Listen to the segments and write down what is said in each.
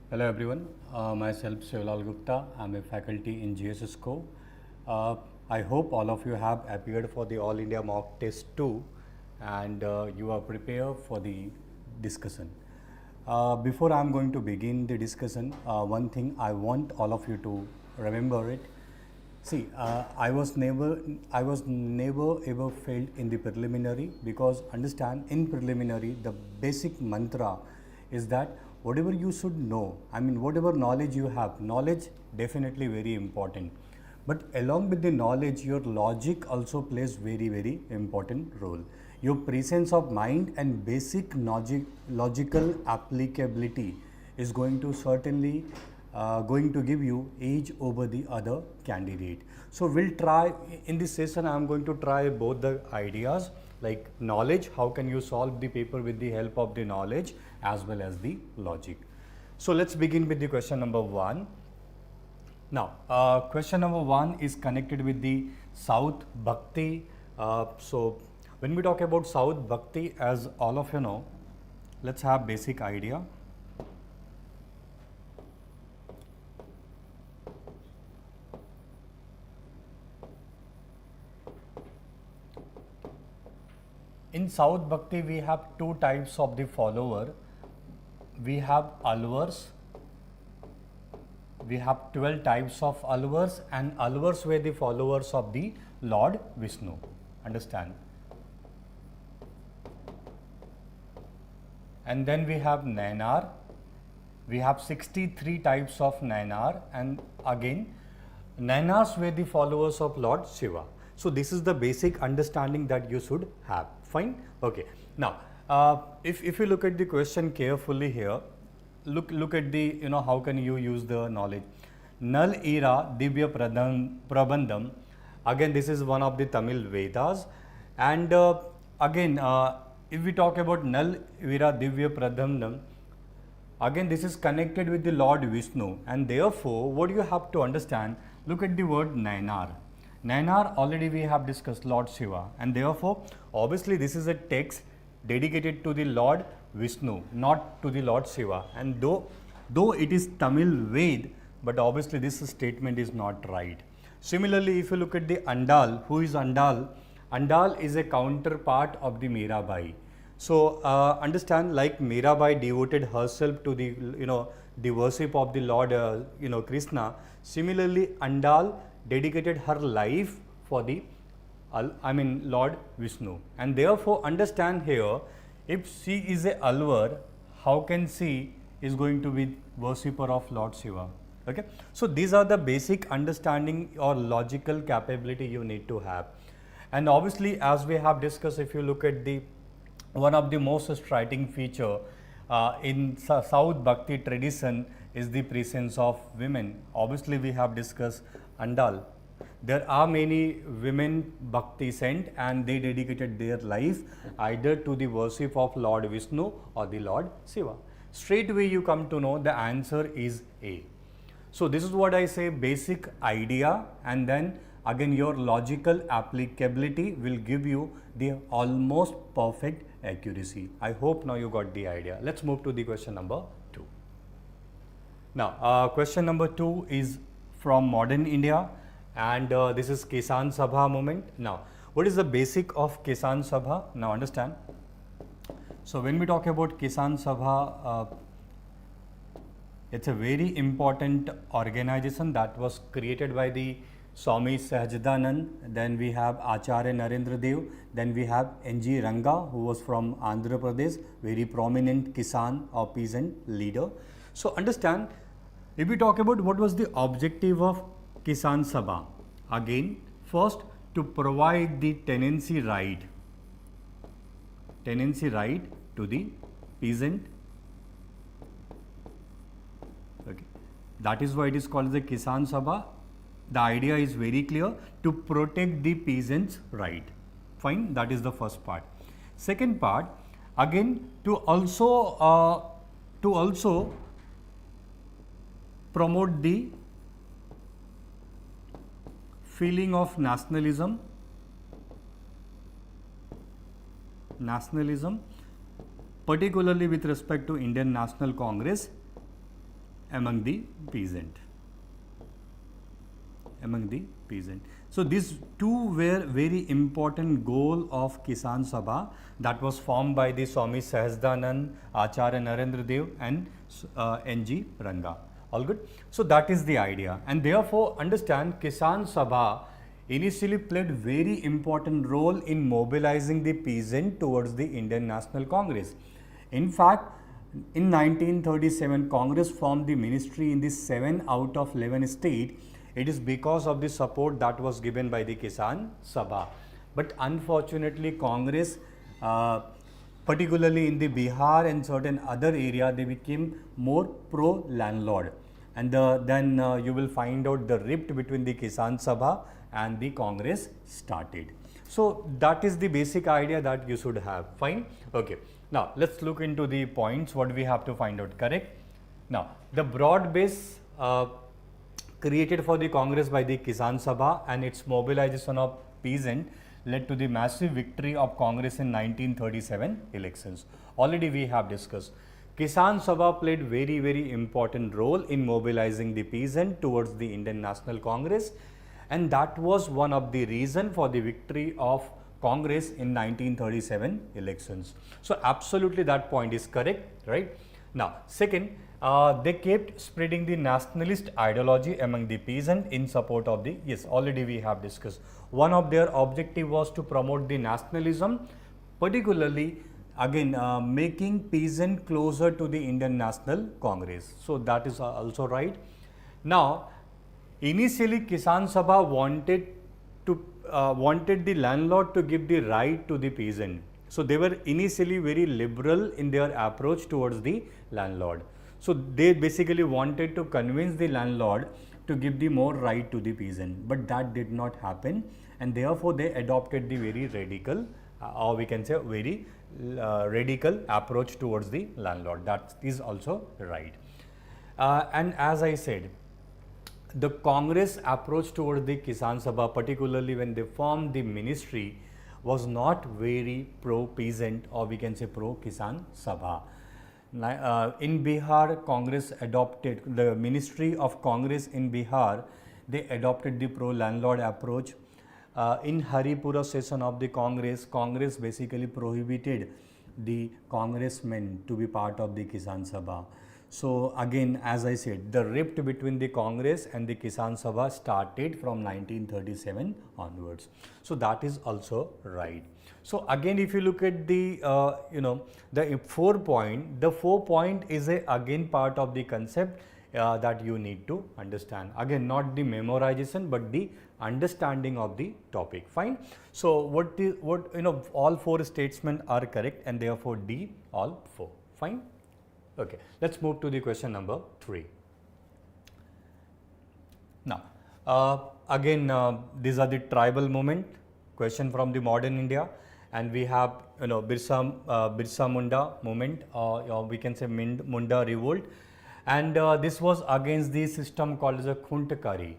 Hello everyone, myself Shivalal Gupta. I'm a faculty in GSSCO. I hope all of you have appeared for the All India Mock Test 2 and you are prepared for the discussion. Before I'm going to begin the discussion, one thing I want all of you to remember it. See, I was never ever failed in the preliminary, because understand, in preliminary the basic mantra is that whatever you should know, whatever knowledge you have, knowledge definitely very important, but along with the knowledge your logic also plays very important role. Your presence of mind and basic logical applicability is going to certainly going to give you edge over the other candidate. So we'll try in this session, I'm going to try both the ideas, like knowledge, how can you solve the paper with the help of the knowledge, as well as the logic. So let's begin with the question number 1. Now question number 1 is connected with the South Bhakti. So when we talk about South Bhakti, as all of you know, let's have basic idea. In South Bhakti, we have two types of the follower. We have alvars. We have 12 types of alvars, and alvars were the followers of the Lord Vishnu. Understand? And then we have Nainar. We have 63 types of Nainar, and again Nainars were the followers of Lord Shiva. So this is the basic understanding that you should have. Fine? Okay. Now, if you look at the question carefully here, look at the, how can you use the knowledge. Nal Era Divya Prabandham. Again, this is one of the Tamil Vedas. And again, if we talk about Nal Era Divya Prabandham, again, this is connected with the Lord Vishnu. And therefore, what you have to understand, look at the word Nainar. Nainar, already we have discussed Lord Shiva, and therefore obviously this is a text dedicated to the Lord Vishnu, not to the Lord Shiva. And though it is Tamil Ved, but obviously this statement is not right. Similarly, if you look at the Andal, who is Andal? Andal is a counterpart of the Mirabai. So understand, like Mirabai devoted herself to the the worship of the Lord Krishna. Similarly, Andal dedicated her life for the Lord Vishnu, and therefore understand here, if she is a alvar, how can she is going to be worshipper of Lord Shiva? Okay, so these are the basic understanding or logical capability you need to have. And obviously, as we have discussed, if you look at the one of the most striking feature in South Bhakti tradition is the presence of women. Obviously, we have discussed Andal. There are many women Bhakti sent, and they dedicated their life either to the worship of Lord Vishnu or the Lord Shiva. Straight away you come to know the answer is A. So this is what I say, basic idea, and then again your logical applicability will give you the almost perfect accuracy. I hope now you got the idea. Let's move to the question number 2. Now question number 2 is from modern India, and this is Kisan Sabha movement. Now, what is the basic of Kisan Sabha? Now understand. So when we talk about Kisan Sabha, it's a very important organization that was created by the Swami Sahajadanand. Then we have Acharya Narendra Dev. Then we have N.G. Ranga, who was from Andhra Pradesh, very prominent Kisan or peasant leader. So understand, if we talk about what was the objective of Kisan Sabha, again, first to provide the tenancy right to the peasant. Okay, that is why it is called the Kisan Sabha. The idea is very clear, to protect the peasants' right. Fine, that is the first part. Second part, again, to also promote the feeling of nationalism, particularly with respect to Indian National Congress, among the peasant. So these two were very important goal of Kisan Sabha that was formed by the Swami Sahasdanand, Acharya Narendra Dev and N.G. Ranga. All good? So that is the idea, and therefore understand Kisan Sabha initially played very important role in mobilizing the peasant towards the Indian National Congress. In fact, in 1937, Congress formed the ministry in the 7 out of 11 states. It is because of the support that was given by the Kisan Sabha. But unfortunately, Congress, particularly in the Bihar and certain other area, they became more pro-landlord. And then you will find out the rift between the Kisan Sabha and the Congress started. So that is the basic idea that you should have. Fine? Okay. Now let's look into the points what we have to find out. Correct? Now the broad base created for the Congress by the Kisan Sabha and its mobilization of peasant led to the massive victory of Congress in 1937 elections. Already we have discussed. Kisan Sabha played very important role in mobilizing the peasant towards the Indian National Congress, and that was one of the reason for the victory of Congress in 1937 elections. So absolutely that point is correct, right? Now second, they kept spreading the nationalist ideology among the peasant in support of the, yes, already we have discussed. One of their objective was to promote the nationalism, particularly again making peasant closer to the Indian National Congress. So that is also right. Now initially Kisan Sabha wanted the landlord to give the right to the peasant. So they were initially very liberal in their approach towards the landlord. So they basically wanted to convince the landlord to give the more right to the peasant, but that did not happen, and therefore they adopted the very radical or we can say very radical approach towards the landlord. That is also right. And as I said, the Congress approach towards the Kisan Sabha, particularly when they formed the ministry, was not very pro-peasant or we can say pro-Kisan Sabha. In Bihar, Congress adopted, the Ministry of Congress in Bihar, they adopted the pro-landlord approach. In Haripura session of the Congress basically prohibited the congressmen to be part of the Kisan Sabha. So again, as I said, the rift between the Congress and the Kisan Sabha started from 1937 onwards. So that is also right. So again, if you look at the the 4 point, the 4 point is again part of the concept that you need to understand. Again, not the memorization but the understanding of the topic. Fine. So what all 4 statements are correct, and therefore D all 4. Fine. Okay, let's move to the question number 3. Now, again, these are the tribal movement question from the modern India, and we have Birsa Munda movement, or we can say Munda revolt, and this was against the system called as a Khuntkari.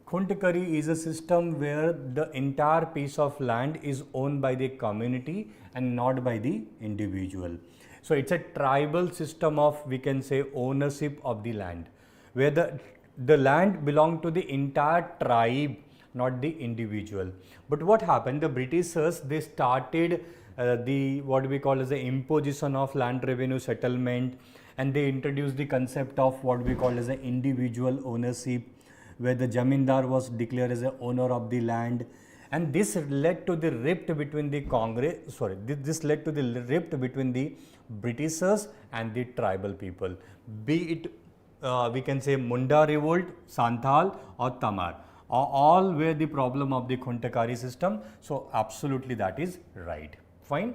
Khuntkari is a system where the entire piece of land is owned by the community and not by the individual. So it's a tribal system of, we can say, ownership of the land, where the land belonged to the entire tribe, not the individual. But what happened? The Britishers, they started what we call as the imposition of land revenue settlement, and they introduced the concept of what we call as the individual ownership, where the Jamindar was declared as the owner of the land. And this led to the rift between the this led to the rift between the Britishers and the tribal people, be it we can say Munda revolt, Santhal or Tamar, all were the problem of the Khuntkari system. So absolutely that is right. Fine.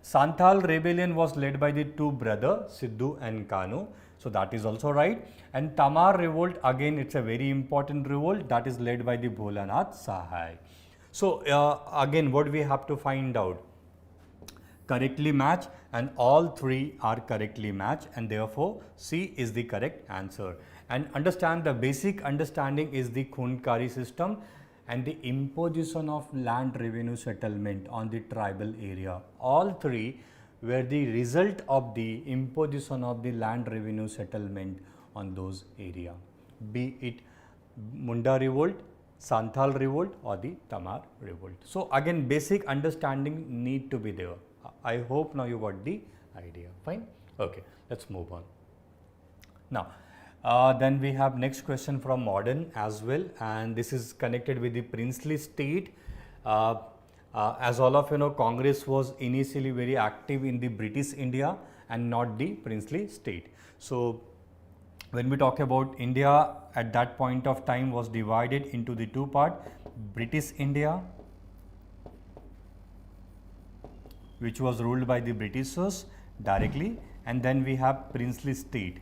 Santhal rebellion was led by the 2 brothers, Sidhu and Kanu. So that is also right. And Tamar revolt, again it's a very important revolt, that is led by the Bholanath Sahai. So again, what we have to find out? Correctly match, and all 3 are correctly matched, and therefore C is the correct answer. And understand, the basic understanding is the Khuntkari system and the imposition of land revenue settlement on the tribal area. All 3 were the result of the imposition of the land revenue settlement on those area, be it Munda revolt, Santhal revolt or the Tamar revolt. So again, basic understanding need to be there. I hope now you got the idea. Fine. Okay, let's move on. Now, then we have next question from modern as well, and this is connected with the princely state. As all of you know, Congress was initially very active in the British India and not the princely state. So when we talk about India at that point of time was divided into the two parts, British India, which was ruled by the Britishers directly, and then we have princely state,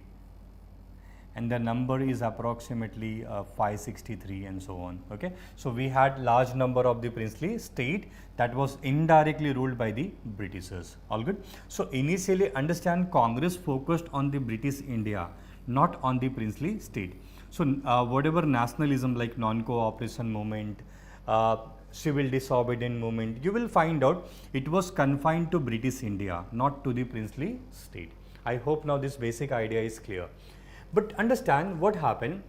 and the number is approximately 563 and so on. Okay, so we had large number of the princely state that was indirectly ruled by the Britishers. All good. So initially, understand, Congress focused on the British India, not on the princely state. So whatever nationalism like non-cooperation movement, civil disobedience movement, you will find out it was confined to British India, not to the princely state. I hope now this basic idea is clear. But understand what happened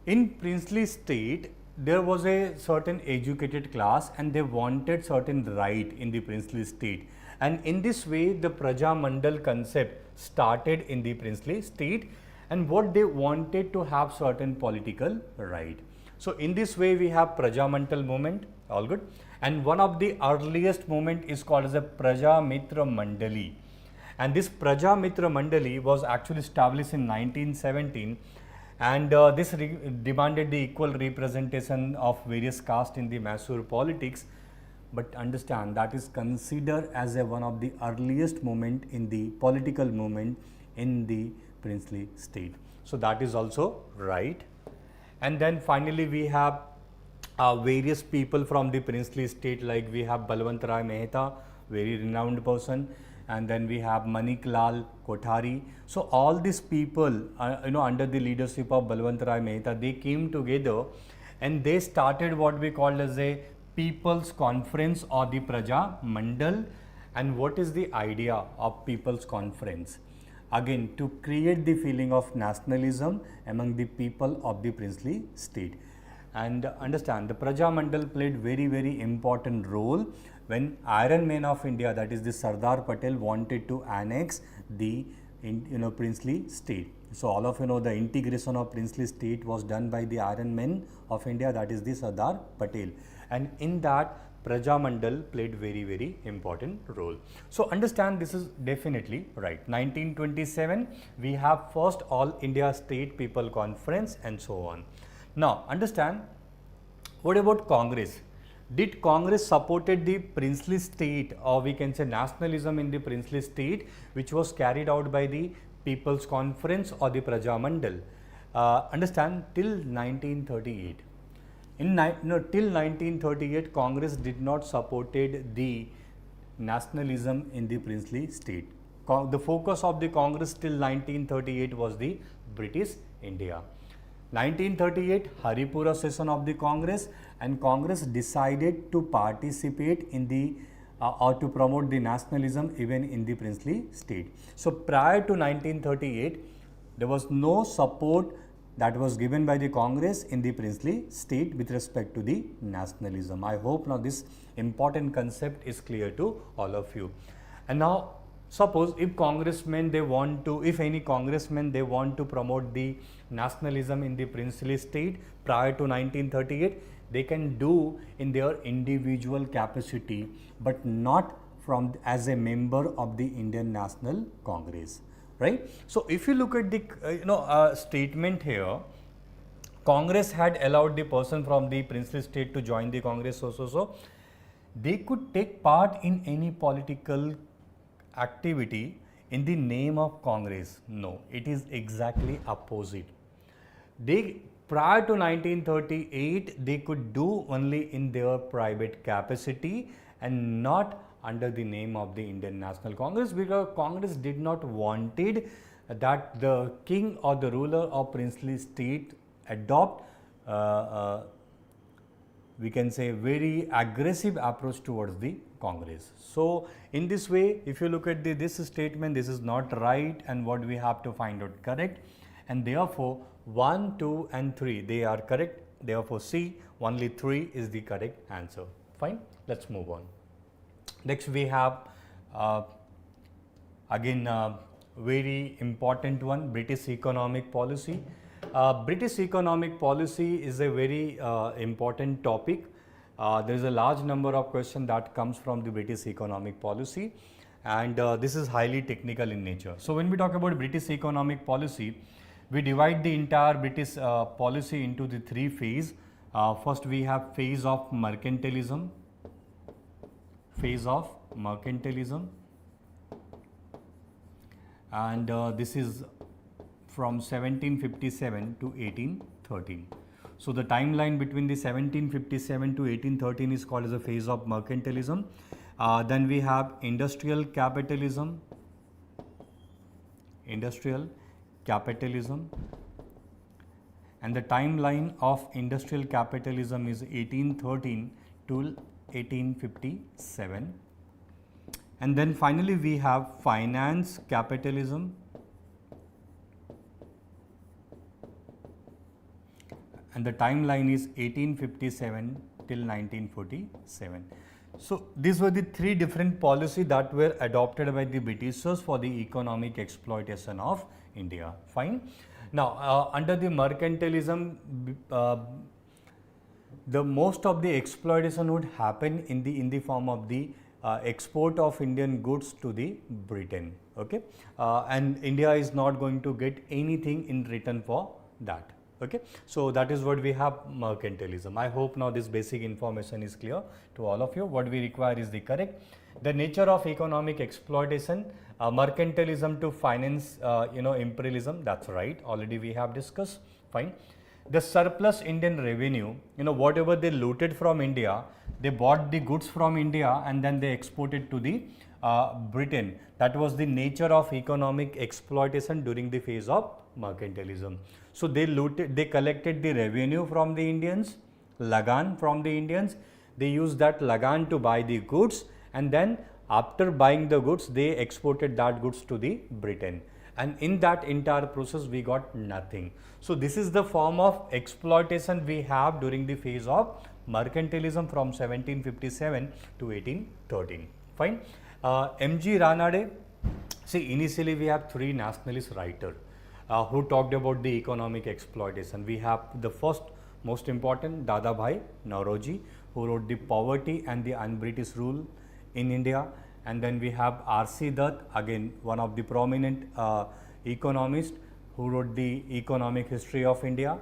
in princely state. There was a certain educated class and they wanted certain right in the princely state, and in this way the Praja Mandal concept started in the princely state, and what they wanted to have certain political right. So in this way we have Praja Mandal movement. All good. And one of the earliest movement is called as a Praja Mitra Mandali. And this Praja Mitra Mandali was actually established in 1917, and this demanded the equal representation of various castes in the Mysore politics. But understand, that is considered as one of the earliest movement in the political movement in the princely state. So that is also right. And then finally we have various people from the princely state, like we have Balwant Rai Mehta, very renowned person, and then we have Manik Lal Kothari. So all these people, under the leadership of Balwant Rai Mehta, they came together and they started what we call as a People's Conference or the Praja Mandal. And what is the idea of People's Conference? Again, to create the feeling of nationalism among the people of the princely state. And understand, the Praja Mandal played very, very important role when Iron Man of India, that is the Sardar Patel, wanted to annex the princely state. So all of the integration of princely state was done by the Iron Man of India, that is the Sardar Patel, and in that Praja Mandal played very, very important role. So understand, this is definitely right. 1927 we have first All India State People Conference and so on. Now understand, what about Congress? Did Congress supported the princely state, or we can say nationalism in the princely state, which was carried out by the People's Conference or the Praja Mandal? Understand, till 1938. Till 1938, Congress did not supported the nationalism in the princely state. The focus of the Congress till 1938 was the British India. 1938 Haripura session of the Congress, and Congress decided to participate in the or to promote the nationalism even in the princely state. So prior to 1938, there was no support that was given by the Congress in the princely state with respect to the nationalism. I hope now this important concept is clear to all of you. And now suppose if any congressmen they want to promote the nationalism in the princely state prior to 1938, they can do in their individual capacity, but not as a member of the Indian National Congress. Right? So if you look at the statement here, Congress had allowed the person from the princely state to join the Congress, so they could take part in any political activity in the name of Congress. No, it is exactly opposite. Prior to 1938, they could do only in their private capacity and not under the name of the Indian National Congress, because Congress did not wanted that the king or the ruler of princely state adopt we can say very aggressive approach towards the Congress. So in this way, if you look at this statement, this is not right, and what we have to find out correct. and therefore 1, 2 and 3 they are correct. Therefore C, only 3 is the correct answer. Fine, let's move on. Next we have again very important one, British economic policy. British economic policy is a very important topic. There is a large number of questions that comes from the British economic policy, and this is highly technical in nature. So when we talk about British economic policy, we divide the entire British policy into the 3 phases. First we have phase of mercantilism, and this is from 1757 to 1813. So the timeline between the 1757 to 1813 is called as a phase of mercantilism. Then we have industrial capitalism, and the timeline of industrial capitalism is 1813 to 1857. And then finally we have finance capitalism, and the timeline is 1857 till 1947. So these were the 3 different policies that were adopted by the Britishers for the economic exploitation of India. Fine. Now under the mercantilism, the most of the exploitation would happen in the form of the export of Indian goods to the Britain. Okay, and India is not going to get anything in return for that. Okay, so that is what we have, mercantilism. I hope now this basic information is clear to all of you. What we require is the correct. The nature of economic exploitation, mercantilism to finance, imperialism. That's right. Already we have discussed. Fine. The surplus Indian revenue, whatever they looted from India, they bought the goods from India and then they exported to the Britain. That was the nature of economic exploitation during the phase of mercantilism. So they collected the revenue from the Indians, lagan from the Indians. They used that lagan to buy the goods, and then after buying the goods, they exported that goods to the Britain. And in that entire process, we got nothing. So this is the form of exploitation we have during the phase of mercantilism from 1757 to 1813. Fine. M.G. Ranade. See, initially we have 3 nationalist writers who talked about the economic exploitation. We have the first most important, Dadabhai Naoroji, who wrote the Poverty and the Un-British Rule in India. And then we have R.C. Dutt, again one of the prominent economists who wrote the Economic History of India.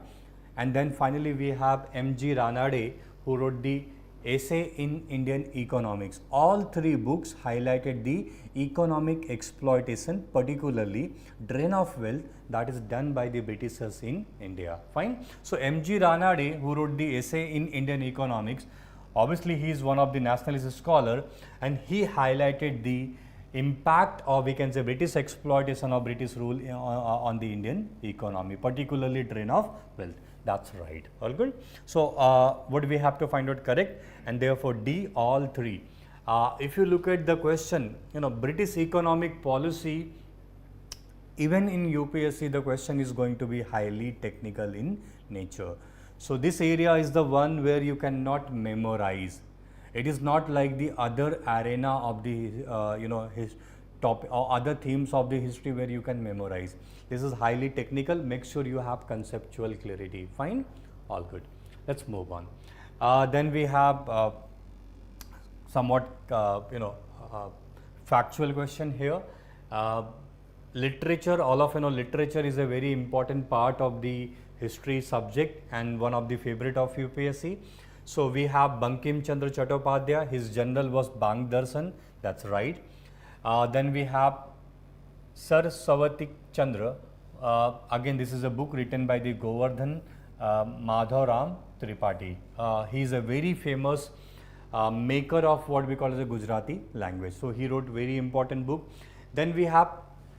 And then finally we have M.G. Ranade, who wrote the Essay in Indian Economics. All 3 books highlighted the economic exploitation, particularly drain of wealth that is done by the Britishers in India. Fine. So M.G. Ranade, who wrote the Essay in Indian Economics, obviously he is one of the nationalist scholar, and he highlighted the impact, or we can say British exploitation or British rule on the Indian economy, particularly drain of wealth. That's right. All good. So what we have to find out correct, and therefore D, all 3. If you look at the question, British economic policy, even in UPSC the question is going to be highly technical in nature. So this area is the one where you cannot memorize. It is not like the other arena of the his topic or other themes of the history where you can memorize. This is highly technical. Make sure you have conceptual clarity. Fine, all good. Let's move on. Then we have somewhat factual question here. Literature, all of literature is a very important part of the history subject and one of the favorite of UPSC. So we have Bankim Chandra Chattopadhyay, his journal was Bang Darshan, that's right. Then we have Sir Savatik Chandra, again this is a book written by the Govardhan Madhav Tripathi. He is a very famous maker of what we call as a Gujarati language. So he wrote very important book. Then we have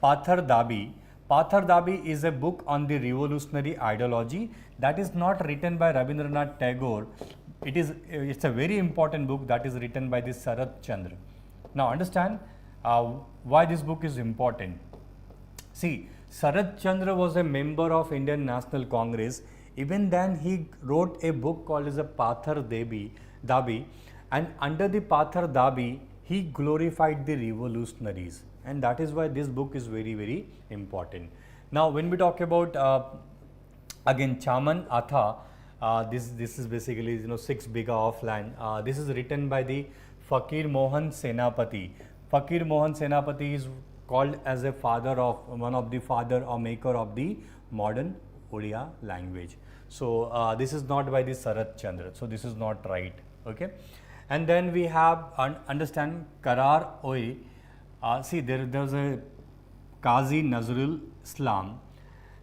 Pathar Dabi. Pathar Dabi is a book on the revolutionary ideology that is not written by Rabindranath Tagore. It's a very important book that is written by the Sarat Chandra. Now understand why this book is important. See, Sarath Chandra was a member of Indian National Congress. Even then, he wrote a book called as a Pathar Dabi, and under the Pathar Dabi, he glorified the revolutionaries, and that is why this book is very, very important. Now, when we talk about again Chaman Atha, this is basically 6 bigha of land. This is written by the Fakir Mohan Senapati. Fakir Mohan Senapati is called as a one of the father or maker of the modern Odia language. So this is not by the Sarath Chandra. So this is not right. Okay. And then we have understand Karar Oi. See, there's a Qazi Nazrul Islam.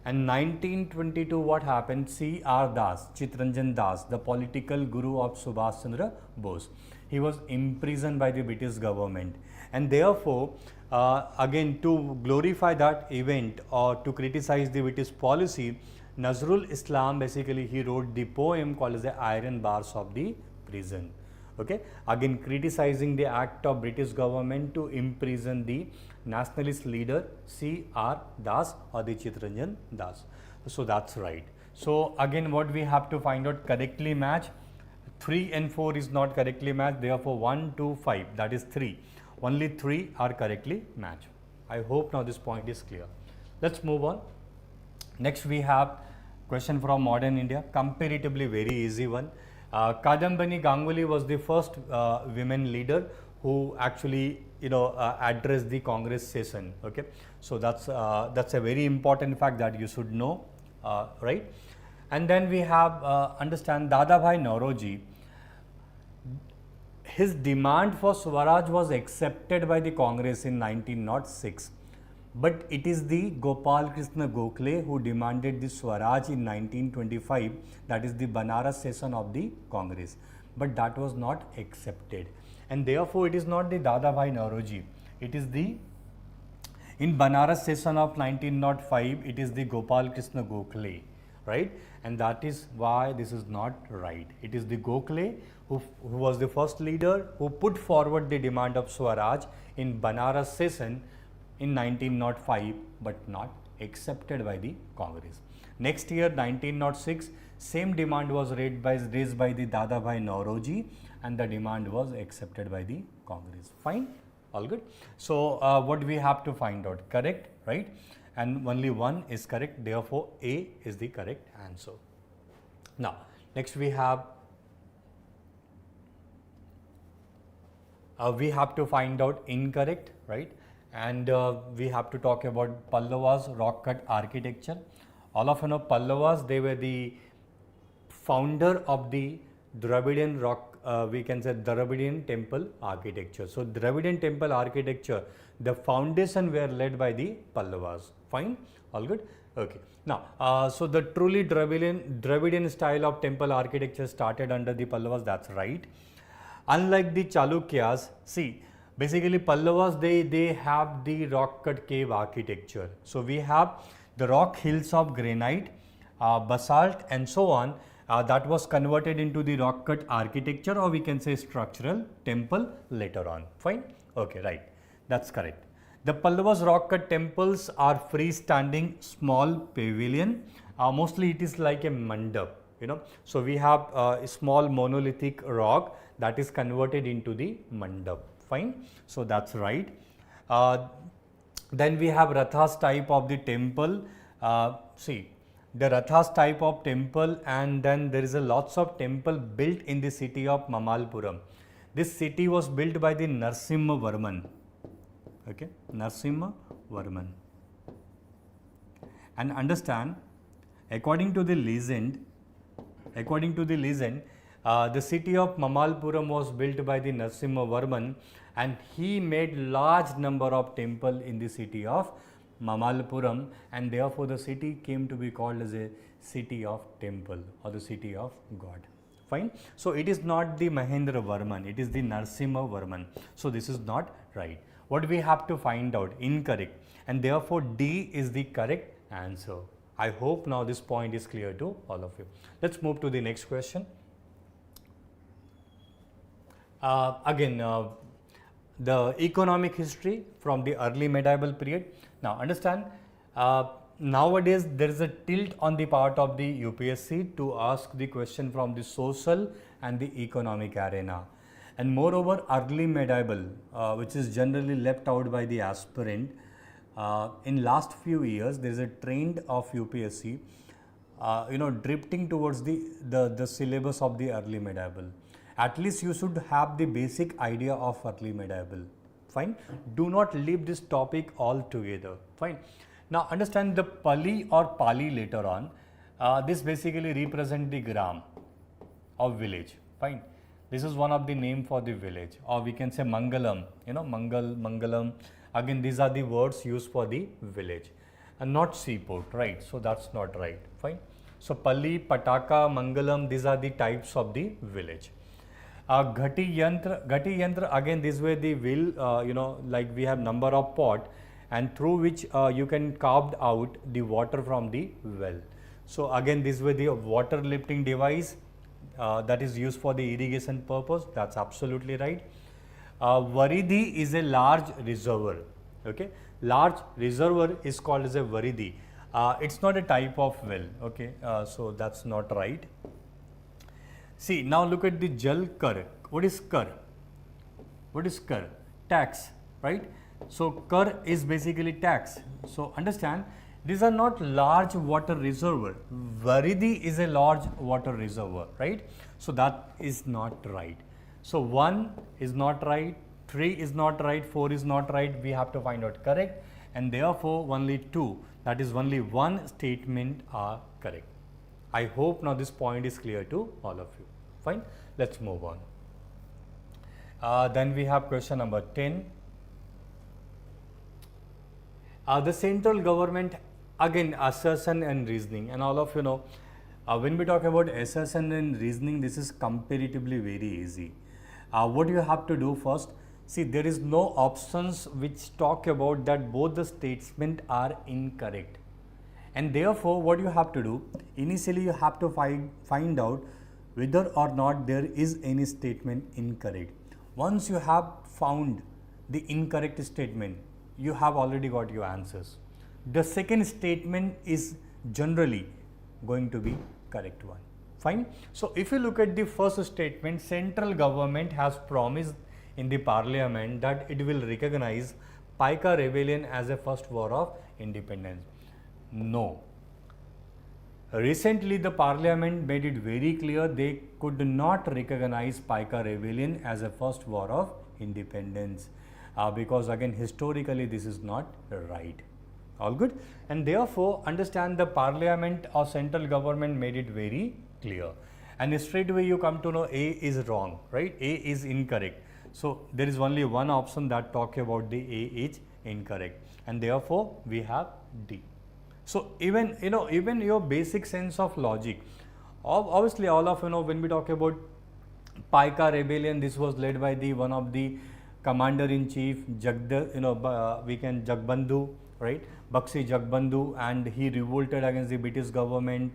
And 1922, what happened? C.R. Das, Chitranjan Das, the political guru of Subhash Chandra Bose. He was imprisoned by the British government, and therefore, again, to glorify that event or to criticize the British policy, Nazrul Islam basically he wrote the poem called as the Iron Bars of the Prison. Okay, again criticizing the act of British government to imprison the nationalist leader C.R. Das or the Chitranjan Das. So that's right. So again, what we have to find out correctly match. 3 and 4 is not correctly matched. Therefore, 1, 2, 5, that is 3. Only 3 are correctly matched. I hope now this point is clear. Let's move on. Next, we have question from modern India. Comparatively very easy one. Kadambani Ganguly was the first women leader who actually addressed the Congress session. Okay, so that's a very important fact that you should know, right? And then we have understand Dadabhai Nauroji. His demand for Swaraj was accepted by the Congress in 1906, but it is the Gopal Krishna Gokhale who demanded the Swaraj in 1925, that is the Banaras session of the Congress, but that was not accepted, and therefore it is not the Dadabhai Nauroji, it is the in Banaras session of 1905, it is the Gopal Krishna Gokhale, right? And that is why this is not right. It is the Gokhale who was the first leader who put forward the demand of Swaraj in Banaras session in 1905, but not accepted by the Congress. Next year, 1906, same demand was raised by the Dadabhai Nauroji, and the demand was accepted by the Congress. Fine, all good. So what we have to find out? Correct, right? And only one is correct. Therefore, A is the correct answer. Now, next we have to find out incorrect, right? And we have to talk about Pallava's rock cut architecture. All of you know Pallavas, they were the founder of the Dravidian we can say Dravidian temple architecture. So Dravidian temple architecture, the foundation were led by the Pallavas. Fine, all good. Okay. Now, so the truly Dravidian style of temple architecture started under the Pallavas. That's right. Unlike the Chalukyas, see, basically Pallavas they have the rock cut cave architecture. So we have the rock hills of granite, basalt, and so on. That was converted into the rock cut architecture, or we can say structural temple later on. Fine. Okay, right. That's correct. The Pallavas rock cut temples are freestanding small pavilion. Mostly it is like a mandap, So we have a small monolithic rock that is converted into the mandap. Fine. So that's right. Then we have Rathas type of the temple. See, the Rathas type of temple, and then there is a lots of temple built in the city of Mamalpuram. This city was built by the Narasimha Varman. Okay, Narasimha Varman. And understand, according to the legend, the city of Mamalpuram was built by the Narasimha Varman, and he made large number of temple in the city of Mamalpuram, and therefore the city came to be called as a city of temple or the city of God. Fine. So it is not the Mahendra Varman, it is the Narasimha Varman. So this is not right. What we have to find out? Incorrect, and therefore D is the correct answer. I hope now this point is clear to all of you. Let's move to the next question. The economic history from the early medieval period. Now understand, nowadays there is a tilt on the part of the UPSC to ask the question from the social and the economic arena. And moreover, early medieval, which is generally left out by the aspirant, in last few years there is a trend of UPSC, drifting towards the syllabus of the early medieval. At least you should have the basic idea of early medieval. Fine. Do not leave this topic altogether. Fine. Now understand the Pali or Pali later on. This basically represent the gram of village. Fine. This is one of the name for the village, or we can say Mangalam. Mangalam. Again, these are the words used for the village, and not seaport, right? So that's not right. Fine. So Pali, Pataka, Mangalam. These are the types of the village. Ghati yantra, again this way the wheel, like we have number of pot, and through which you can carve out the water from the well. So again this way the water lifting device that is used for the irrigation purpose, that's absolutely right. Varidhi is a large reservoir, okay. Large reservoir is called as a varidhi. It's not a type of well, okay, so that's not right. See, now look at the Jal Kar. What is Kar? What is Kar? Tax, right? So, Kar is basically tax. So, understand, these are not large water reservoir. Varidhi is a large water reservoir, right? So, that is not right. So, 1 is not right, 3 is not right, 4 is not right. We have to find out correct, and therefore, only 2, that is only one statement are correct. I hope now this point is clear to all of you. Fine, let's move on. Then we have question number 10. The central government, again assertion and reasoning, and all of you know, when we talk about assertion and reasoning, this is comparatively very easy. What you have to do first, see, there is no options which talk about that both the statements are incorrect. And therefore, what you have to do, initially you have to find out whether or not there is any statement incorrect. Once you have found the incorrect statement, you have already got your answers. The second statement is generally going to be correct one. Fine. So, if you look at the first statement, central government has promised in the parliament that it will recognize Paika Rebellion as a first war of independence. No. Recently, the parliament made it very clear they could not recognize Paika Rebellion as a first war of independence because again historically this is not right. All good? And therefore, understand the parliament or central government made it very clear. And straight away you come to know A is wrong, right? A is incorrect. So, there is only one option that talk about the A is incorrect, and therefore, we have D. So, even your basic sense of logic, obviously all of when we talk about Paika Rebellion, this was led by the one of the commander in chief Jagbandhu, right, Bakshi Jagbandhu, and he revolted against the British government.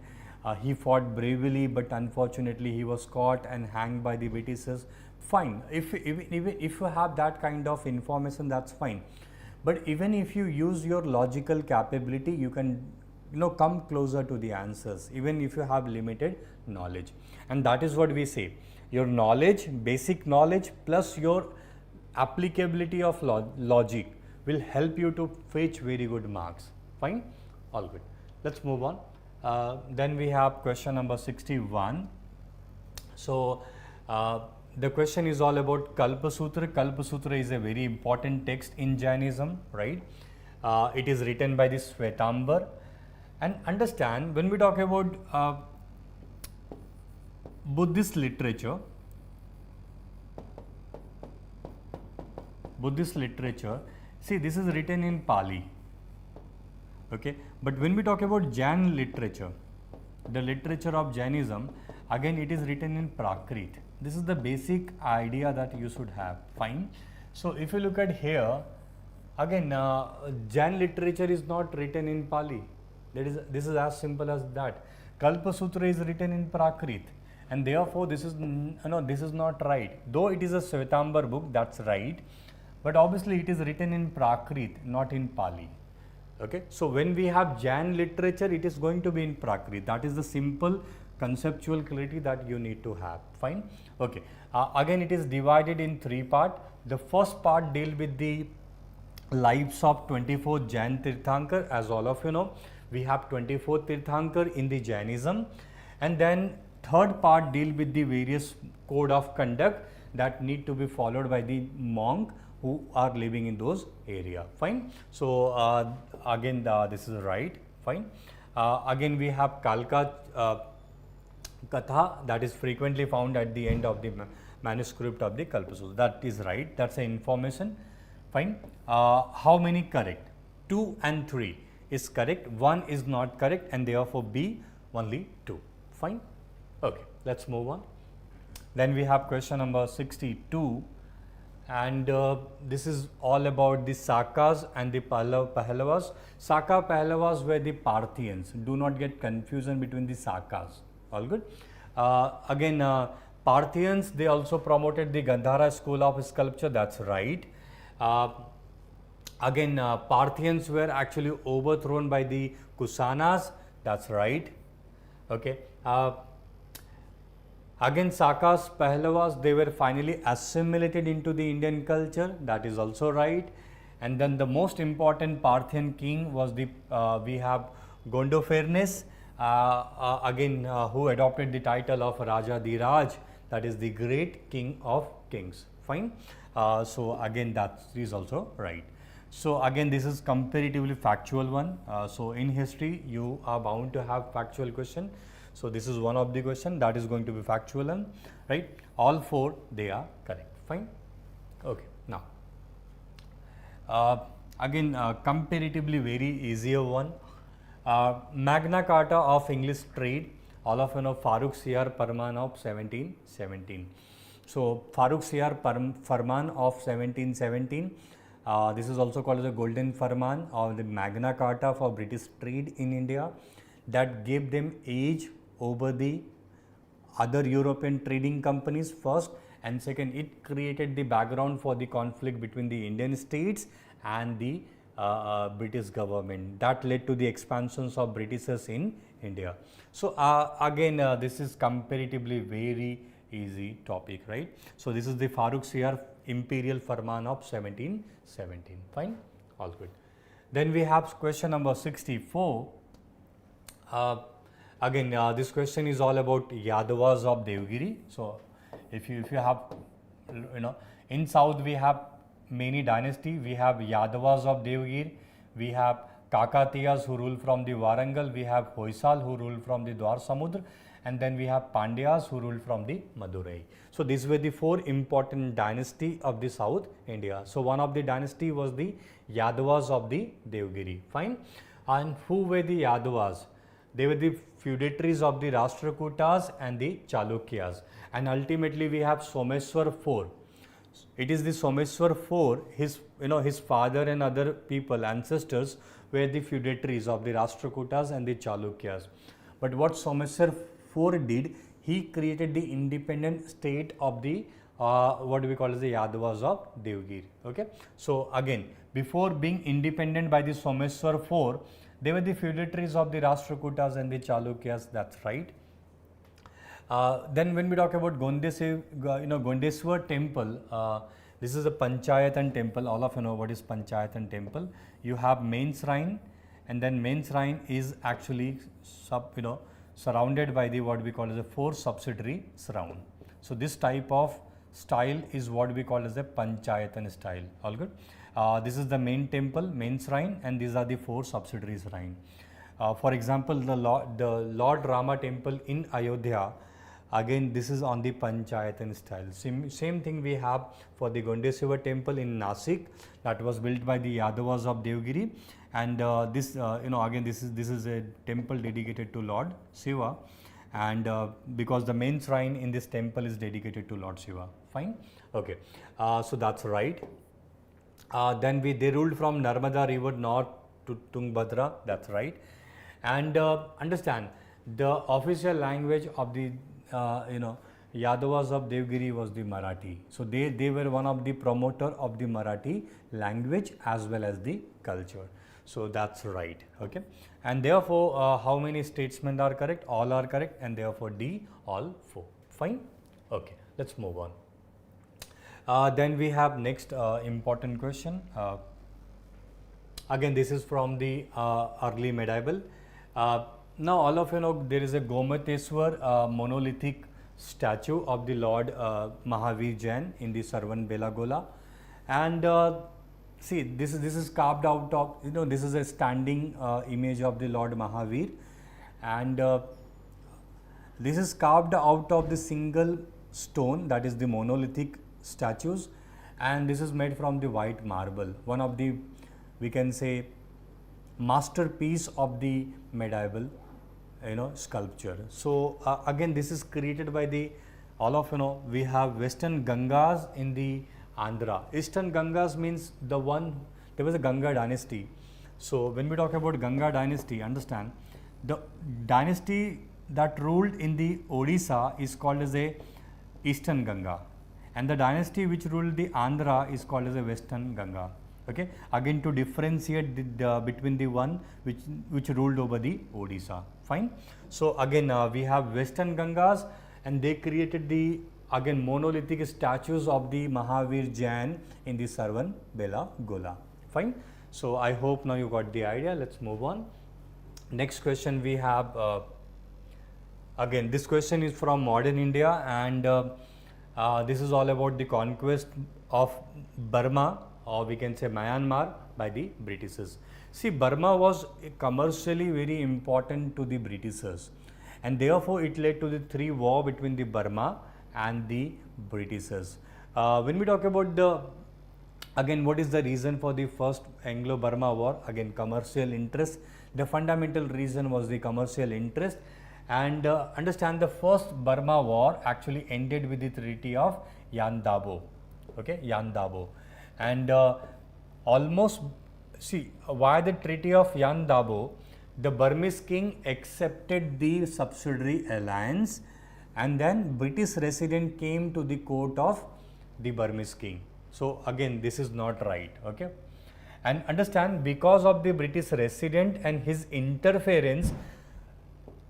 He fought bravely, but unfortunately he was caught and hanged by the Britishers. Fine, if you have that kind of information, that's fine. But even if you use your logical capability, you can come closer to the answers, even if you have limited knowledge. And that is what we say, your knowledge, basic knowledge plus your applicability of logic will help you to fetch very good marks. Fine, all good. Let's move on. Then we have question number 61. So, the question is all about Kalpa Sutra. Kalpa Sutra is a very important text in Jainism, right? It is written by the Shwetambar. And understand, when we talk about Buddhist literature, see, this is written in Pali, okay? But when we talk about Jain literature, the literature of Jainism, again it is written in Prakrit. This is the basic idea that you should have. Fine. So, if you look at here, again Jain literature is not written in Pali. This is as simple as that. Kalpa Sutra is written in Prakrit, and therefore this is this is not right. Though it is a Shwetambar book, that's right, but obviously it is written in Prakrit, not in Pali. Okay, so when we have Jain literature, it is going to be in Prakrit. That is the simple conceptual clarity that you need to have. Fine. Okay. Again, it is divided in three parts. The first part deal with the lives of 24 Jain Tirthankar. As all of you know, we have 24 Tirthankar in the Jainism, and then third part deal with the various code of conduct that need to be followed by the monk who are living in those area. Fine. So again, this is right. Fine. Again, we have Kalka Katha, that is frequently found at the end of the manuscript of the Kalpasutta. That is right. That's an information. Fine. How many correct? 2 and 3 is correct. 1 is not correct, and therefore B only 2. Fine. Okay. Let's move on. Then we have question number 62. And this is all about the Sakas and the Pallavas. Saka Pallavas were the Parthians. Do not get confusion between the Sakas. All good. Again, Parthians, they also promoted the Gandhara school of sculpture. That's right. Again, Parthians were actually overthrown by the Kusanas. That's right. Okay. Again, Sakas, Pallavas, they were finally assimilated into the Indian culture. That is also right. And then the most important Parthian king was the, we have Gondophares, again, who adopted the title of Raja Dhiraj, that is the great king of kings. Fine. So again, that is also right. So again, this is comparatively factual one. So in history, you are bound to have factual question. So this is one of the question that is going to be factual one, right? All 4 they are correct. Fine. Okay. Now, again, comparatively very easier one. Magna Carta of English Trade. All of you know Faruk Siyar Farman of 1717. So Faruk Siyar Farman of 1717. This is also called as the Golden Farman or the Magna Carta for British trade in India, that gave them edge over the other European trading companies first, and second, it created the background for the conflict between the Indian states and the British government. That led to the expansions of Britishers in India. So again, this is comparatively very easy topic, right? So this is the Faruk Siyar Imperial Farman of 1717. Fine, all good. Then we have question number 64. Again, this question is all about Yadavas of Devagiri. So if you have, you know, in South we have many dynasty. We have Yadavas of Devagiri, we have Kakatiyas who rule from the Warangal, we have Hoysal who rule from the Dwar Samudra, and then we have Pandyas who rule from the Madurai. So these were the 4 important dynasty of the South India. So one of the dynasty was the Yadavas of the Devagiri. Fine. And who were the Yadavas? They were the feudatories of the Rashtrakutas and the Chalukyas. And ultimately we have Someshwar IV. It is the Someshwar IV, his father and other people, ancestors, were the feudatories of the Rashtrakutas and the Chalukyas. But what Someshwar IV did, he created the independent state of the what we call as the Yadavas of Devagiri. Okay. So again, before being independent by the Someshwar IV, they were the feudatories of the Rashtrakutas and the Chalukyas. That's right. Then when we talk about Gondeswar temple, this is a Panchayatan temple. All of you know what is Panchayatan temple. You have main shrine, and then main shrine is actually surrounded by the what we call as a 4 subsidiary surround. So this type of style is what we call as a Panchayatan style. All good. This is the main temple, main shrine, and these are the 4 subsidiary shrine. For example, the Lord Rama temple in Ayodhya, again this is on the Panchayatan style. Same thing we have for the Gondeswar temple in Nasik, that was built by the Yadavas of Devagiri, and this again this is a temple dedicated to Lord Shiva, and because the main shrine in this temple is dedicated to Lord Shiva. Fine. Okay. So that's right. Then they ruled from Narmada river north to Tungabhadra. That's right. And understand, the official language of the Yadavas of Devagiri was the Marathi. So they were one of the promoter of the Marathi language as well as the culture. So that's right. Okay, and therefore how many statements are correct? All are correct, and therefore D, all 4. Fine. Okay, let's move on. Then we have next important question. Again, this is from the early medieval. Now all of you know there is a Gomateswar monolithic statue of the Lord Mahavir Jain in the Sarvan Belagola, and see this is carved out of, you know, this is a standing image of the Lord Mahavir, and this is carved out of the single stone, that is the monolithic statues, and this is made from the white marble, one of the, we can say, masterpiece of the medieval, you know, sculpture. So again, this is created by the, all of you know, we have Western Gangas in the Andhra. Eastern Gangas means the one, there was a Ganga dynasty. So when we talk about Ganga dynasty, understand the dynasty that ruled in the Odisha is called as a Eastern Ganga, and the dynasty which ruled the Andhra is called as a Western Ganga. Okay, again to differentiate between the one which ruled over the Odisha. Fine. So again we have Western Gangas, and they created the, again, monolithic statues of the Mahavir Jain in the Sarvan Belagola. Fine. So I hope now you got the idea. Let's move on. Next question we have, again this question is from modern India, and this is all about the conquest of Burma, or we can say Myanmar, by the Britishers. See, Burma was commercially very important to the Britishers, and therefore it led to the 3 wars between the Burma and the Britishers. When we talk about the, again, what is the reason for the first Anglo-Burma war? Again, commercial interest. The fundamental reason was the commercial interest, and understand the first Burma war actually ended with the Treaty of Yan Dabo. Okay, Yan Dabo. And almost, see, why the Treaty of Yan Dabo? The Burmese king accepted the subsidiary alliance, and then British resident came to the court of the Burmese king. So again, this is not right. Okay, and understand, because of the British resident and his interference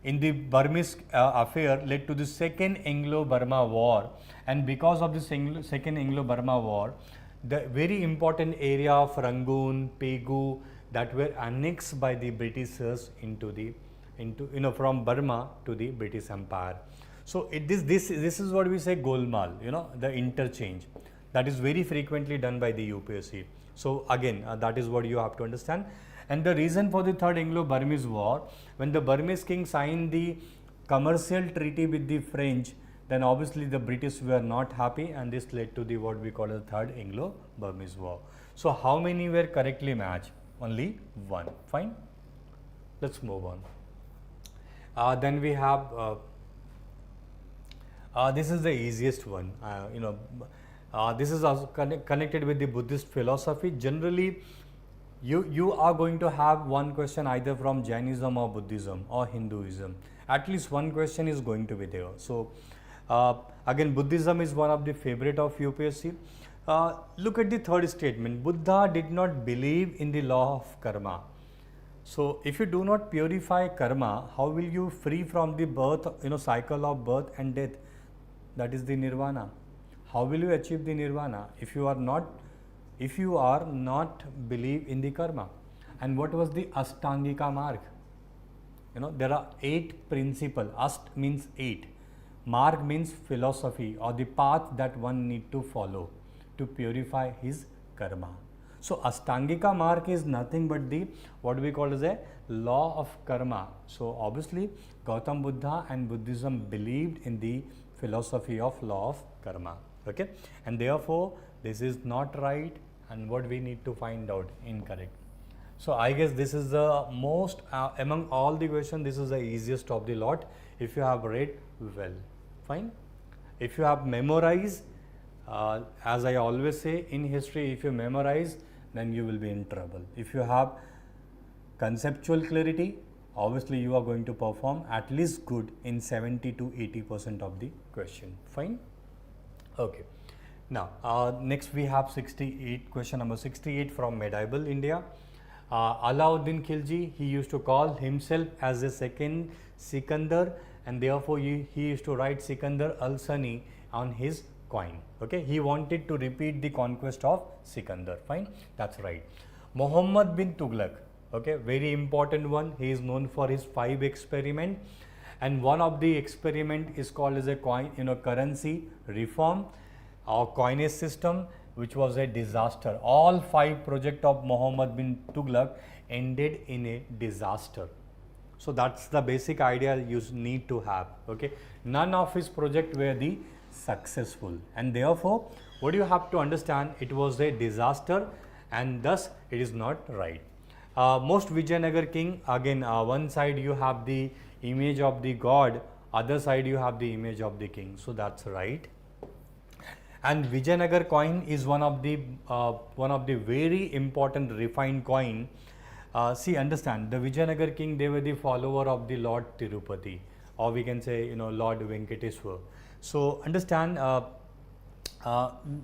in the Burmese affair led to the second Anglo-Burma war, and because of the second Anglo-Burma war, the very important area of Rangoon, Pegu, that were annexed by the Britishers into you know, from Burma to the British Empire. So this is what we say golmaal, you know, the interchange that is very frequently done by the UPSC. So again, that is what you have to understand. And the reason for the third Anglo-Burmese war, when the Burmese king signed the commercial treaty with the French, then obviously the British were not happy, and this led to the what we call the third Anglo-Burmese war. So how many were correctly matched? Only 1. Fine. Let's move on. Then we have this is the easiest one. You know, this is also connected with the Buddhist philosophy. Generally, you are going to have one question either from Jainism or Buddhism or Hinduism. At least one question is going to be there. So again, Buddhism is one of the favorite of UPSC. Look at the third statement. Buddha did not believe in the law of karma. So if you do not purify karma, how will you free from the birth, you know, cycle of birth and death? That is the nirvana. How will you achieve the nirvana if you are not believe in the karma? And what was the Ashtangika marg? You know, there are 8 principles. Ast means 8. Marg means philosophy or the path that one need to follow to purify his karma. So Ashtangika marg is nothing but the what we call as a law of karma. So obviously Gautam Buddha and Buddhism believed in the philosophy of law of karma. Okay, and therefore this is not right, and what we need to find out incorrect. So I guess this is the most among all the questions, this is the easiest of the lot if you have read well. Fine. If you have memorized, as I always say in history, if you memorize, then you will be in trouble. If you have conceptual clarity, obviously you are going to perform at least good in 70 to 80% of the question. Fine. Okay. Now next we have 68, question number 68 from medieval India. Alauddin Khilji, he used to call himself as the second Sikandar, and therefore he used to write Sikandar al-Sani on his coin. Okay, he wanted to repeat the conquest of Sikandar. Fine, that's right. Muhammad bin Tughlaq, okay, very important one. He is known for his 5 experiment, and one of the experiment is called as a coin, currency reform or coinage system, which was a disaster. All 5 projects of Muhammad bin Tughlaq ended in a disaster. So that's the basic idea you need to have. Okay, none of his projects were the successful, and therefore what you have to understand, it was a disaster, and thus it is not right. Most Vijayanagar king, again one side you have the image of the god, other side you have the image of the king, so that's right. And Vijayanagar coin is one of the very important refined coin. See, understand, the Vijayanagar king, they were the follower of the Lord Tirupati, or we can say Lord Venkateswar. So understand,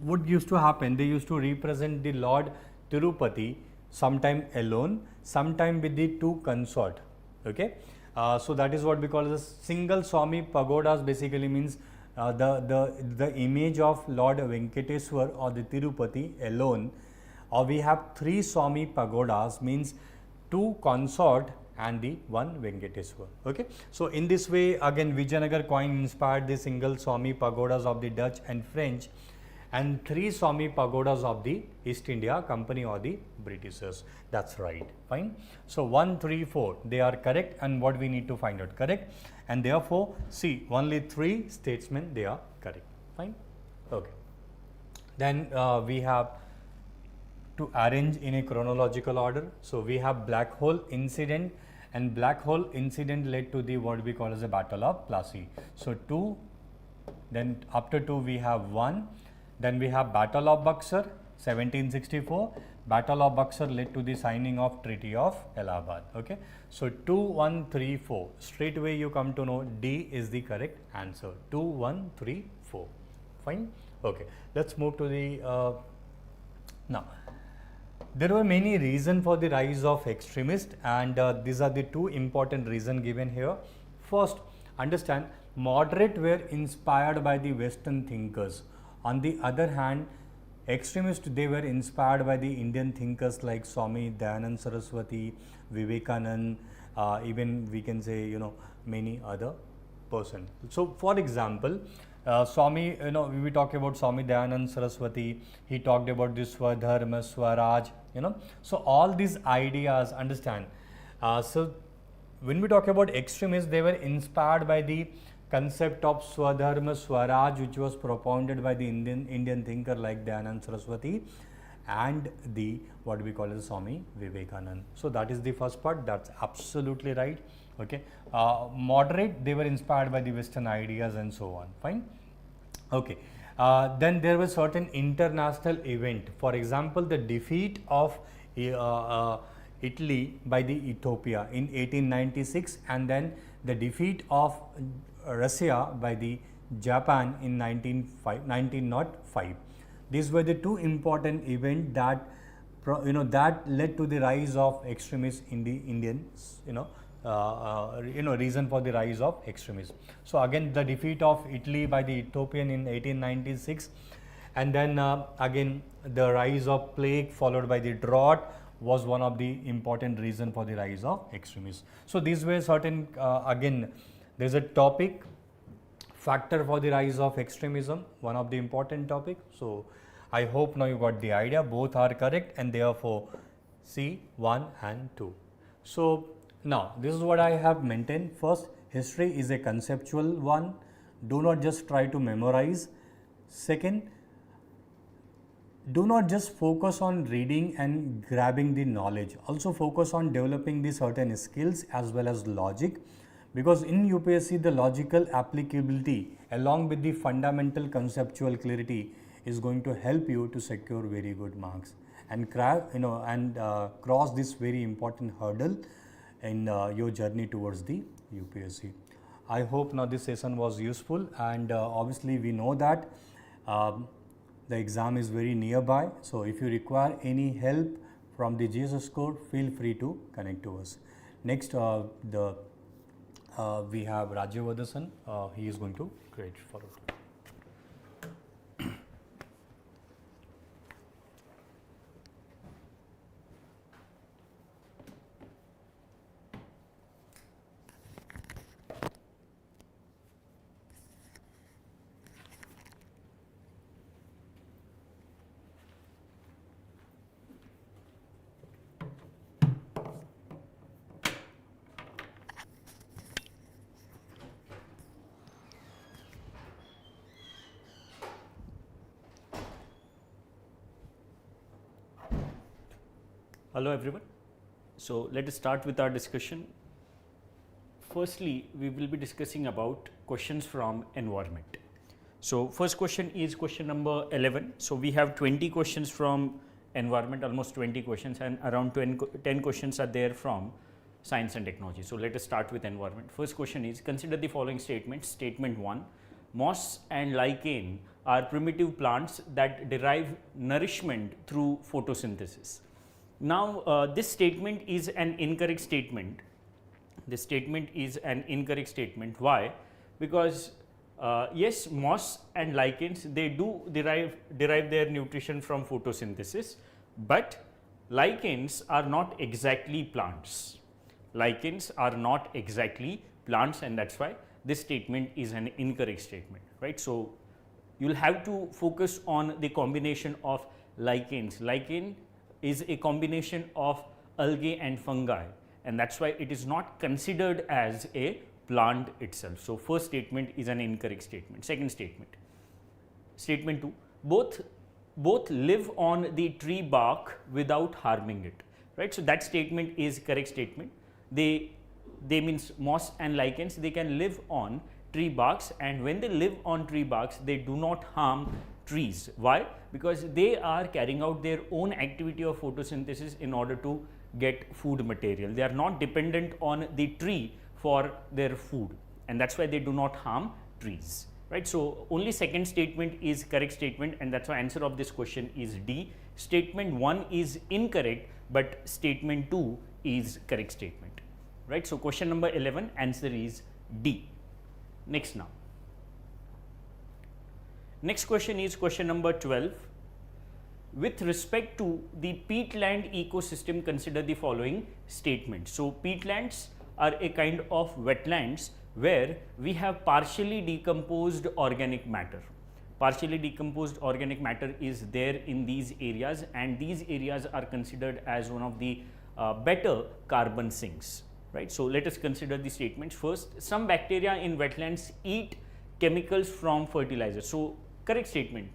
what used to happen, they used to represent the Lord Tirupati sometime alone, sometime with the 2 consort. Okay, so that is what we call as single Swami pagodas. Basically means the image of Lord Venkateswar or the Tirupati alone, or we have 3 Swami pagodas, means 2 consort and the 1 Venkateswar. Okay, so in this way, again Vijayanagar coin inspired the single Swami pagodas of the Dutch and French, and 3 Swami pagodas of the East India Company or the Britishers. That's right. Fine. So 1, 3, 4, they are correct, and what we need to find out, correct, and therefore see only 3 statesmen, they are correct. Fine. Okay. Then we have to arrange in a chronological order. So we have black hole incident, and black hole incident led to the what we call as a Battle of Plassey. So 2, then after 2 we have 1, then we have Battle of Buxar 1764. Battle of Buxar led to the signing of Treaty of Allahabad. Okay, so 2, 1, 3, 4. Straight away you come to know D is the correct answer. 2, 1, 3, 4. Fine. Okay, let's move to the now. There were many reasons for the rise of extremists, and these are the 2 important reasons given here. First, understand, moderate were inspired by the Western thinkers. On the other hand, extremists, they were inspired by the Indian thinkers like Swami Dayanand Saraswati, Vivekanand, even we can say many other person. So for example, Swami, we talk about Swami Dayanand Saraswati, he talked about this Swadharma, Swaraj, so all these ideas, understand. So when we talk about extremists, they were inspired by the concept of Swadharma, Swaraj, which was propounded by the Indian thinker like Dayanand Saraswati and the what we call as Swami Vivekanand. So that is the first part, that's absolutely right. Okay, moderate, they were inspired by the Western ideas and so on. Fine. Okay, then there was certain international event. For example, the defeat of Italy by the Ethiopia in 1896, and then the defeat of Russia by the Japan in 1905. These were the 2 important events that that led to the rise of extremists in the Indians, reason for the rise of extremism. So again, the defeat of Italy by the Ethiopian in 1896, and then again the rise of plague followed by the drought was one of the important reason for the rise of extremism. So these were certain again there is a topic factor for the rise of extremism, one of the important topic. So I hope now you got the idea, both are correct, and therefore C 1 and 2. So now this is what I have maintained. First, history is a conceptual one, do not just try to memorize. Second, do not just focus on reading and grabbing the knowledge, also focus on developing the certain skills as well as logic, because in UPSC the logical applicability along with the fundamental conceptual clarity is going to help you to secure very good marks and cross this very important hurdle in your journey towards the UPSC. I hope now this session was useful, and obviously we know that the exam is very nearby. So if you require any help from the GSS code, feel free to connect to us. Next, we have Rajyavardhan. He is going to create for us. Hello everyone. So let us start with our discussion. Firstly, we will be discussing about questions from environment. So first question is question number 11. So we have 20 questions from environment, almost 20 questions, and around 10 questions are there from science and technology. So let us start with environment. First question is, consider the following statements. Statement 1, moss and lichen are primitive plants that derive nourishment through photosynthesis. Now, this statement is an incorrect statement. This statement is an incorrect statement. Why? Because yes, moss and lichens, they do derive their nutrition from photosynthesis, but lichens are not exactly plants. Lichens are not exactly plants, and that's why this statement is an incorrect statement, right? So you'll have to focus on the combination of lichens. Lichen is a combination of algae and fungi, and that's why it is not considered as a plant itself. So first statement is an incorrect statement. Second statement, statement 2, both live on the tree bark without harming it, right? So that statement is correct statement. They means moss and lichens, they can live on tree barks, and when they live on tree barks, they do not harm trees. Why? Because they are carrying out their own activity of photosynthesis in order to get food material. They are not dependent on the tree for their food, and that's why they do not harm trees, right? So only second statement is correct statement, and that's why answer of this question is D. Statement 1 is incorrect, but statement 2 is correct statement, right? So question number 11, answer is D. Next now. Next question is question number 12. With respect to the peatland ecosystem, consider the following statement. So peatlands are a kind of wetlands where we have partially decomposed organic matter. Partially decomposed organic matter is there in these areas, and these areas are considered as one of the better carbon sinks, right? So let us consider the statements. First, some bacteria in wetlands eat chemicals from fertilizers. So correct statement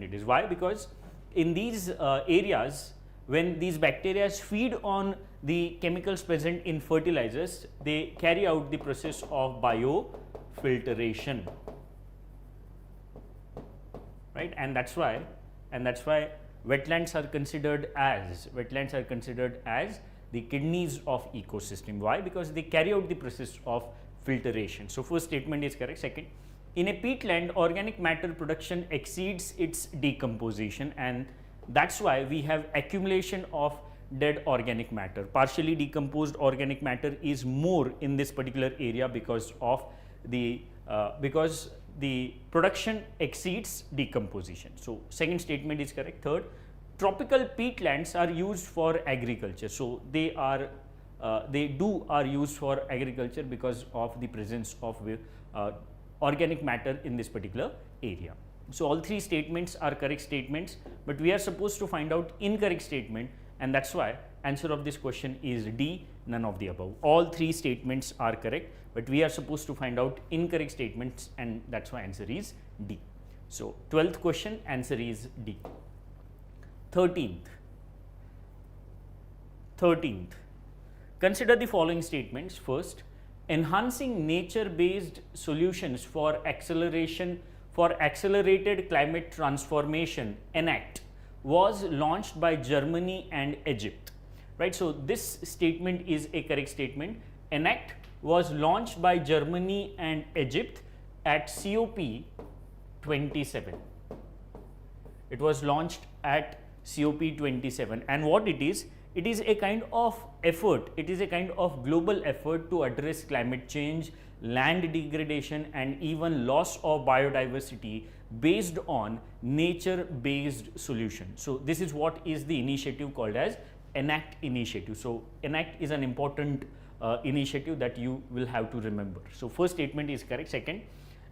it is. Why? Because in these areas, when these bacteria feed on the chemicals present in fertilizers, they carry out the process of biofiltration, right? And that's why wetlands are considered as the kidneys of ecosystem. Why? Because they carry out the process of filtration. So first statement is correct. Second, in a peatland, organic matter production exceeds its decomposition, and that's why we have accumulation of dead organic matter. Partially decomposed organic matter is more in this particular area because the production exceeds decomposition. So second statement is correct. Third, tropical peatlands are used for agriculture. So they are used for agriculture because of the presence of organic matter in this particular area. So all three statements are correct statements, but we are supposed to find out incorrect statement, and that's why answer of this question is D, none of the above. All three statements are correct, but we are supposed to find out incorrect statements, and that's why answer is D. So 12th question, answer is D. 13th. Consider the following statements. First, enhancing nature-based solutions for accelerated climate transformation, ENACT, was launched by Germany and Egypt, right? So this statement is a correct statement. ENACT was launched by Germany and Egypt at COP 27. It was launched at COP27. And what it is a kind of effort, it is a kind of global effort to address climate change, land degradation and even loss of biodiversity based on nature based solution. So this is what is the initiative called as ENACT initiative. So ENACT is an important initiative that you will have to remember. So first statement is correct. Second,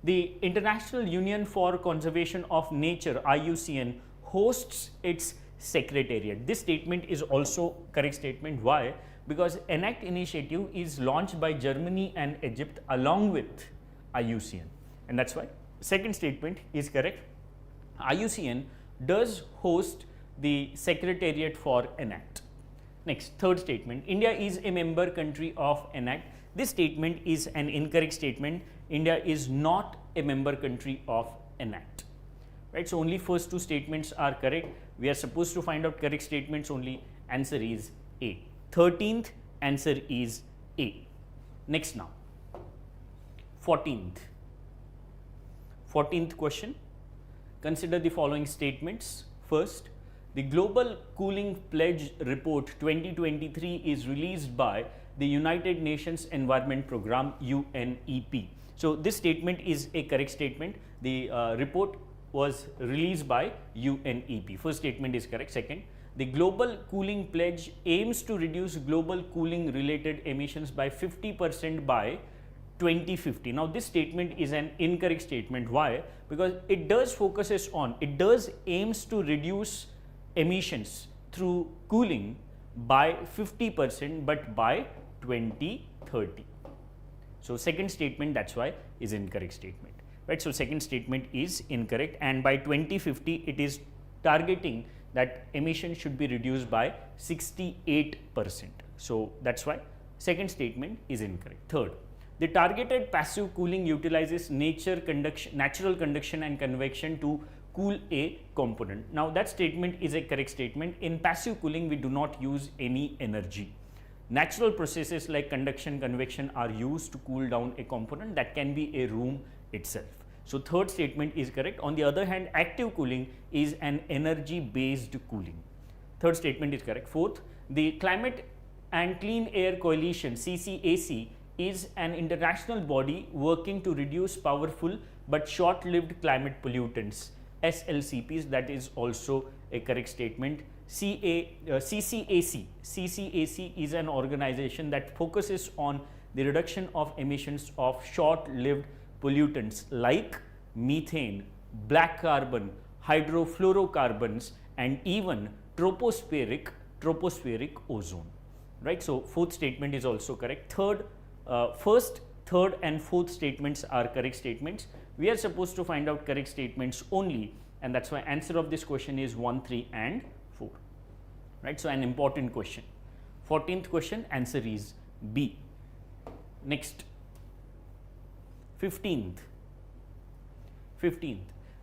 the International Union for Conservation of Nature, IUCN, hosts its secretariat. This statement is also correct statement. Why? Because ENACT initiative is launched by Germany and Egypt along with IUCN, and that's why. Second statement is correct. IUCN does host the secretariat for ENACT. Next, third statement, India is a member country of ENACT. This statement is an incorrect statement. India is not a member country of ENACT. Right? So only first two statements are correct. We are supposed to find out correct statements only. Answer is A. 13th answer is A. Next now, 14th question. Consider the following statements. First, the Global Cooling Pledge Report 2023 is released by the United Nations Environment Programme, UNEP. So this statement is a correct statement. The report was released by UNEP. First statement is correct. Second, the Global Cooling Pledge aims to reduce global cooling related emissions by 50% by 2050. Now this statement is an incorrect statement. Why? Because it does aims to reduce emissions through cooling by 50% but by 2030. So second statement, that's why, is incorrect statement. Right? So second statement is incorrect, and by 2050 it is targeting that emission should be reduced by 68%. So that's why second statement is incorrect. Third, the targeted passive cooling utilizes natural conduction and convection to cool a component. Now that statement is a correct statement. In passive cooling we do not use any energy. Natural processes like conduction, convection are used to cool down a component, that can be a room itself. So third statement is correct. On the other hand, active cooling is an energy based cooling. Third statement is correct. Fourth, the Climate and Clean Air Coalition, CCAC, is an international body working to reduce powerful but short lived climate pollutants, SLCPs. That is also a correct statement. CCAC is an organization that focuses on the reduction of emissions of short lived pollutants like methane, black carbon, hydrofluorocarbons and even tropospheric ozone. Right? So fourth statement is also correct. First, third and fourth statements are correct statements. We are supposed to find out correct statements only, and that's why answer of this question is 1, 3 and 4. Right? So an important question. 14th question, answer is B. Next, 15th.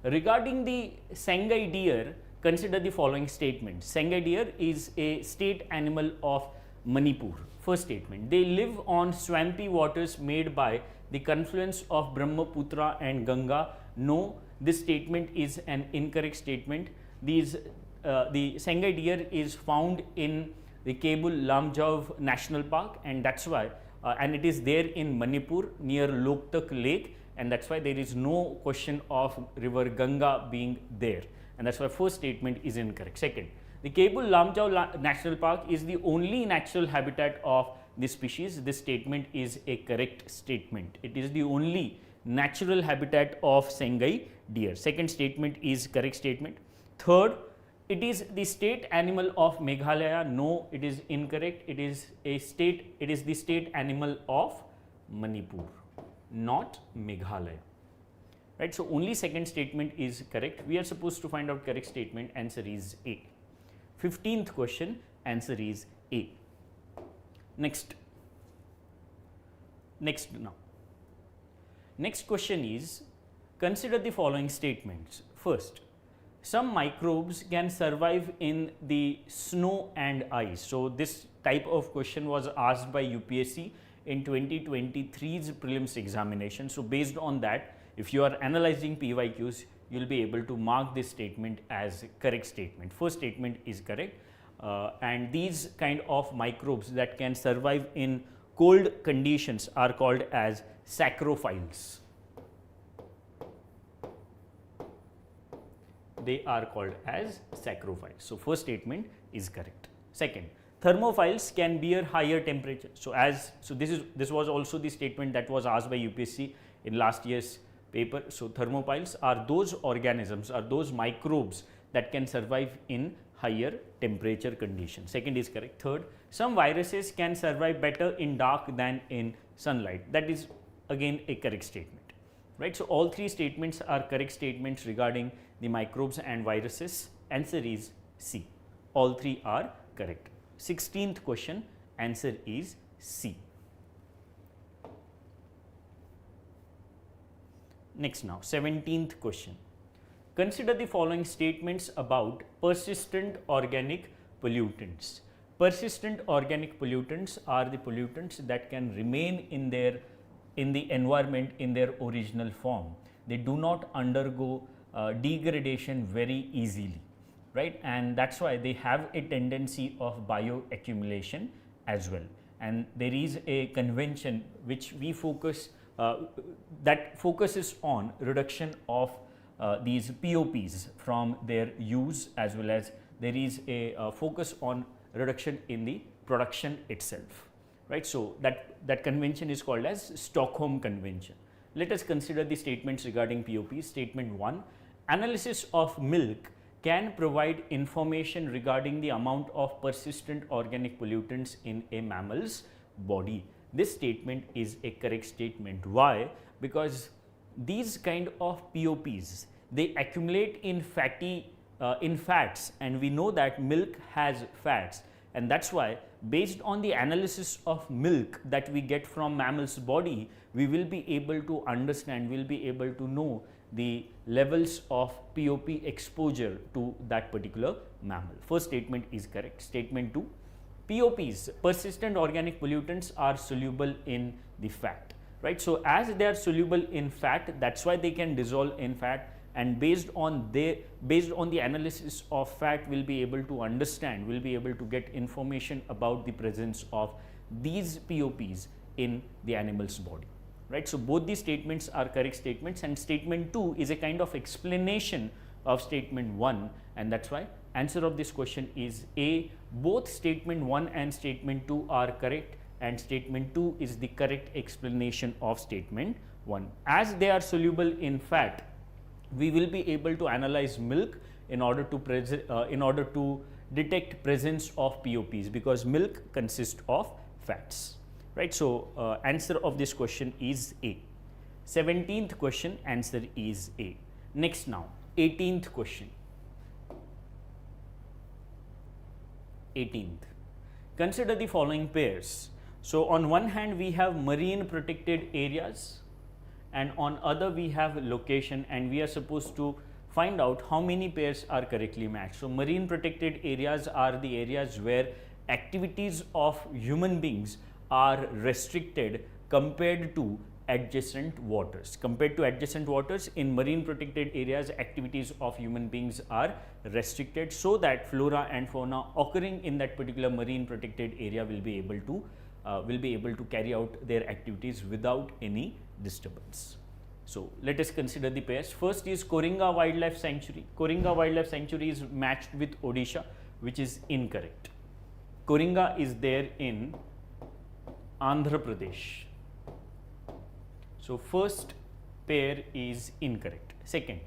Regarding the Sangai deer, consider the following statement. Sangai deer is a state animal of Manipur. First statement, they live on swampy waters made by the confluence of Brahmaputra and Ganga. No, this statement is an incorrect statement. The Sangai deer is found in the Kabul Lamjau National Park, and that's why and it is there in Manipur near Loktak Lake, and that's why there is no question of river Ganga being there, and that's why first statement is incorrect. Second, the Kabul Lamjau National Park is the only natural habitat of this species. This statement is a correct statement. It is the only natural habitat of Sangai deer. Second statement is correct statement. Third, it is the state animal of Meghalaya. No, it is incorrect. It is the state animal of Manipur, not Meghalaya. Right? So only second statement is correct. We are supposed to find out correct statement. Answer is A. 15th question, answer is A. Next now. Next question is, consider the following statements. First, some microbes can survive in the snow and ice. So this type of question was asked by UPSC in 2023's prelims examination. So based on that, if you are analyzing PYQs, you will be able to mark this statement as correct statement. First statement is correct, and these kind of microbes that can survive in cold conditions are called as sacrophiles. They are called as sacrophiles. So, first statement is correct. Second, thermophiles can bear higher temperature. So, this was also the statement that was asked by UPSC in last year's paper. So, thermophiles are those organisms, are those microbes that can survive in higher temperature conditions. Second is correct. Third, some viruses can survive better in dark than in sunlight. That is again a correct statement, right? So, all three statements are correct statements regarding the microbes and viruses. Answer is C. All three are correct. 16th question, answer is C. Next now, 17th question. Consider the following statements about persistent organic pollutants. Persistent organic pollutants are the pollutants that can remain in the environment in their original form. They do not undergo degradation very easily, right? And that's why they have a tendency of bioaccumulation as well. And there is a convention which we focus that focuses on reduction of these POPs from their use, as well as there is a focus on reduction in the production itself, right? So, that convention is called as Stockholm Convention. Let us consider the statements regarding POPs. Statement 1, analysis of milk can provide information regarding the amount of persistent organic pollutants in a mammal's body. This statement is a correct statement. Why? Because these kind of POPs, they accumulate in fats, and we know that milk has fats, and that's why based on the analysis of milk that we get from mammal's body, we will be able to understand, we will be able to know the levels of POP exposure to that particular mammal. First statement is correct. Statement 2, POPs, persistent organic pollutants, are soluble in the fat, right? So, as they are soluble in fat, that's why they can dissolve in fat, and based on the analysis of fat, we'll be able to understand, we'll be able to get information about the presence of these POPs in the animal's body, right? So, both these statements are correct statements, and statement 2 is a kind of explanation of statement 1, and that's why answer of this question is A. Both statement 1 and statement 2 are correct, and statement 2 is the correct explanation of statement 1. As they are soluble in fat, we will be able to analyze milk in order to detect presence of POPs, because milk consists of fats, right? So, answer of this question is A. 17th question, answer is A. Next now, 18th question. 18th. Consider the following pairs. So, on one hand we have marine protected areas, and on other we have location, and we are supposed to find out how many pairs are correctly matched. So, marine protected areas are the areas where activities of human beings are restricted compared to adjacent waters. Compared to adjacent waters, in marine protected areas, activities of human beings are restricted, so that flora and fauna occurring in that particular marine protected area will be able to carry out their activities without any disturbance. So, let us consider the pairs. First is Koringa Wildlife Sanctuary. Koringa Wildlife Sanctuary is matched with Odisha, which is incorrect. Koringa is there in Andhra Pradesh. So, first pair is incorrect. Second,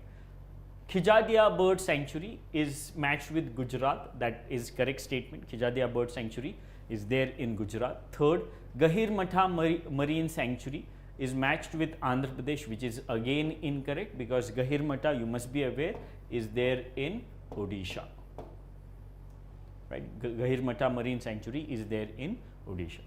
Khijadia Bird Sanctuary is matched with Gujarat. That is correct statement. Khijadia Bird Sanctuary is there in Gujarat. Third, Gahir Matha Marine Sanctuary is matched with Andhra Pradesh, which is again incorrect, because Gahir Matha, you must be aware, is there in Odisha. Right? Gahir Matha Marine Sanctuary is there in Odisha.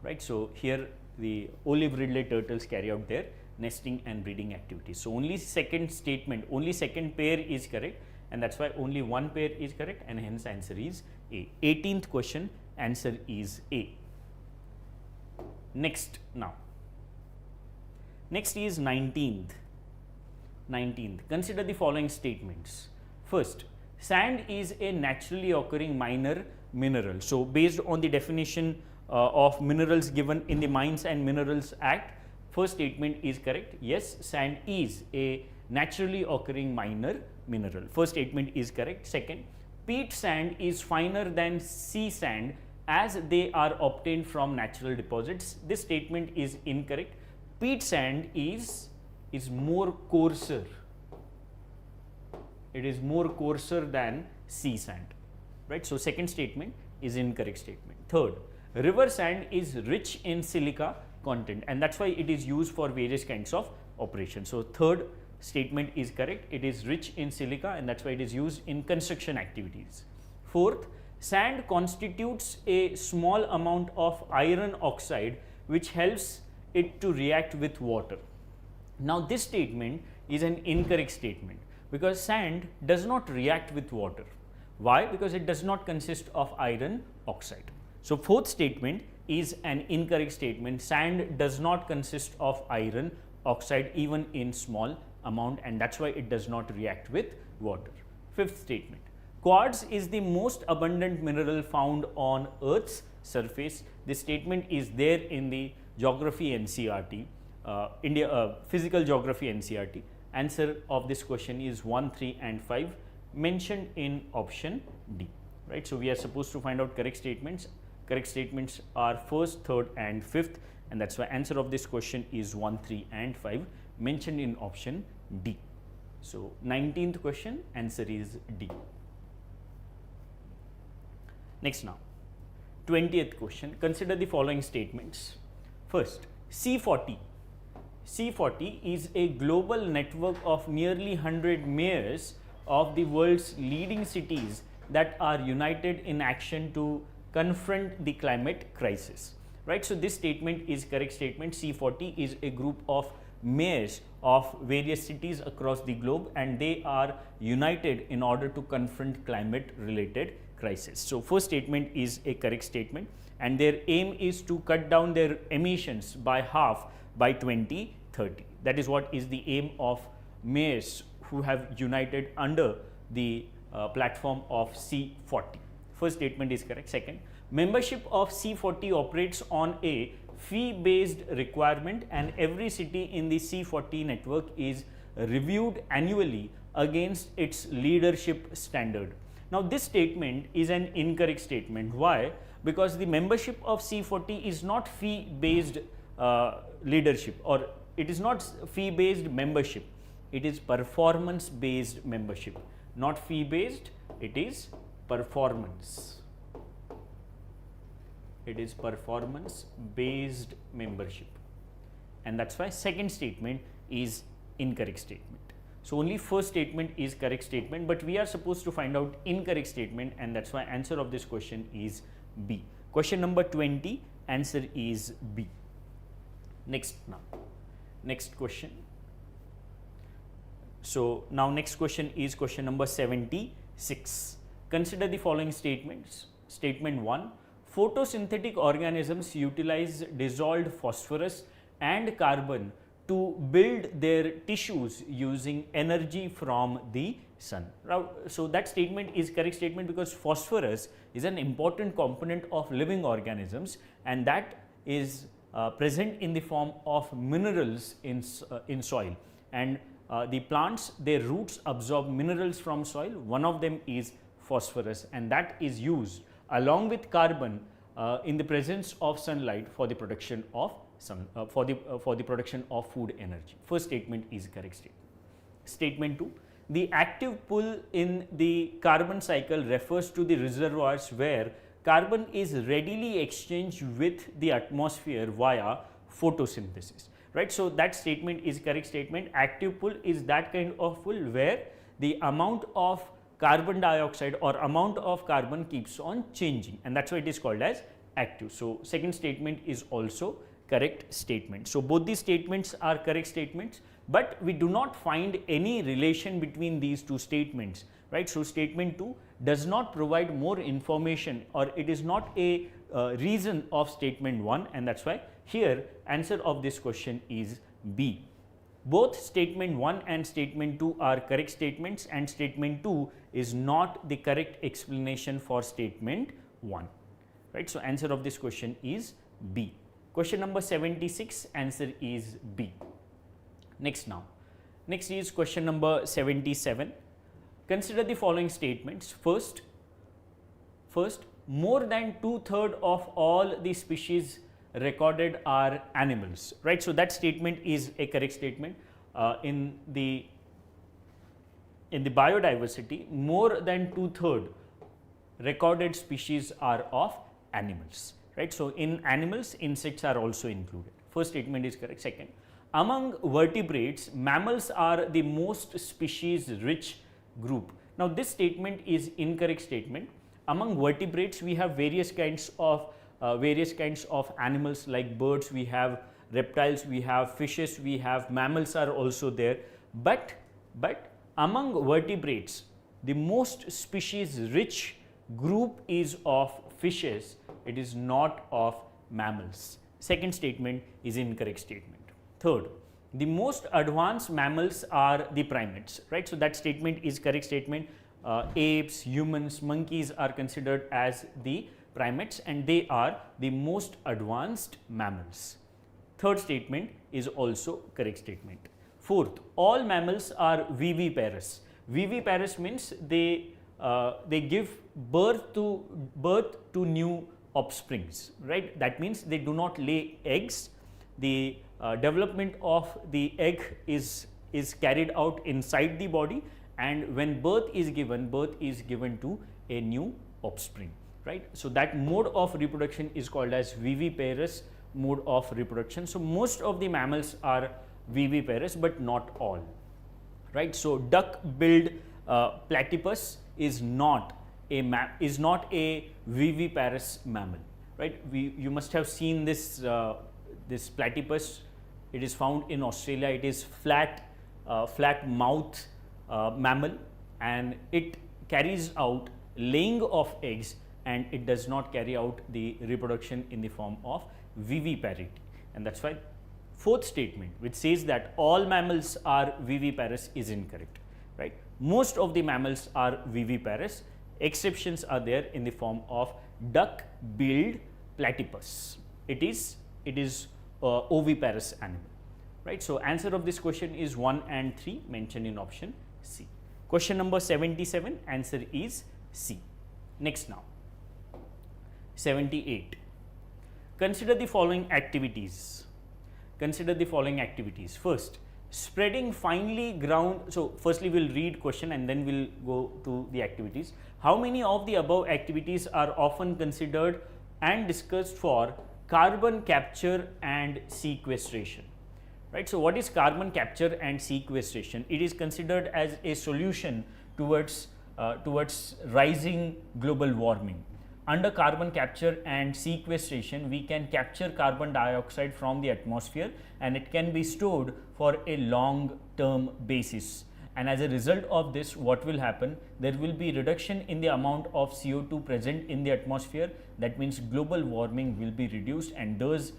Right? So, here the olive ridley turtles carry out their nesting and breeding activities. So, only second statement, only second pair is correct, and that's why only one pair is correct, and hence answer is A. 18th question, answer is A. Next now. Next is 19th. 19th. Consider the following statements. First, sand is a naturally occurring minor mineral. So, based on the definition of minerals given in the Mines and Minerals Act, first statement is correct. Yes, sand is a naturally occurring minor mineral. First statement is correct. Second, peat sand is finer than sea sand as they are obtained from natural deposits. This statement is incorrect. Peat sand is more coarser. It is more coarser than sea sand, right? So, second statement is incorrect statement. Third, river sand is rich in silica content, and that's why it is used for various kinds of operations. So, third statement is correct. It is rich in silica, and that's why it is used in construction activities. Fourth, sand constitutes a small amount of iron oxide which helps it to react with water. Now, this statement is an incorrect statement because sand does not react with water. Why? Because it does not consist of iron oxide. So, fourth statement is an incorrect statement. Sand does not consist of iron oxide even in small amount, and that's why it does not react with water. Fifth statement, quartz is the most abundant mineral found on Earth's surface. This statement is there in the Geography NCERT, Physical Geography NCERT. Answer of this question is 1, 3 and 5 mentioned in option D, right. So, we are supposed to find out correct statements. Correct statements are first, third and fifth, and that's why answer of this question is 1, 3 and 5 mentioned in option D. So, 19th question, answer is D. Next now, 20th question, consider the following statements. First, C40 is a global network of nearly 100 mayors of the world's leading cities that are united in action to confront the climate crisis, right. So, this statement is correct statement. C40 is a group of mayors of various cities across the globe, and they are united in order to confront climate related crisis. So, first statement is a correct statement, and their aim is to cut down their emissions by half by 2030. That is what is the aim of mayors who have united under the platform of C40. First statement is correct. Second, membership of C40 operates on a fee-based requirement, and every city in the C40 network is reviewed annually against its leadership standard. Now, this statement is an incorrect statement. Why? Because the membership of C40 is not fee-based leadership, or it is not fee-based membership. It is performance-based membership, not fee-based. It is performance. It is performance based membership, and that's why second statement is incorrect statement. So, only first statement is correct statement, but we are supposed to find out incorrect statement, and that's why answer of this question is B. Question number 20, answer is B. Next question. So, now next question is question number 76. Consider the following statements. Statement 1, photosynthetic organisms utilize dissolved phosphorus and carbon to build their tissues using energy from the sun. So, that statement is correct statement because phosphorus is an important component of living organisms, and that is present in the form of minerals in soil, and the plants, their roots absorb minerals from soil. One of them is phosphorus, and that is used along with carbon in the presence of sunlight for the production of for the production of food energy. First statement is correct statement. Statement 2, the active pull in the carbon cycle refers to the reservoirs where carbon is readily exchanged with the atmosphere via photosynthesis, right. So, that statement is correct statement. Active pull is that kind of pull where the amount of carbon dioxide or amount of carbon keeps on changing, and that's why it is called as active. So, second statement is also correct statement. So, both these statements are correct statements, but we do not find any relation between these two statements, right. So, statement 2 does not provide more information, or it is not a reason of statement 1, and that's why here answer of this question is B. Both statement 1 and statement 2 are correct statements, and statement 2 is not the correct explanation for statement 1. Right. So, answer of this question is B. Question number 76, answer is B. Next is question number 77. Consider the following statements. First, more than 2/3 of all the species recorded are animals, right? So, that statement is a correct statement. In the biodiversity, more than 2/3 recorded species are of animals, right? So, in animals, insects are also included. First statement is correct. Second, among vertebrates, mammals are the most species rich group. Now, this statement is incorrect statement. Among vertebrates, we have various kinds of animals like birds, we have reptiles, we have fishes, we have mammals are also there. But among vertebrates, the most species rich group is of fishes. It is not of mammals. Second statement is incorrect statement. Third, the most advanced mammals are the primates, right? So, that statement is correct statement. Apes, humans, monkeys are considered as the primates, and they are the most advanced mammals. Third statement is also correct statement. Fourth, all mammals are viviparous. Viviparous means they give birth to new offsprings, right? That means they do not lay eggs. The development of the egg is carried out inside the body, and when birth is given to a new offspring, right? So, that mode of reproduction is called as viviparous mode of reproduction. So, most of the mammals are viviparous, but not all, right? So, duck-billed platypus is not a viviparous mammal, right? You must have seen this this platypus. It is found in Australia. It is flat mouth mammal, and it carries out laying of eggs, and it does not carry out the reproduction in the form of viviparity. And that's why fourth statement, which says that all mammals are viviparous, is incorrect, right? Most of the mammals are viviparous. Exceptions are there in the form of duck-billed platypus. It is oviparous animal, right? So, answer of this question is 1 and 3 mentioned in option C. Question number 77, answer is C. Next now, 78. Consider the following activities. First, spreading finely ground. So, firstly we will read question and then we will go to the activities. How many of the above activities are often considered and discussed for carbon capture and sequestration? Right. So, what is carbon capture and sequestration? It is considered as a solution towards rising global warming. Under carbon capture and sequestration, we can capture carbon dioxide from the atmosphere, and it can be stored for a long term basis. And as a result of this, what will happen? There will be reduction in the amount of CO2 present in the atmosphere. That means global warming will be reduced, and thus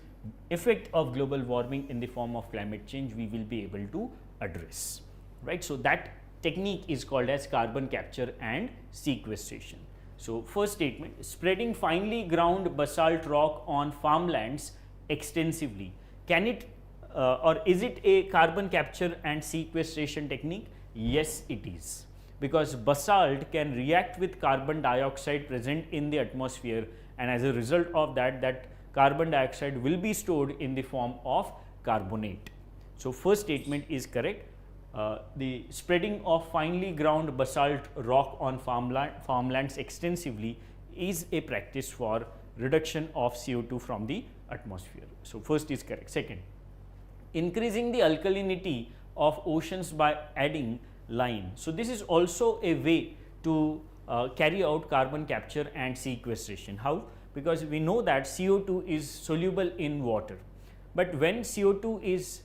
effect of global warming in the form of climate change we will be able to address, right? So, that technique is called as carbon capture and sequestration. So, first statement, spreading finely ground basalt rock on farmlands extensively. Can it or is it a carbon capture and sequestration technique? Yes, it is, because basalt can react with carbon dioxide present in the atmosphere, and as a result of that carbon dioxide will be stored in the form of carbonate. So, first statement is correct. The spreading of finely ground basalt rock on farmlands extensively is a practice for reduction of CO2 from the atmosphere. So, first is correct. Second, increasing the alkalinity of oceans by adding lime. So, this is also a way to carry out carbon capture and sequestration. How? Because we know that CO2 is soluble in water, but when CO2 is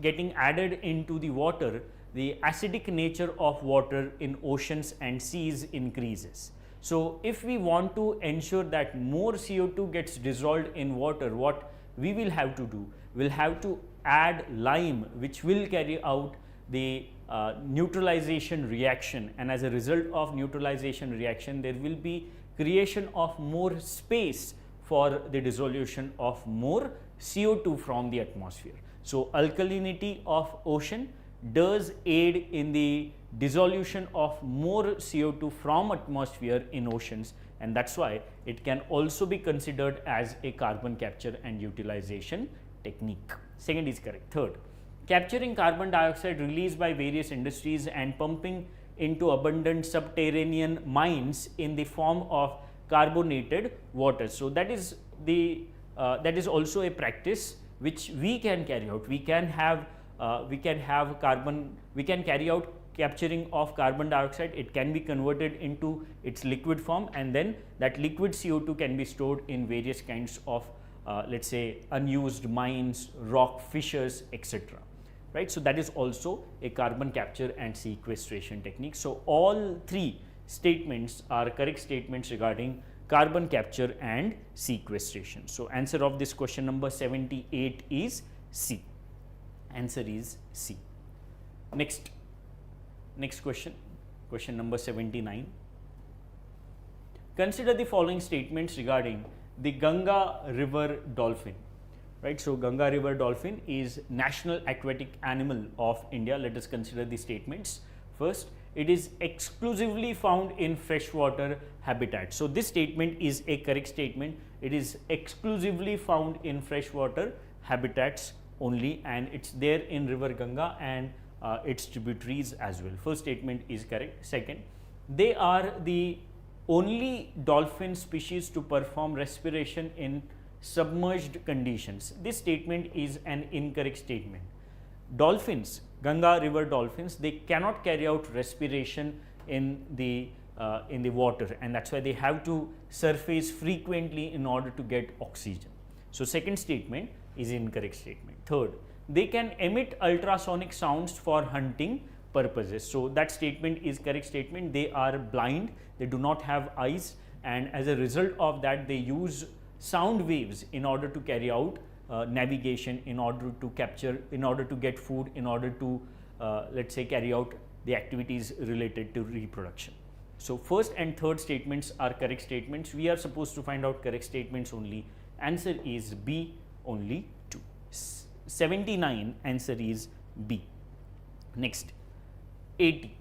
getting added into the water, the acidic nature of water in oceans and seas increases. So, if we want to ensure that more CO2 gets dissolved in water, what we will have to do, we'll have to add lime, which will carry out the neutralization reaction, and as a result of neutralization reaction there will be creation of more space for the dissolution of more CO2 from the atmosphere. So, alkalinity of ocean does aid in the dissolution of more CO2 from atmosphere in oceans, and that is why it can also be considered as a carbon capture and utilization technique. Second is correct. Third, capturing carbon dioxide released by various industries and pumping into abundant subterranean mines in the form of carbonated water. So, that is the that is also a practice which we can carry out. We can have we can carry out capturing of carbon dioxide. It can be converted into its liquid form, and then that liquid CO2 can be stored in various kinds of let us say unused mines, rock fissures, etc. Right. So, that is also a carbon capture and sequestration technique. So, all three statements are correct statements regarding carbon capture and sequestration. So, answer of this question number 78 is C. Answer is C. Next question, question number 79. Consider the following statements regarding the Ganga river dolphin. Right. So, Ganga river dolphin is national aquatic animal of India. Let us consider the statements. First, it is exclusively found in freshwater habitat. So, this statement is a correct statement. It is exclusively found in freshwater habitats only, and it's there in river Ganga and its tributaries as well. First statement is correct. Second, they are the only dolphin species to perform respiration in submerged conditions. This statement is an incorrect statement. Dolphins, Ganga river dolphins, they cannot carry out respiration in the water, and that's why they have to surface frequently in order to get oxygen. So, second statement is incorrect statement. Third, they can emit ultrasonic sounds for hunting purposes. So, that statement is correct statement. They are blind, they do not have eyes, and as a result of that they use sound waves in order to carry out navigation, in order to capture, in order to get food, in order to let us say carry out the activities related to reproduction. So, first and third statements are correct statements. We are supposed to find out correct statements only. Answer is B, only 2. 79, answer is B. Next, 80.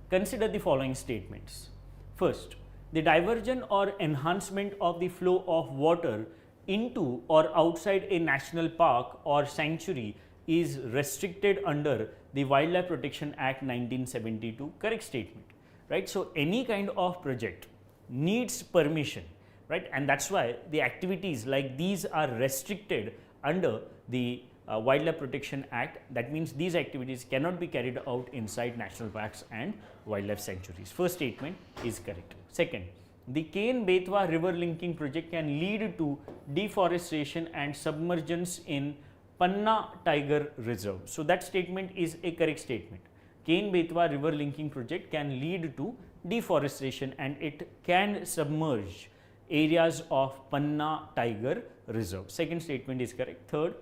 Consider the following statements. First, the diversion or enhancement of the flow of water into or outside a national park or sanctuary is restricted under the Wildlife Protection Act 1972. Correct statement, right? So, any kind of project needs permission, right, and that is why the activities like these are restricted under the Wildlife Protection Act. That means these activities cannot be carried out inside national parks and wildlife sanctuaries. First statement is correct. Second, the Ken-Betwa river linking project can lead to deforestation and submergence in Panna Tiger Reserve. So, that statement is a correct statement. Ken-Betwa river linking project can lead to deforestation and it can submerge areas of Panna Tiger Reserve. Second statement is correct. Third,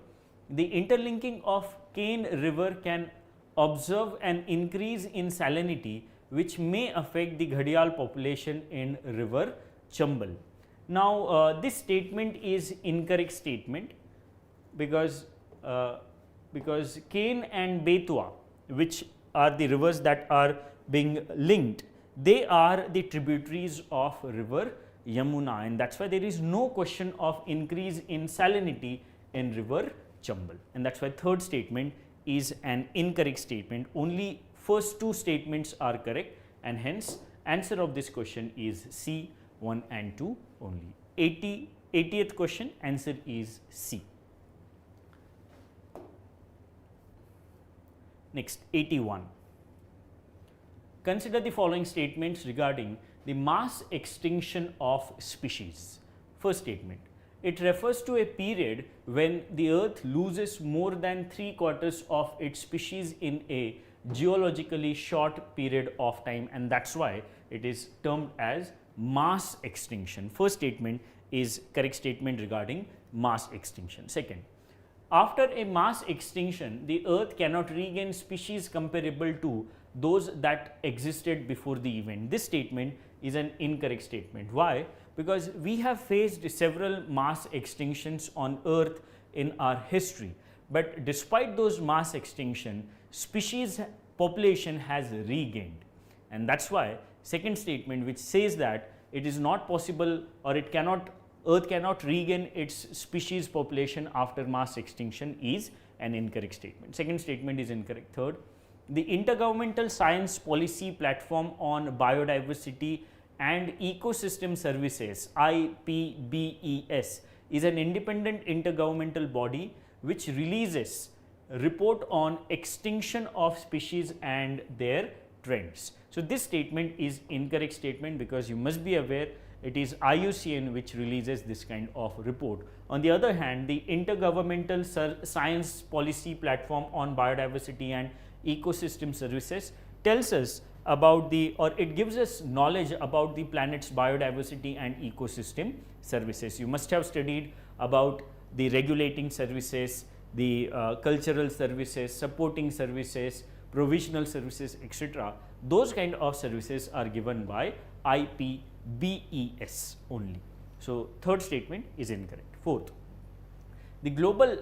the interlinking of Ken river can observe an increase in salinity which may affect the ghadial population in river Chambal. Now, this statement is incorrect statement because Ken and Betwa, which are the rivers that are being linked, they are the tributaries of river Yamuna, and that is why there is no question of increase in salinity in river Chambal, and that is why third statement is an incorrect statement. Only first two statements are correct, and hence answer of this question is C, 1 and 2 only. 80th question, answer is C. Next, 81. Consider the following statements regarding the mass extinction of species. First statement, it refers to a period when the earth loses more than 3/4 of its species in a geologically short period of time, and that is why it is termed as mass extinction. First statement is correct statement regarding mass extinction. Second, after a mass extinction, the earth cannot regain species comparable to those that existed before the event. This statement is an incorrect statement. Why? Because we have faced several mass extinctions on earth in our history, but despite those mass extinction, species population has regained, and that's why second statement, which says that it is not possible or earth cannot regain its species population after mass extinction, is an incorrect statement. Second statement is incorrect. Third, the Intergovernmental Science Policy Platform on Biodiversity and Ecosystem Services, IPBES, is an independent intergovernmental body which releases a report on extinction of species and their trends. So this statement is incorrect statement, because you must be aware it is IUCN which releases this kind of report. On the other hand, the Intergovernmental Science Policy Platform on Biodiversity and Ecosystem Services tells us about it gives us knowledge about the planet's biodiversity and ecosystem services. You must have studied about the regulating services, the cultural services, supporting services, provisional services, etc. Those kind of services are given by IPBES only. So third statement is incorrect. Fourth, the Global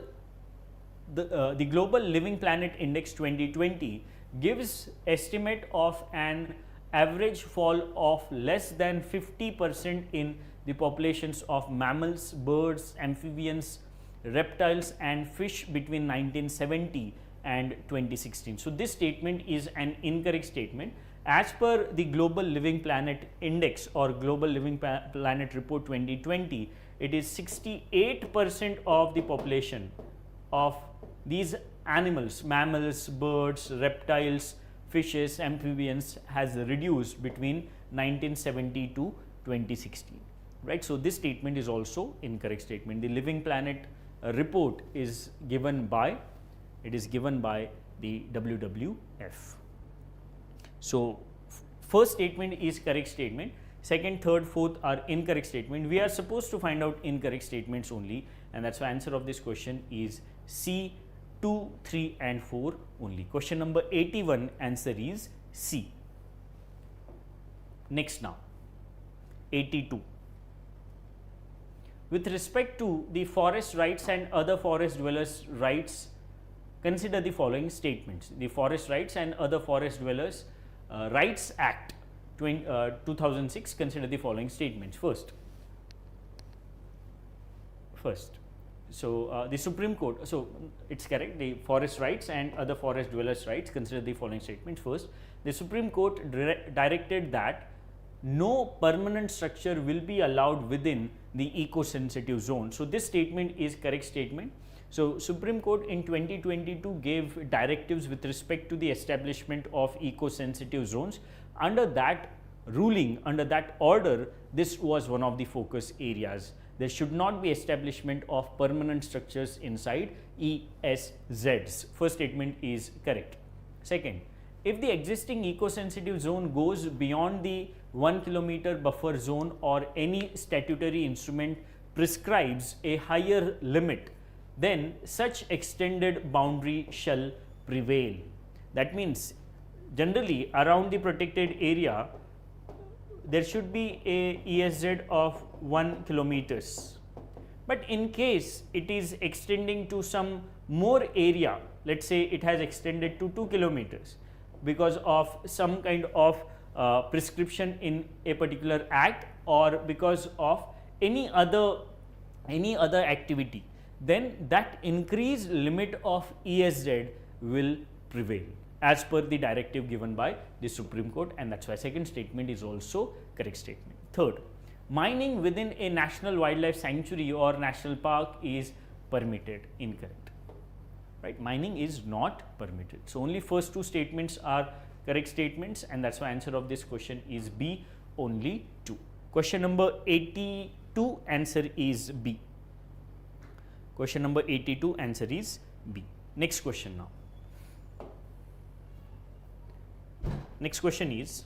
Living Planet Index 2020 gives estimate of an average fall of less than 50% in the populations of mammals, birds, amphibians, reptiles and fish between 1970 and 2016. So this statement is an incorrect statement. As per the Global Living Planet Index or Global Living Planet Report 2020, it is 68% of the population of these animals, mammals, birds, reptiles, fishes, amphibians has reduced between 1970 to 2016. Right? So this statement is also incorrect statement. The Living Planet report is given by the WWF. So first statement is correct statement, second, third, fourth are incorrect statement. We are supposed to find out incorrect statements only, and that's why answer of this question is C, 2, 3 and 4 only. Question number 81, answer is C. Next now, 82. With respect to the forest rights and other forest dwellers' rights, consider the following statements. The Forest Rights and Other Forest Dwellers Rights Act 2006, consider the following statements. First, so the Supreme Court, so it's correct, the forest rights and other forest dwellers' rights, consider the following statements. First, the Supreme Court directed that no permanent structure will be allowed within the eco-sensitive zone. So this statement is correct statement. So Supreme Court in 2022 gave directives with respect to the establishment of eco-sensitive zones. Under that ruling, under that order, this was one of the focus areas. There should not be establishment of permanent structures inside ESZs. First statement is correct. Second, if the existing eco-sensitive zone goes beyond the 1 kilometer buffer zone or any statutory instrument prescribes a higher limit, then such extended boundary shall prevail. That means generally around the protected area there should be a ESZ of 1 kilometers. But in case it is extending to some more area, let's say it has extended to 2 kilometers because of some kind of prescription in a particular act or because of any other activity, then that increased limit of ESZ will prevail as per the directive given by the Supreme Court, and that's why second statement is also correct statement. Third, mining within a national wildlife sanctuary or national park is permitted. Incorrect. Right? Mining is not permitted. So only first two statements are correct statements, and that's why answer of this question is B, only 2. Question number 82, answer is B. Question number 82, answer is B. Next question now. Next question is,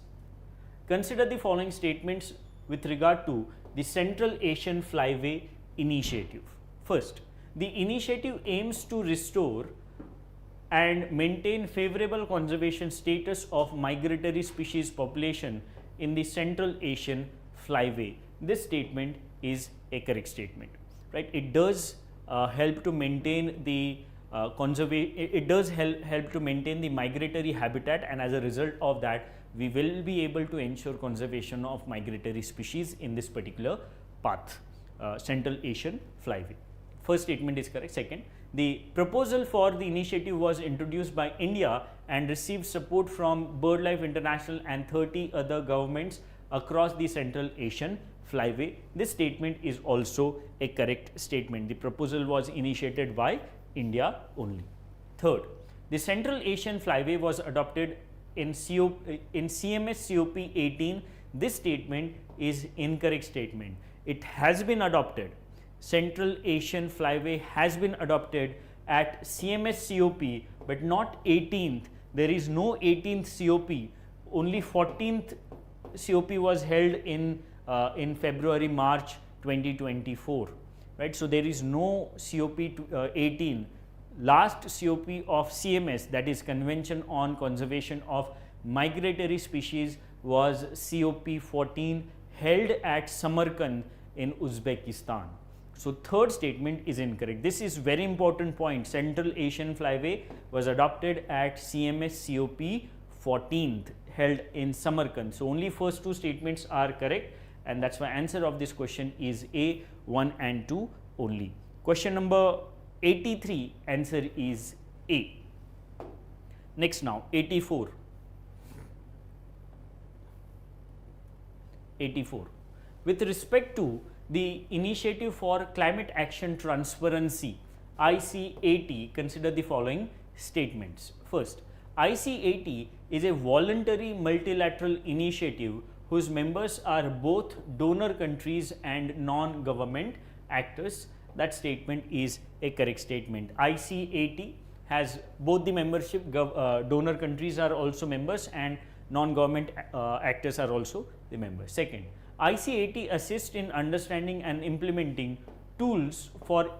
consider the following statements with regard to the Central Asian Flyway Initiative. First, the initiative aims to restore and maintain favorable conservation status of migratory species population in the Central Asian Flyway. This statement is a correct statement, right? It does help to maintain the it does help to maintain the migratory habitat, and as a result of that we will be able to ensure conservation of migratory species in this particular path, Central Asian Flyway. First statement is correct. Second, the proposal for the initiative was introduced by India and received support from BirdLife International and 30 other governments across the Central Asian Flyway. This statement is also a correct statement. The proposal was initiated by India only. Third, the Central Asian Flyway was adopted in CMS COP 18. This statement is incorrect statement. It has been adopted. Central Asian Flyway has been adopted at CMS COP, but not 18th. There is no 18th COP. Only 14th COP was held in February, March 2024. Right, so there is no COP 18. Last COP of CMS, that is Convention on Conservation of Migratory Species, was COP 14 held at Samarkand in Uzbekistan. So third statement is incorrect. This is very important point. Central Asian Flyway was adopted at CMS COP 14th held in Samarkand. So only first two statements are correct, and that's why answer of this question is A, 1 and 2 only. Question number 83, answer is A. Next now, 84. 84. With respect to the Initiative for Climate Action Transparency, ICAT, consider the following statements. First, ICAT is a voluntary multilateral initiative whose members are both donor countries and non-government actors. That statement is a correct statement. ICAT has both the membership, donor countries are also members and non-government actors are also the members. Second, ICAT assists in understanding and implementing tools for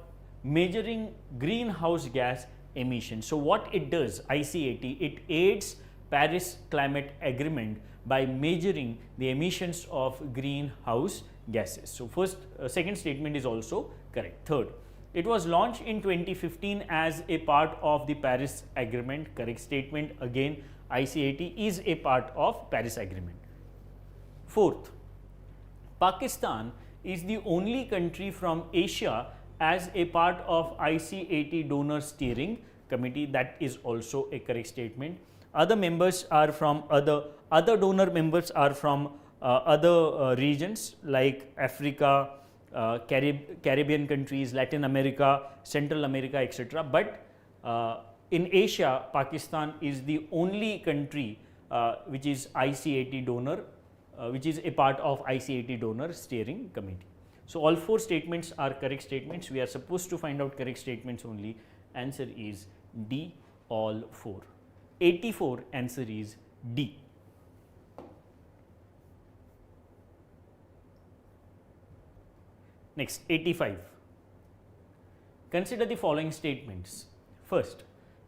measuring greenhouse gas emissions. So what it does, ICAT, it aids Paris Climate Agreement by measuring the emissions of greenhouse gases. So second statement is also correct. Third, it was launched in 2015 as a part of the Paris Agreement. Correct statement. Again, ICAT is a part of Paris Agreement. Fourth, Pakistan is the only country from Asia as a part of ICAT Donor Steering Committee. That is also a correct statement. Other members are from other donor members are from other regions like Africa, Caribbean countries, Latin America, Central America, etc. But in Asia, Pakistan is the only country which is ICAT donor, which is a part of ICAT Donor Steering Committee. So all four statements are correct statements. We are supposed to find out correct statements only. Answer is D, all four. 84, answer is D. Next, 85. Consider the following statements. First,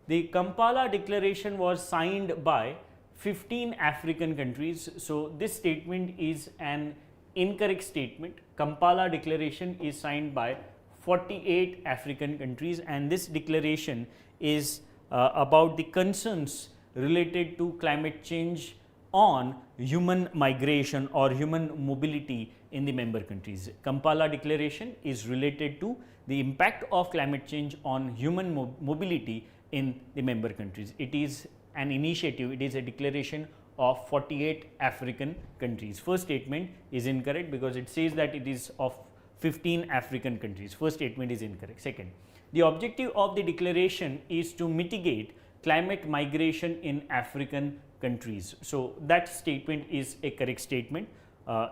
the Kampala Declaration was signed by 15 African countries. So this statement is an incorrect statement. Kampala Declaration is signed by 48 African countries, and this declaration is about the concerns related to climate change on human migration or human mobility in the member countries. Kampala Declaration is related to the impact of climate change on human mobility in the member countries. It is an initiative, it is a declaration of 48 African countries. First statement is incorrect because it says that it is of 15 African countries. First statement is incorrect. Second, the objective of the declaration is to mitigate climate migration in African countries. So that statement is a correct statement.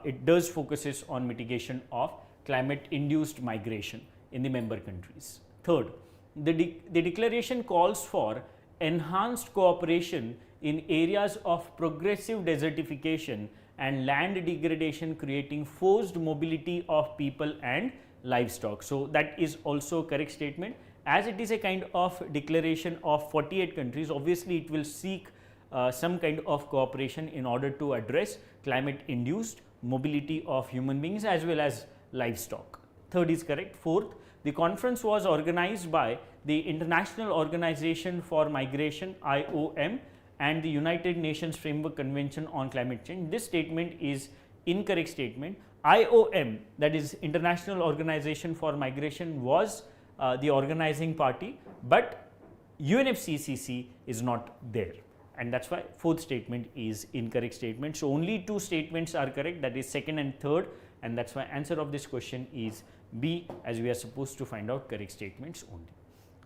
It does focuses on mitigation of climate induced migration in the member countries. Third, the declaration calls for enhanced cooperation in areas of progressive desertification and land degradation creating forced mobility of people and livestock. So that is also correct statement. As it is a kind of declaration of 48 countries, obviously it will seek some kind of cooperation in order to address climate induced mobility of human beings as well as livestock. Third is correct. Fourth, the conference was organized by the International Organization for Migration IOM and the United Nations Framework Convention on Climate Change. This statement is incorrect statement. IOM, that is International Organization for Migration, was the organizing party, but UNFCCC is not there, and that's why fourth statement is incorrect statement. So only two statements are correct, that is second and third, and that's why answer of this question is B, as we are supposed to find out correct statements only.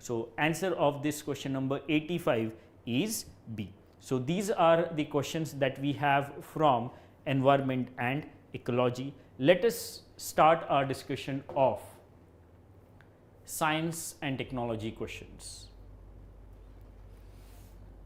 So answer of this question number 85 is B. So these are the questions that we have from environment and ecology. Let us start our discussion of science and technology questions.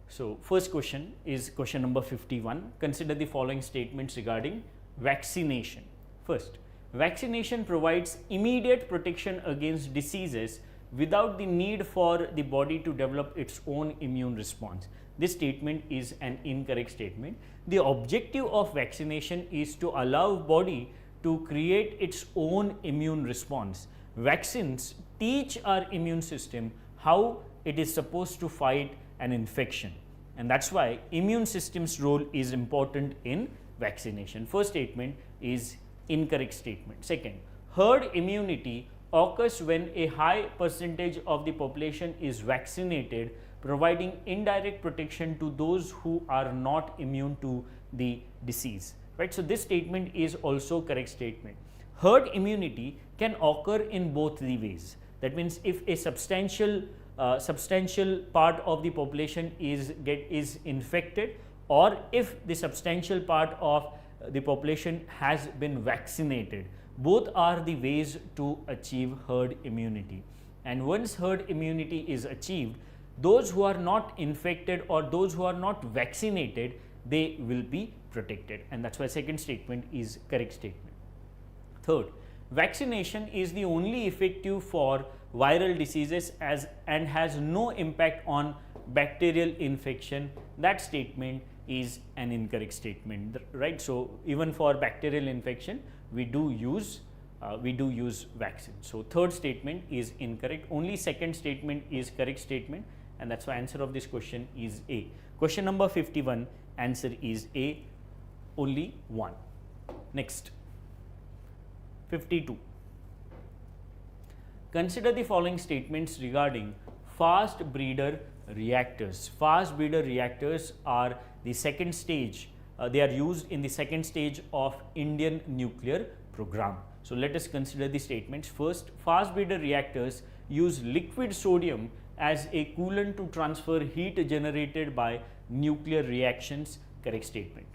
So first question is question number 51. Consider the following statements regarding vaccination. First, vaccination provides immediate protection against diseases without the need for the body to develop its own immune response. This statement is an incorrect statement. The objective of vaccination is to allow body to create its own immune response. Vaccines teach our immune system how it is supposed to fight an infection, and that's why immune system's role is important in vaccination. First statement is incorrect statement. Second, herd immunity occurs when a high percentage of the population is vaccinated, providing indirect protection to those who are not immune to the disease. Right? So this statement is also correct statement. Herd immunity can occur in both the ways. That means if a substantial part of the population is infected, or if the substantial part of the population has been vaccinated, both are the ways to achieve herd immunity. And once herd immunity is achieved, those who are not infected or those who are not vaccinated, they will be protected, and that's why second statement is correct statement. Third, vaccination is the only effective for viral diseases and has no impact on bacterial infection. That statement is an incorrect statement, right? So even for bacterial infection, we do use vaccine. So third statement is incorrect. Only second statement is correct statement, and that's why answer of this question is A. Question number 51, answer is A, only one. Next, 52. Consider the following statements regarding fast breeder reactors. Fast breeder reactors are the second stage. They are used in the second stage of Indian nuclear program. So let us consider the statements. First, fast breeder reactors use liquid sodium as a coolant to transfer heat generated by nuclear reactions. Correct statement,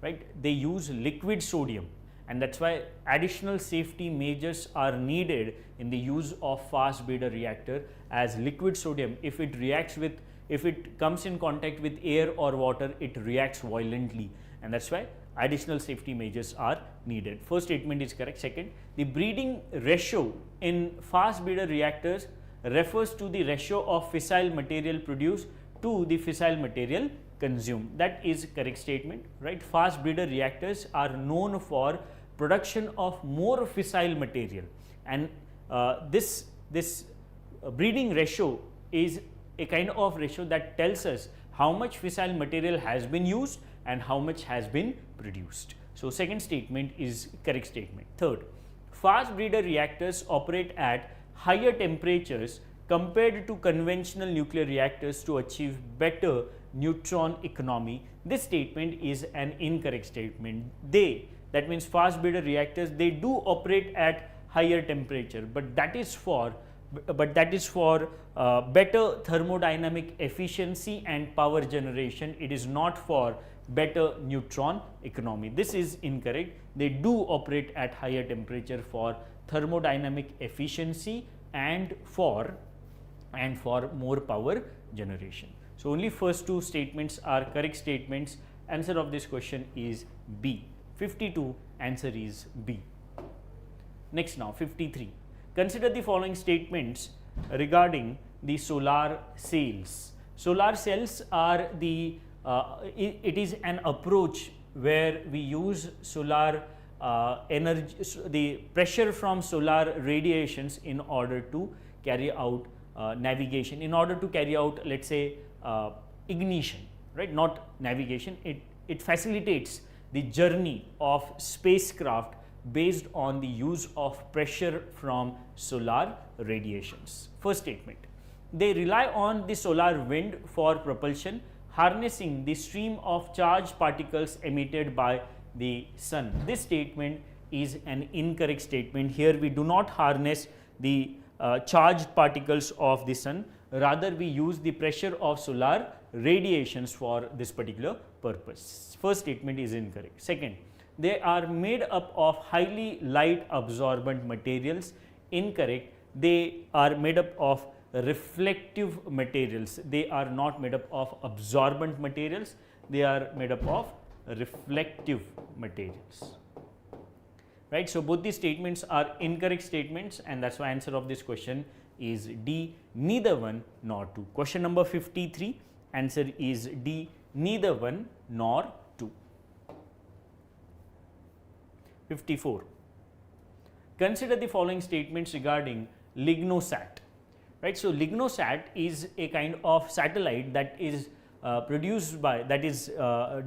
right? They use liquid sodium, and that's why additional safety measures are needed in the use of fast breeder reactor, as liquid sodium, if it comes in contact with air or water, it reacts violently, and that's why additional safety measures are needed. First statement is correct. Second, the breeding ratio in fast breeder reactors refers to the ratio of fissile material produced to the fissile material consumed. That is correct statement, right? Fast breeder reactors are known for production of more fissile material, and this breeding ratio is a kind of ratio that tells us how much fissile material has been used and how much has been produced. So second statement is correct statement. Third, fast breeder reactors operate at higher temperatures compared to conventional nuclear reactors to achieve better neutron economy. This statement is an incorrect statement. That means fast breeder reactors, they do operate at higher temperature, but that is for better thermodynamic efficiency and power generation. It is not for better neutron economy. This is incorrect. They do operate at higher temperature for thermodynamic efficiency and for more power generation. So only first two statements are correct statements. Answer of this question is B. 52, answer is B. Next now 53. Consider the following statements regarding the solar cells. Solar cells are the it is an approach where we use solar energy, the pressure from solar radiations in order to carry out navigation, in order to carry out, let's say, ignition, right? Not navigation. It facilitates the journey of spacecraft based on the use of pressure from solar radiations. First statement, they rely on the solar wind for propulsion, harnessing the stream of charged particles emitted by the sun. This statement is an incorrect statement. Here we do not harness the charged particles of the sun, rather we use the pressure of solar radiations for this particular purpose. First statement is incorrect. Second, they are made up of highly light absorbent materials. Incorrect. They are made up of reflective materials. They are not made up of absorbent materials. They are made up of reflective materials. Right. So, both these statements are incorrect statements, and that is why answer of this question is D, neither one nor two. Question number 53, answer is D, neither one nor two. 54. Consider the following statements regarding LignoSat. Right. So, LignoSat is a kind of satellite that is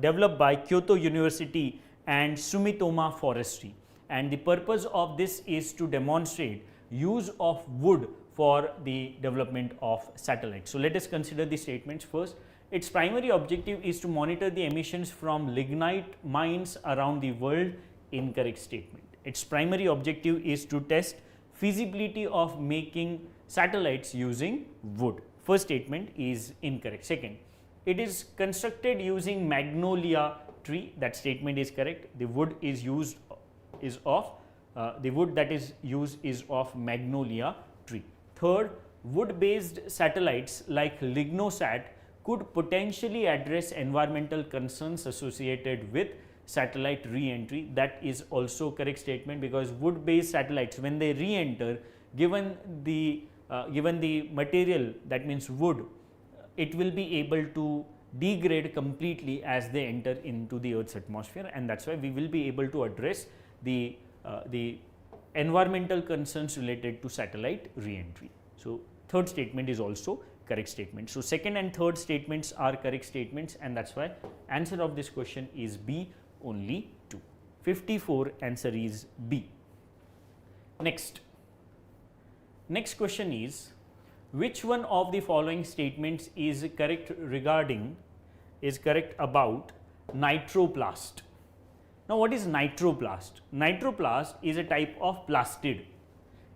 developed by Kyoto University and Sumitomo Forestry, and the purpose of this is to demonstrate use of wood for the development of satellites. So, let us consider the statements first. Its primary objective is to monitor the emissions from lignite mines around the world. Incorrect statement. Its primary objective is to test feasibility of making satellites using wood. First statement is incorrect. Second, it is constructed using magnolia tree. That statement is correct. The wood is used the wood that is used is of magnolia tree. Third, wood based satellites like LignoSat could potentially address environmental concerns associated with satellite re-entry. That is also correct statement, because wood based satellites, when they re-enter, given the material, that means wood, it will be able to degrade completely as they enter into the Earth's atmosphere, and that is why we will be able to address the environmental concerns related to satellite re-entry. So, third statement is also correct statement. So, second and third statements are correct statements, and that is why answer of this question is B, only 2. 54, answer is B. Next question is, which one of the following statements is correct about nitroplast? Now, what is nitroplast? Nitroplast is a type of plastid.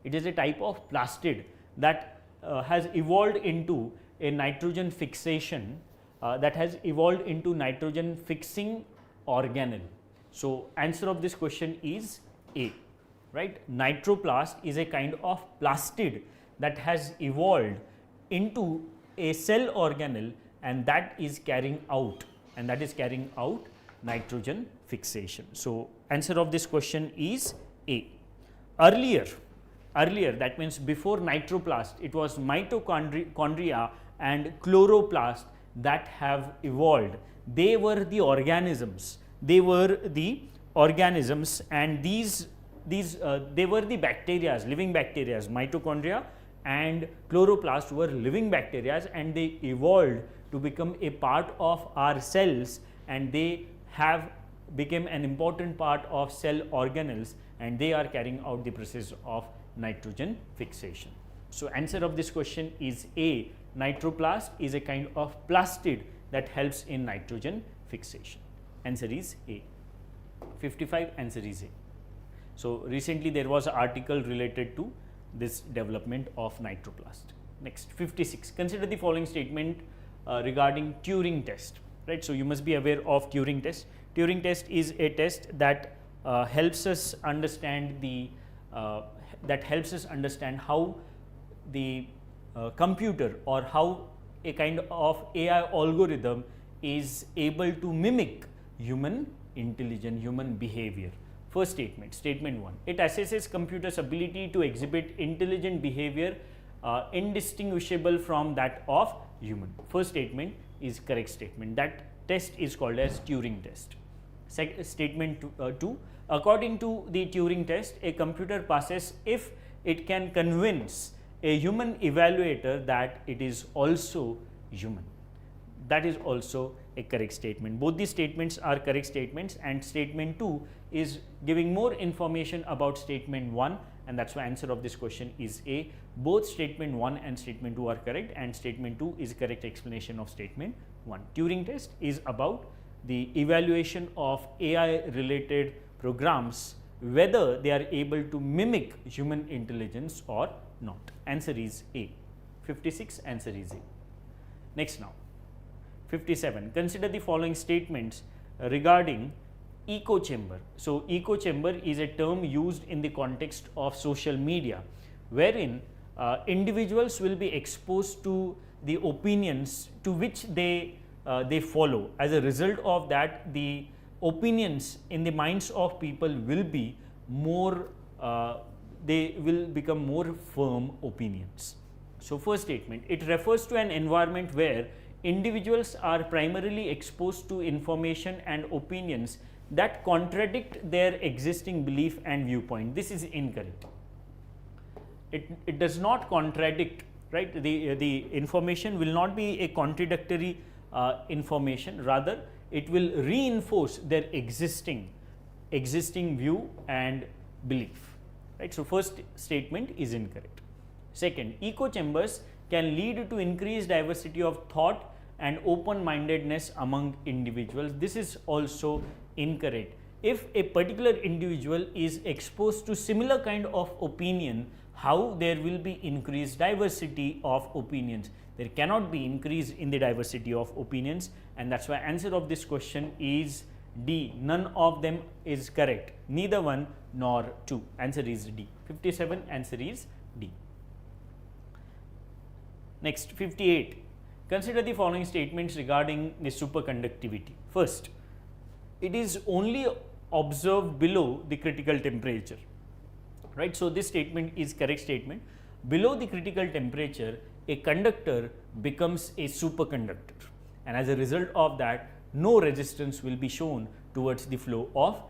It is a type of plastid that has evolved into a nitrogen fixation, nitrogen fixing organelle. So, answer of this question is A, right. Nitroplast is a kind of plastid that has evolved into a cell organelle, and that is carrying out nitrogen fixation. So, answer of this question is A. Earlier, that means before nitroplast, it was mitochondria and chloroplast that have evolved. They were the organisms. And they were the bacteria, living bacteria. Mitochondria and chloroplast were living bacteria, and they evolved to become a part of our cells, and they have become an important part of cell organelles, and they are carrying out the process of nitrogen fixation. So, answer of this question is A. Nitroplast is a kind of plastid that helps in nitrogen fixation. Answer is A. 55, answer is A. So, recently there was an article related to this development of nitroplast. Next, 56. Consider the following statement regarding Turing test. Right. So, you must be aware of Turing test. Turing test is a test that helps us understand how the computer, or how a kind of AI algorithm is able to mimic human intelligent human behavior? First statement, statement 1. It assesses computers' ability to exhibit intelligent behavior indistinguishable from that of human. First statement is correct statement. That test is called as Turing test. Statement 2. According to the Turing test, a computer passes if it can convince a human evaluator that it is also human. That is also a correct statement. Both these statements are correct statements, and statement 2 is giving more information about statement 1, and that's why answer of this question is A. Both statement 1 and statement 2 are correct, and statement 2 is correct explanation of statement 1. Turing test is about the evaluation of AI related programs, whether they are able to mimic human intelligence or not. Answer is A. 56, answer is A. Next now, 57. Consider the following statements regarding echo chamber. So, echo chamber is a term used in the context of social media, wherein individuals will be exposed to the opinions to which they follow. As a result of that, the opinions in the minds of people will be more, they will become more firm opinions. So, first statement, it refers to an environment where individuals are primarily exposed to information and opinions that contradict their existing belief and viewpoint. This is incorrect. It does not contradict, right? The information will not be a contradictory information, rather it will reinforce their existing view and belief, right? So, first statement is incorrect. Second, echo chambers can lead to increased diversity of thought and open-mindedness among individuals. This is also incorrect. If a particular individual is exposed to similar kind of opinion, how there will be increased diversity of opinions? There cannot be increase in the diversity of opinions, and that's why answer of this question is D. None of them is correct, neither 1 nor 2. Answer is D. 57, answer is D. Next, 58. Consider the following statements regarding the superconductivity. First, it is only observed below the critical temperature, right? So, this statement is correct statement. Below the critical temperature, a conductor becomes a superconductor, and as a result of that, no resistance will be shown towards the flow of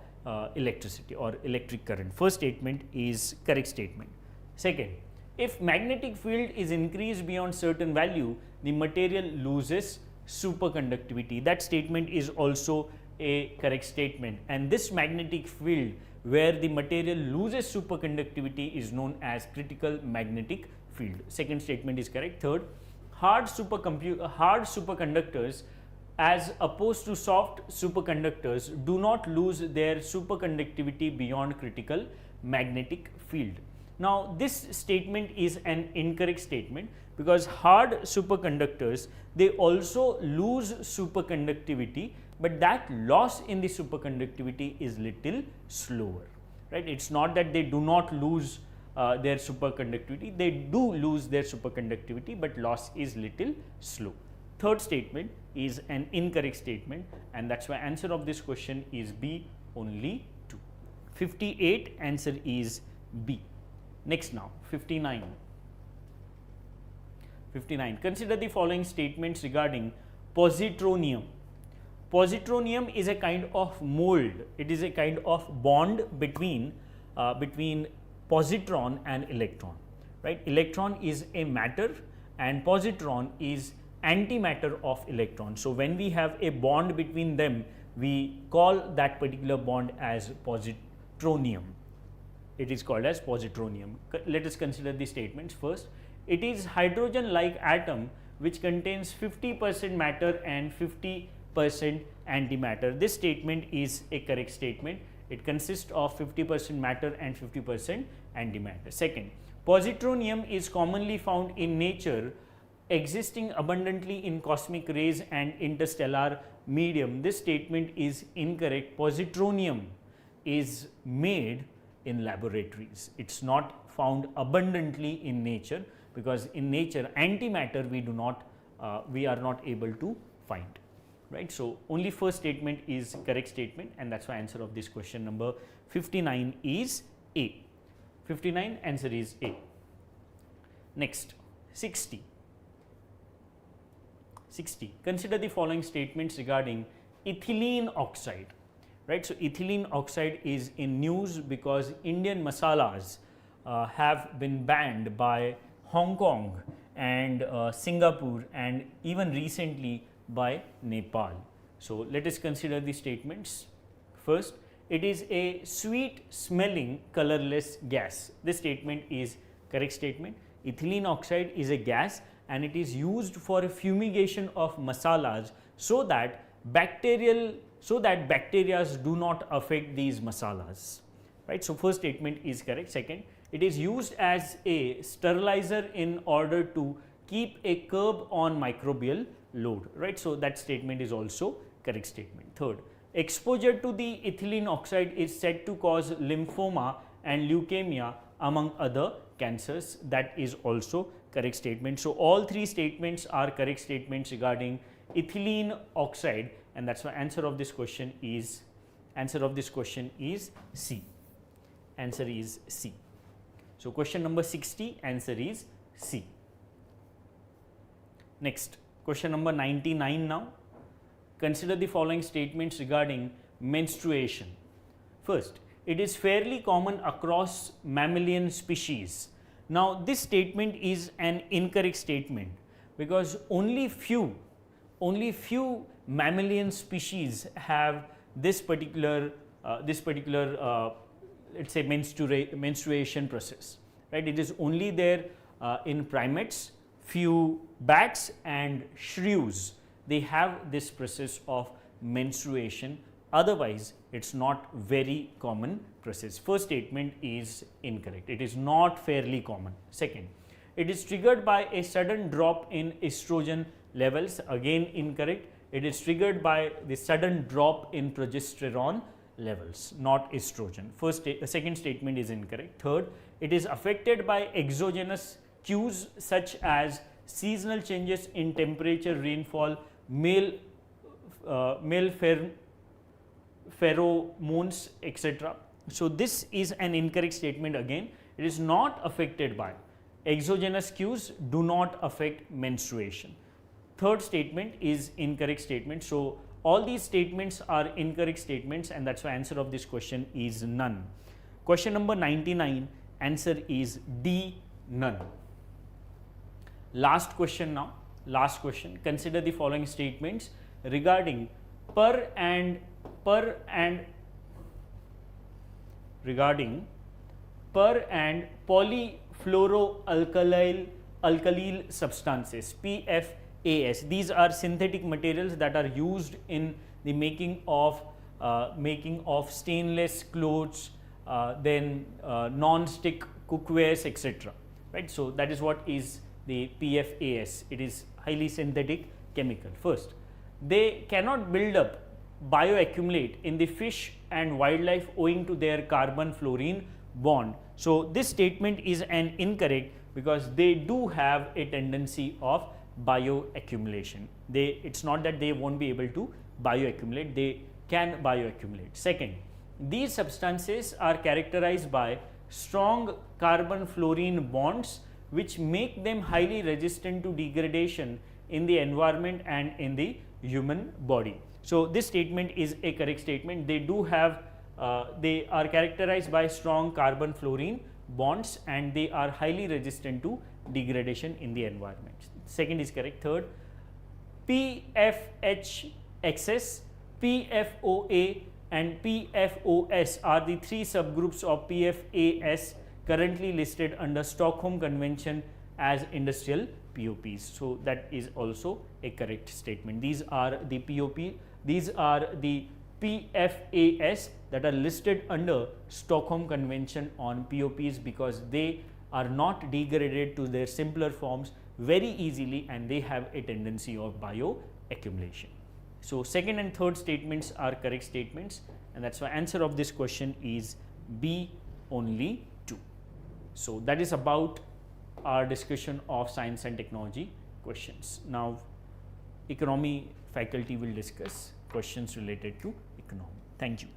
electricity or electric current. First statement is correct statement. Second, if magnetic field is increased beyond certain value, the material loses superconductivity. That statement is also a correct statement, and this magnetic field where the material loses superconductivity is known as critical magnetic field. Second statement is correct. Third, hard superconductors as opposed to soft superconductors do not lose their superconductivity beyond critical magnetic field. Now, this statement is an incorrect statement, because hard superconductors, they also lose superconductivity, but that loss in the superconductivity is little slower, right? It's not that they do not lose their superconductivity, they do lose their superconductivity, but loss is little slow. Third statement is an incorrect statement, and that's why answer of this question is B, only 2. 58, answer is B. Next now, 59. 59. Consider the following statements regarding positronium. Positronium is a kind of mold. It is a kind of bond between positron and electron, right? Electron is a matter and positron is antimatter of electron. So, when we have a bond between them, we call that particular bond as positronium. It is called as positronium. Let us consider the statements. First, it is hydrogen-like atom which contains 50% matter and 50% antimatter. This statement is a correct statement. It consists of 50% matter and 50% antimatter. Second, positronium is commonly found in nature, existing abundantly in cosmic rays and interstellar medium. This statement is incorrect. Positronium is made in laboratories. It's not found abundantly in nature, because in nature antimatter we are not able to find. right? So only first statement is correct statement, and that's why answer of this question number 59 is A. 59 answer is A. Next, 60. Consider the following statements regarding ethylene oxide, right? So ethylene oxide is in news because Indian masalas have been banned by Hong Kong and Singapore, and even recently by Nepal. So let us consider the statements. First, it is a sweet smelling colorless gas. This statement is correct statement. Ethylene oxide is a gas and it is used for fumigation of masalas so that bacteria do not affect these masalas, right? So first statement is correct. Second, it is used as a sterilizer in order to keep a curb on microbial load, right? So that statement is also correct statement. Third, exposure to the ethylene oxide is said to cause lymphoma and leukemia among other cancers. That is also correct statement. So all three statements are correct statements regarding ethylene oxide, and that's why answer of this question is C. Answer is C. So question number 60, answer is C. Next, question number 99 now. Consider the following statements regarding menstruation. First, it is fairly common across mammalian species. Now this statement is an incorrect statement because only few mammalian species have this particular let's say menstruation process, right? It is only there in primates, few bats and shrews. They have this process of menstruation. Otherwise, it's not very common process. First statement is incorrect. It is not fairly common. Second, it is triggered by a sudden drop in estrogen levels. Again incorrect. It is triggered by the sudden drop in progesterone levels, not estrogen. Second statement is incorrect. Third, it is affected by exogenous cues such as seasonal changes in temperature, rainfall, male pheromones, etc. So this is an incorrect statement again. It is not affected by exogenous cues, do not affect menstruation. Third statement is incorrect statement. So all these statements are incorrect statements, and that's why answer of this question is none. Question number 99, answer is D, none. Last question now. Last question. Consider the following statements regarding per and polyfluoroalkyl substances, PFAS. These are synthetic materials that are used in the making of stainless clothes, then non-stick cookwares, etc. Right. So that is what is the PFAS. It is highly synthetic chemical. First, they cannot build up, bioaccumulate in the fish and wildlife owing to their carbon fluorine bond. So this statement is an incorrect because they do have a tendency of bioaccumulation. It's not that they won't be able to bioaccumulate, they can bioaccumulate. Second, these substances are characterized by strong carbon fluorine bonds which make them highly resistant to degradation in the environment and in the human body. So this statement is a correct statement. They are characterized by strong carbon fluorine bonds and they are highly resistant to degradation in the environment. Second is correct. Third, PFHXS, PFOA and PFOS are the three subgroups of PFAS currently listed under Stockholm Convention as industrial POPs. So that is also a correct statement. These are the PFAS that are listed under Stockholm Convention on POPs because they are not degraded to their simpler forms very easily and they have a tendency of bioaccumulation. So second and third statements are correct statements, and that's why answer of this question is B, only 2. So that is about our discussion of science and technology questions. Now economy faculty will discuss questions related to economy. Thank you.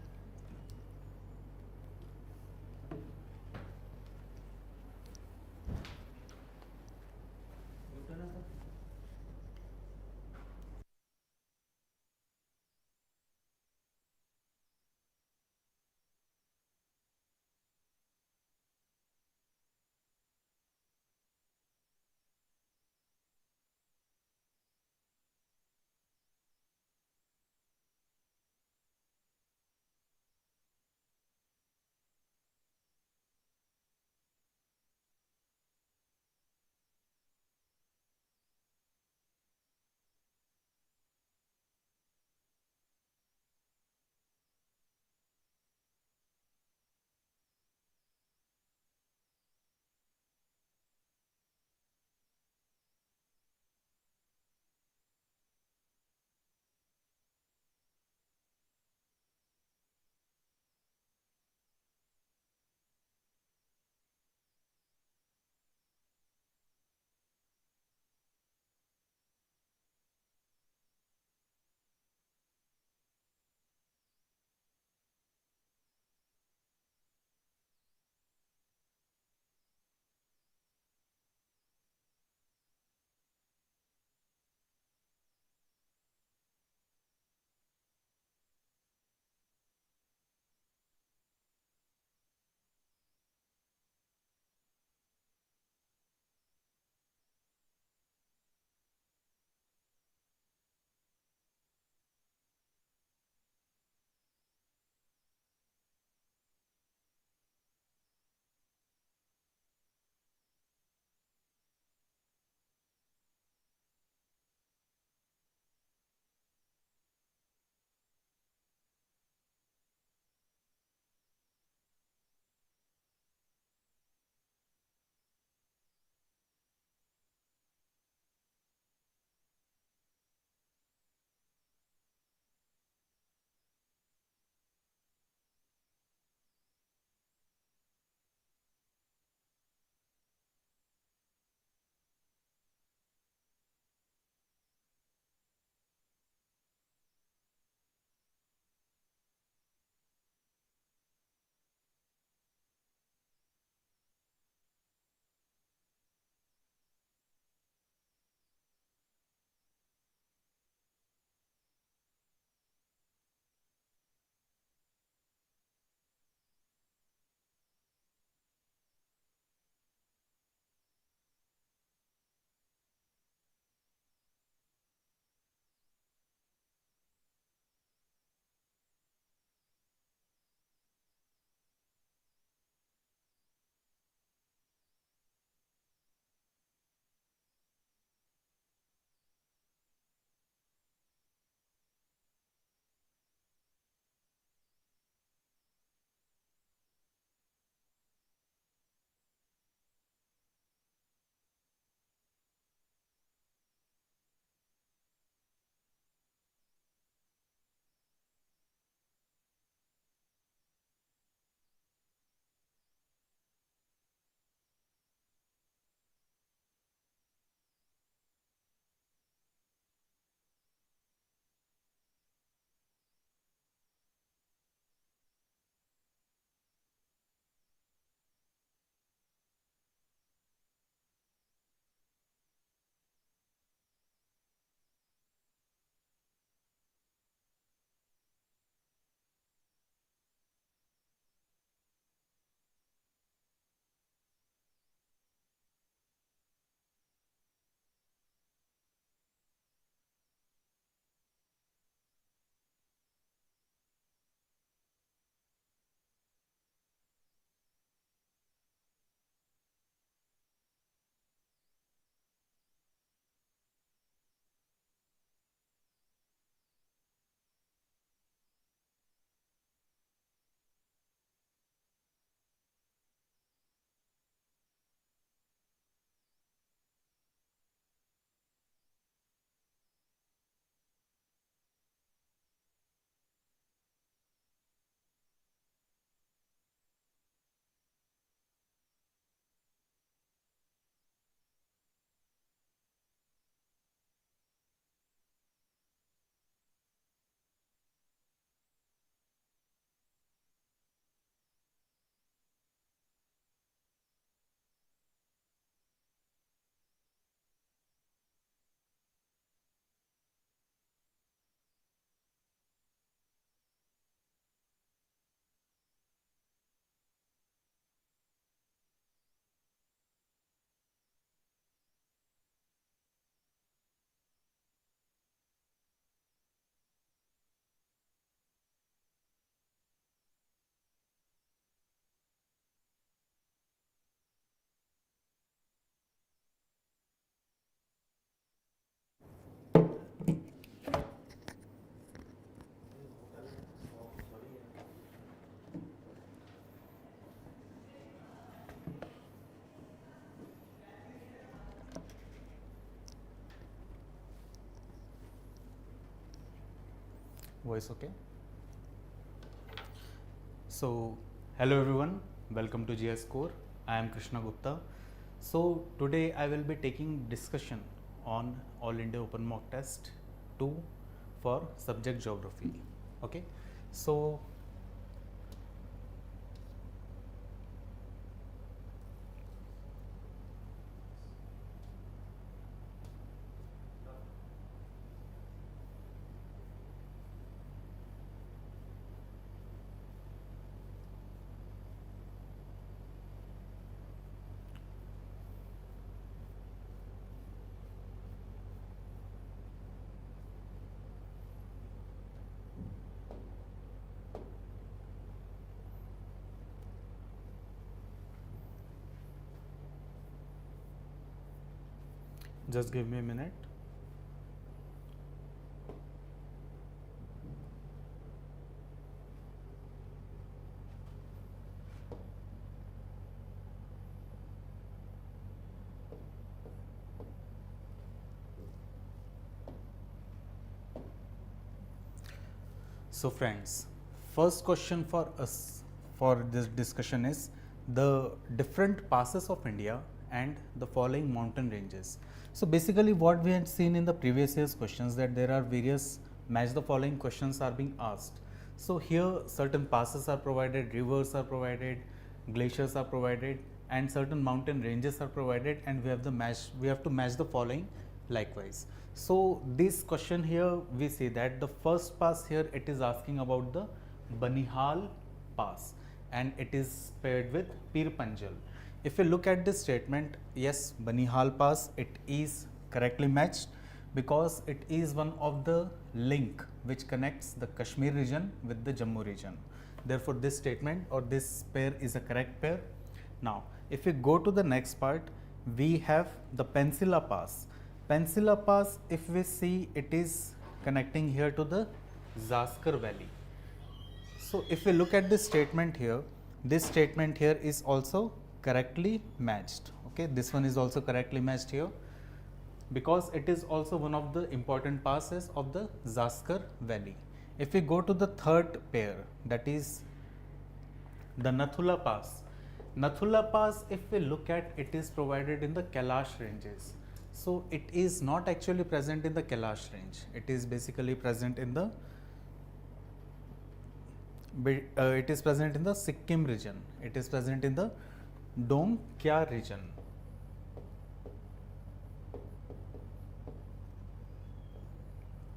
Voice okay? So, hello everyone, welcome to GS Core. I am Krishna Gupta. So, today I will be taking discussion on All India Open Mock Test 2 for subject geography. Okay, so just give me a minute. So friends, first question for us for this discussion is the different passes of India and the following mountain ranges. So basically what we had seen in the previous year's questions, that there are various match the following questions are being asked. So here certain passes are provided, rivers are provided, glaciers are provided, and certain mountain ranges are provided, and we have to match the following likewise. So this question here we see that the first pass here it is asking about the Banihal pass and it is paired with Pir Panjal. If you look at this statement, yes, Banihal pass, it is correctly matched because it is one of the link which connects the Kashmir region with the Jammu region. Therefore this statement or this pair is a correct pair. Now if we go to the next part, we have the Pencilla pass. Pencilla pass, if we see, it is connecting here to the Zaskar Valley. So if we look at this statement here is also correctly matched. Okay, this one is also correctly matched here because it is also one of the important passes of the Zaskar Valley. If we go to the third pair, that is the Nathula pass. Nathula pass, if we look at, it is provided in the Kailash ranges. So it is not actually present in the Kailash range. It is basically present in the Sikkim region. It is present in the Dongkya region.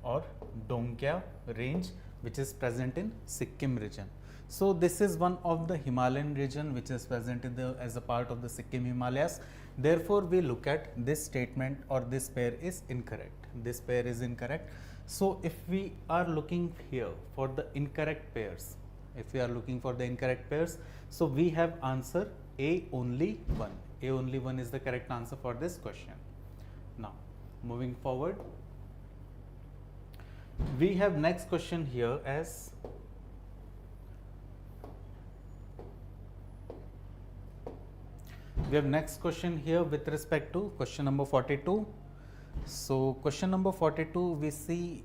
Or Dongkya range, which is present in Sikkim region. So this is one of the Himalayan region which is present in as a part of the Sikkim Himalayas. Therefore, we look at this statement or this pair is incorrect. This pair is incorrect. So if we are looking here for the incorrect pairs, so we have answer A only one. A only one is the correct answer for this question. Now, moving forward, we have next question here as we have next question here with respect to question number 42. So question number 42, we see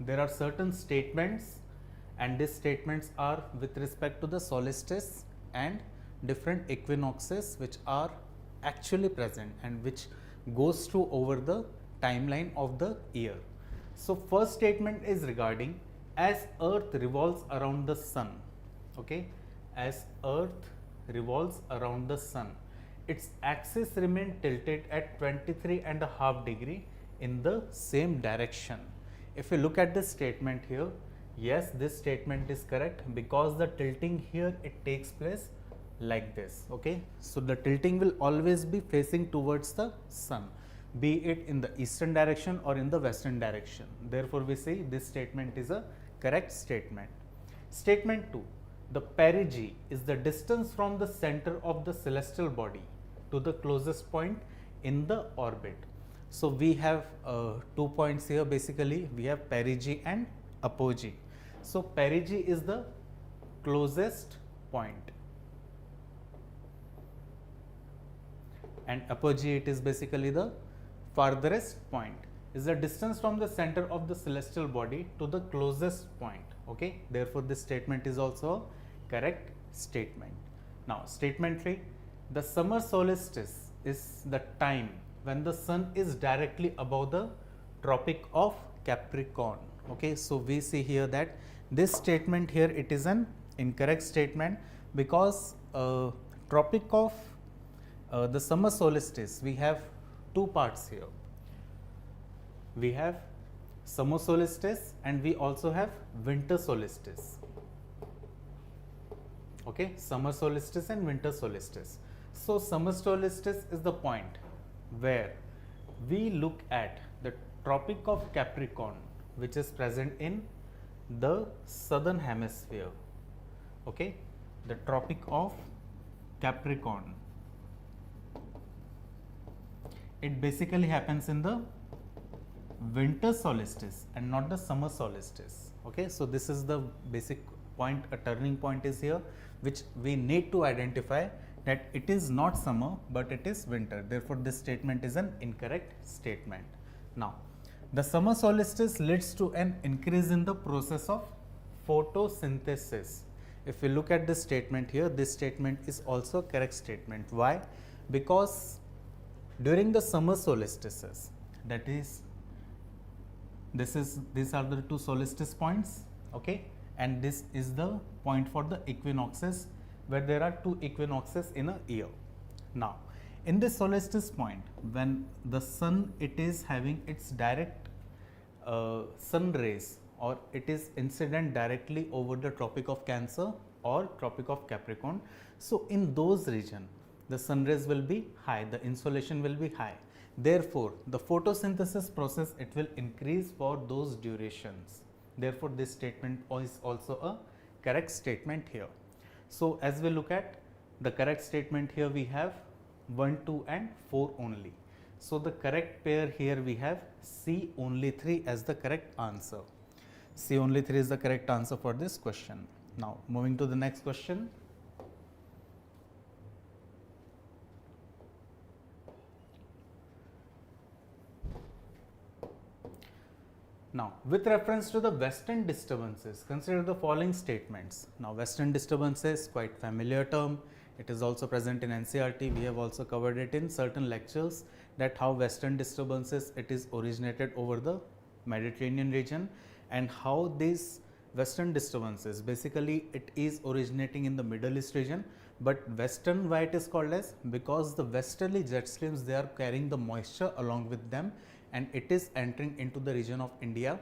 there are certain statements and these statements are with respect to the solstice and different equinoxes which are actually present and which goes through over the timeline of the year. So first statement is regarding as Earth revolves around the Sun. Okay, as Earth revolves around the Sun, its axis remain tilted at 23.5 degree in the same direction. If you look at this statement here, yes, this statement is correct because the tilting here it takes place like this. Okay, so the tilting will always be facing towards the Sun, be it in the eastern direction or in the western direction. Therefore, we say this statement is a correct statement. Statement 2, the perigee is the distance from the center of the celestial body to the closest point in the orbit. So we have 2 points here. Basically, we have perigee and apogee. So perigee is the closest point and apogee it is basically the farthest point. is the distance from the center of the celestial body to the closest point. Okay, therefore this statement is also a correct statement. Now statement 3, the summer solstice is the time when the sun is directly above the Tropic of Capricorn. Okay, so we see here that this statement here, it is an incorrect statement, because Tropic of the summer solstice, we have two parts here. We have summer solstice and we also have winter solstice. Okay, summer solstice and winter solstice. So summer solstice is the point where we look at the Tropic of Capricorn, which is present in the southern hemisphere. Okay, the Tropic of Capricorn, it basically happens in the winter solstice and not the summer solstice. Okay, so this is the basic point, a turning point is here, which we need to identify that it is not summer but it is winter. Therefore this statement is an incorrect statement. Now the summer solstice leads to an increase in the process of photosynthesis. If we look at this statement here, this statement is also correct statement. Why? Because during the summer solstices, that is, these are the two solstice points, okay, and this is the point for the equinoxes, where there are two equinoxes in a year. Now in this solstice point, when the sun, it is having its direct sun rays, or it is incident directly over the Tropic of Cancer or Tropic of Capricorn, so in those regions the sun rays will be high, the insolation will be high. Therefore the photosynthesis process, it will increase for those durations. Therefore this statement is also a correct statement here. So as we look at the correct statement here, we have 1, 2 and 4 only. So the correct pair here, we have C only 3 as the correct answer. C only 3 is the correct answer for this question. Now moving to the next question. Now with reference to the western disturbances, consider the following statements. Now western disturbances, quite familiar term. It is also present in NCERT. We have also covered it in certain lectures, that how western disturbances, it is originated over the Mediterranean region, and how these western disturbances, basically it is originating in the Middle East region. But western, why it is called as? Because the westerly jet streams, they are carrying the moisture along with them, and it is entering into the region of India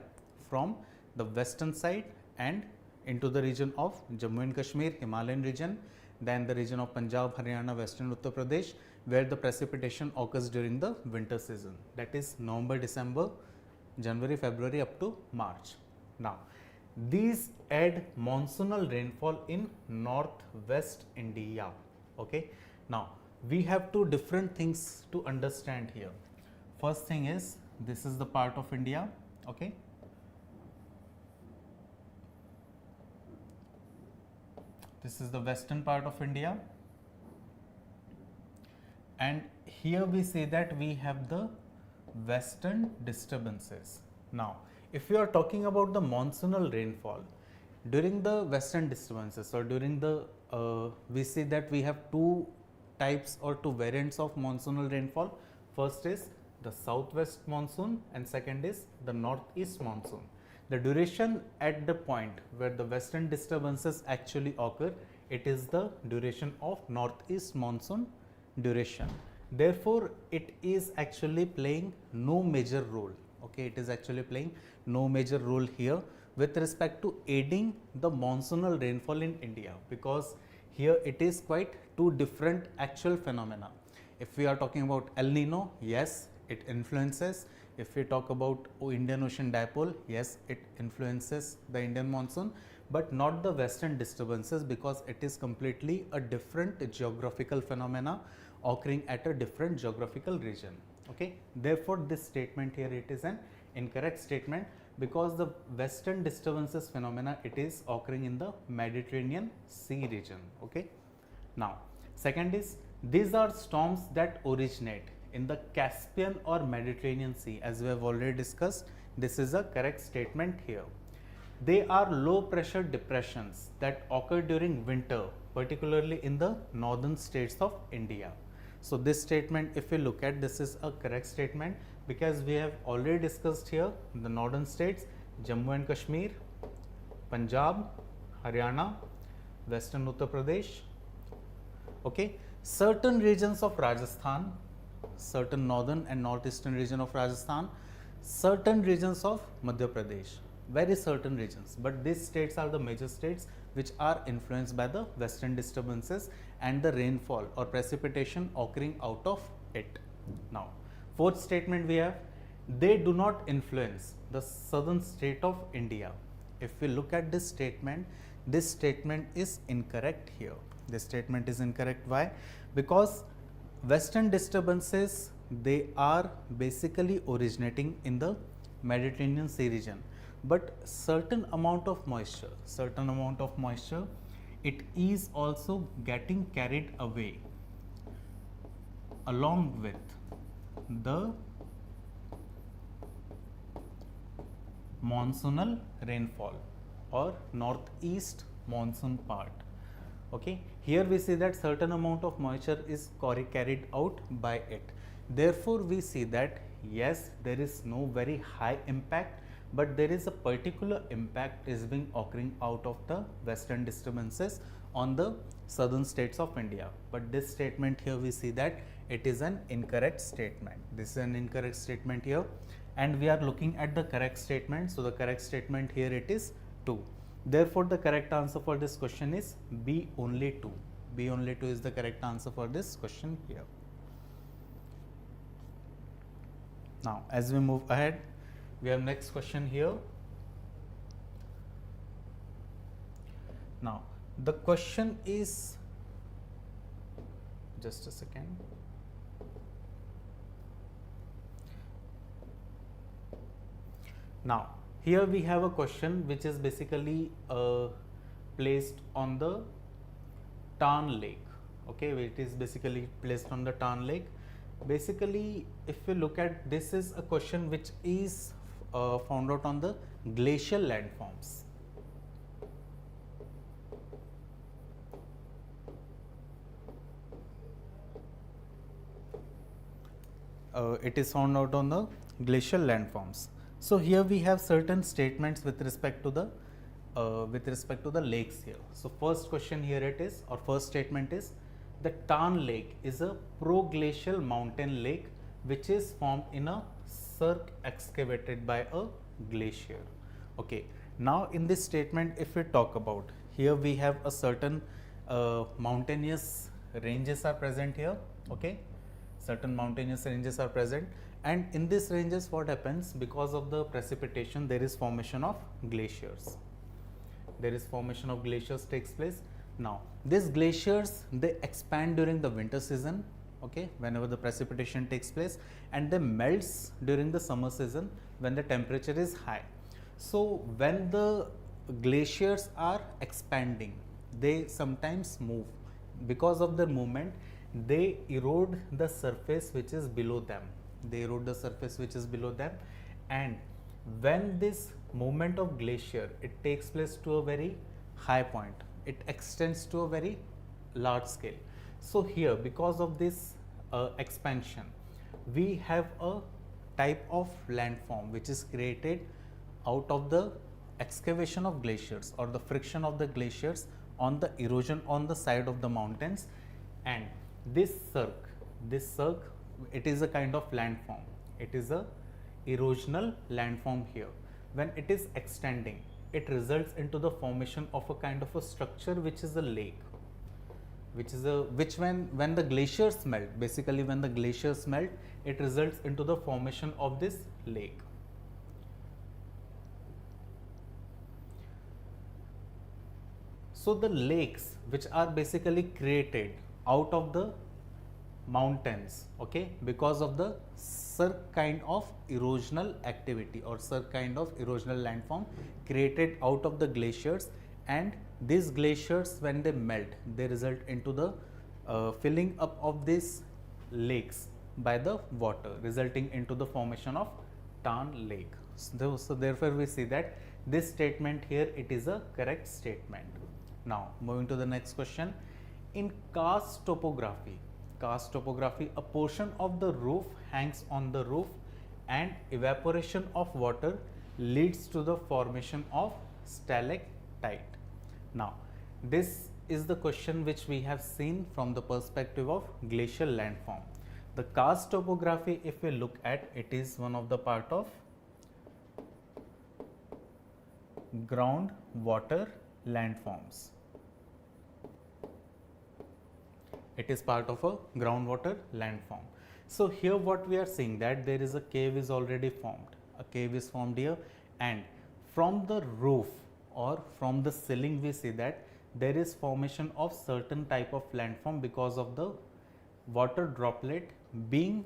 from the western side and into the region of Jammu and Kashmir, Himalayan region, then the region of Punjab, Haryana, Western Uttar Pradesh, where the precipitation occurs during the winter season, that is November, December, January, February up to March. Now these add monsoonal rainfall in northwest India. Okay, now we have two different things to understand here. First thing is, this is the part of India, okay, this is the western part of India, and here we say that we have the western disturbances. Now if we are talking about the monsoonal rainfall during the western disturbances, or during the we see that we have two types or two variants of monsoonal rainfall. First is the southwest monsoon and second is the northeast monsoon. The duration at the point where the western disturbances actually occur, it is the duration of northeast monsoon duration. Therefore it is actually playing no major role. Okay, it is actually playing no major role here with respect to aiding the monsoonal rainfall in India, because here it is quite two different actual phenomena. If we are talking about El Nino, yes, it influences. If we talk about Indian Ocean Dipole, yes, it influences the Indian monsoon, but not the western disturbances, because it is completely a different geographical phenomena occurring at a different geographical region. Okay, therefore this statement here, it is an incorrect statement, because the western disturbances phenomena, it is occurring in the Mediterranean Sea region. Okay, now second is, these are storms that originate in the Caspian or Mediterranean Sea, as we have already discussed. This is a correct statement here. They are low pressure depressions that occur during winter, particularly in the northern states of India. So this statement, if we look at, this is a correct statement, because we have already discussed here the northern states, Jammu and Kashmir, Punjab, Haryana, Western Uttar Pradesh. Okay, certain regions of Rajasthan, certain northern and northeastern region of Rajasthan, certain regions of Madhya Pradesh, very certain regions, but these states are the major states which are influenced by the western disturbances and the rainfall or precipitation occurring out of it. Now, fourth statement we have, they do not influence the southern state of India. If we look at this statement is incorrect here. This statement is incorrect. Why? Because western disturbances, they are basically originating in the Mediterranean Sea region, but certain amount of moisture, it is also getting carried away along with the monsoonal rainfall or northeast monsoon part. Okay, here we see that certain amount of moisture is carried out by it. Therefore, we see that yes, there is no very high impact, but there is a particular impact is being occurring out of the western disturbances on the southern states of India. But this statement here, we see that it is an incorrect statement. This is an incorrect statement here, and we are looking at the correct statement. So the correct statement here, it is 2. Therefore, the correct answer for this question is B only 2. B only 2 is the correct answer for this question here. Now, as we move ahead, we have next question here. Now, the question is, just a second. Now, here we have a question which is basically placed on the Tarn Lake. Okay, it is basically placed on the Tarn Lake. Basically, if we look at, this is a question which is found out on the glacial landforms. It is found out on the glacial landforms. So here we have certain statements with respect to the lakes here. So first question here it is, or first statement is, the Tarn Lake is a proglacial mountain lake which is formed in a cirque excavated by a glacier. Okay. Now in this statement, if we talk about, here we have a certain mountainous ranges are present here. Okay. Certain mountainous ranges are present, and in these ranges what happens, because of the precipitation, there is formation of glaciers. There is formation of glaciers takes place. Now these glaciers, they expand during the winter season, okay, whenever the precipitation takes place, and they melts during the summer season when the temperature is high. So when the glaciers are expanding, they sometimes move. Because of their movement, they erode the surface which is below them. And when this movement of glacier, it takes place to a very high point, it extends to a very large scale. So here, because of this expansion, we have a type of landform which is created out of the excavation of glaciers or the friction of the glaciers on the erosion on the side of the mountains. And this cirque, it is a kind of landform. It is a erosional landform here. When it is extending, it results into the formation of a kind of a structure which is a lake, which when the glaciers melt, basically when the glaciers melt, it results into the formation of this lake. So the lakes which are basically created out of the mountains, okay, because of the cirque kind of erosional activity or cirque kind of erosional landform created out of the glaciers, and these glaciers, when they melt, they result into the filling up of these lakes by the water, resulting into the formation of Tarn Lake. So therefore we see that this statement here, it is a correct statement. Now moving to the next question. In karst topography, a portion of the roof hangs on the roof and evaporation of water leads to the formation of stalactite. Now this is the question which we have seen from the perspective of glacial landform. The karst topography, if we look at, it is one of the part of groundwater landforms. It is part of a groundwater landform. So here what we are seeing, that there is a cave is already formed. A cave is formed here, and from the roof or from the ceiling we see that there is formation of certain type of landform because of the water droplet being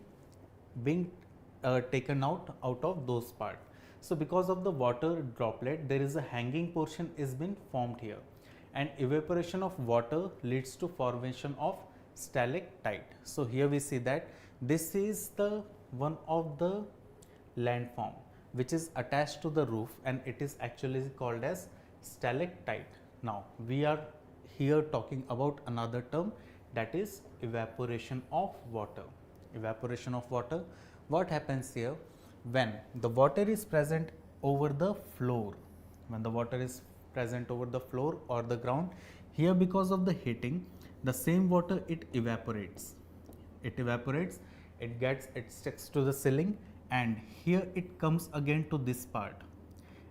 taken out of those part. So because of the water droplet, there is a hanging portion is been formed here, and evaporation of water leads to formation of stalactite. So here we see that this is the one of the landform which is attached to the roof, and it is actually called as stalactite. Now we are here talking about another term, that is evaporation of water. Evaporation of water, what happens here? When the water is present over the floor, when the water is present over the floor or the ground, here because of the heating, the same water it evaporates, it sticks to the ceiling, and here it comes again to this part,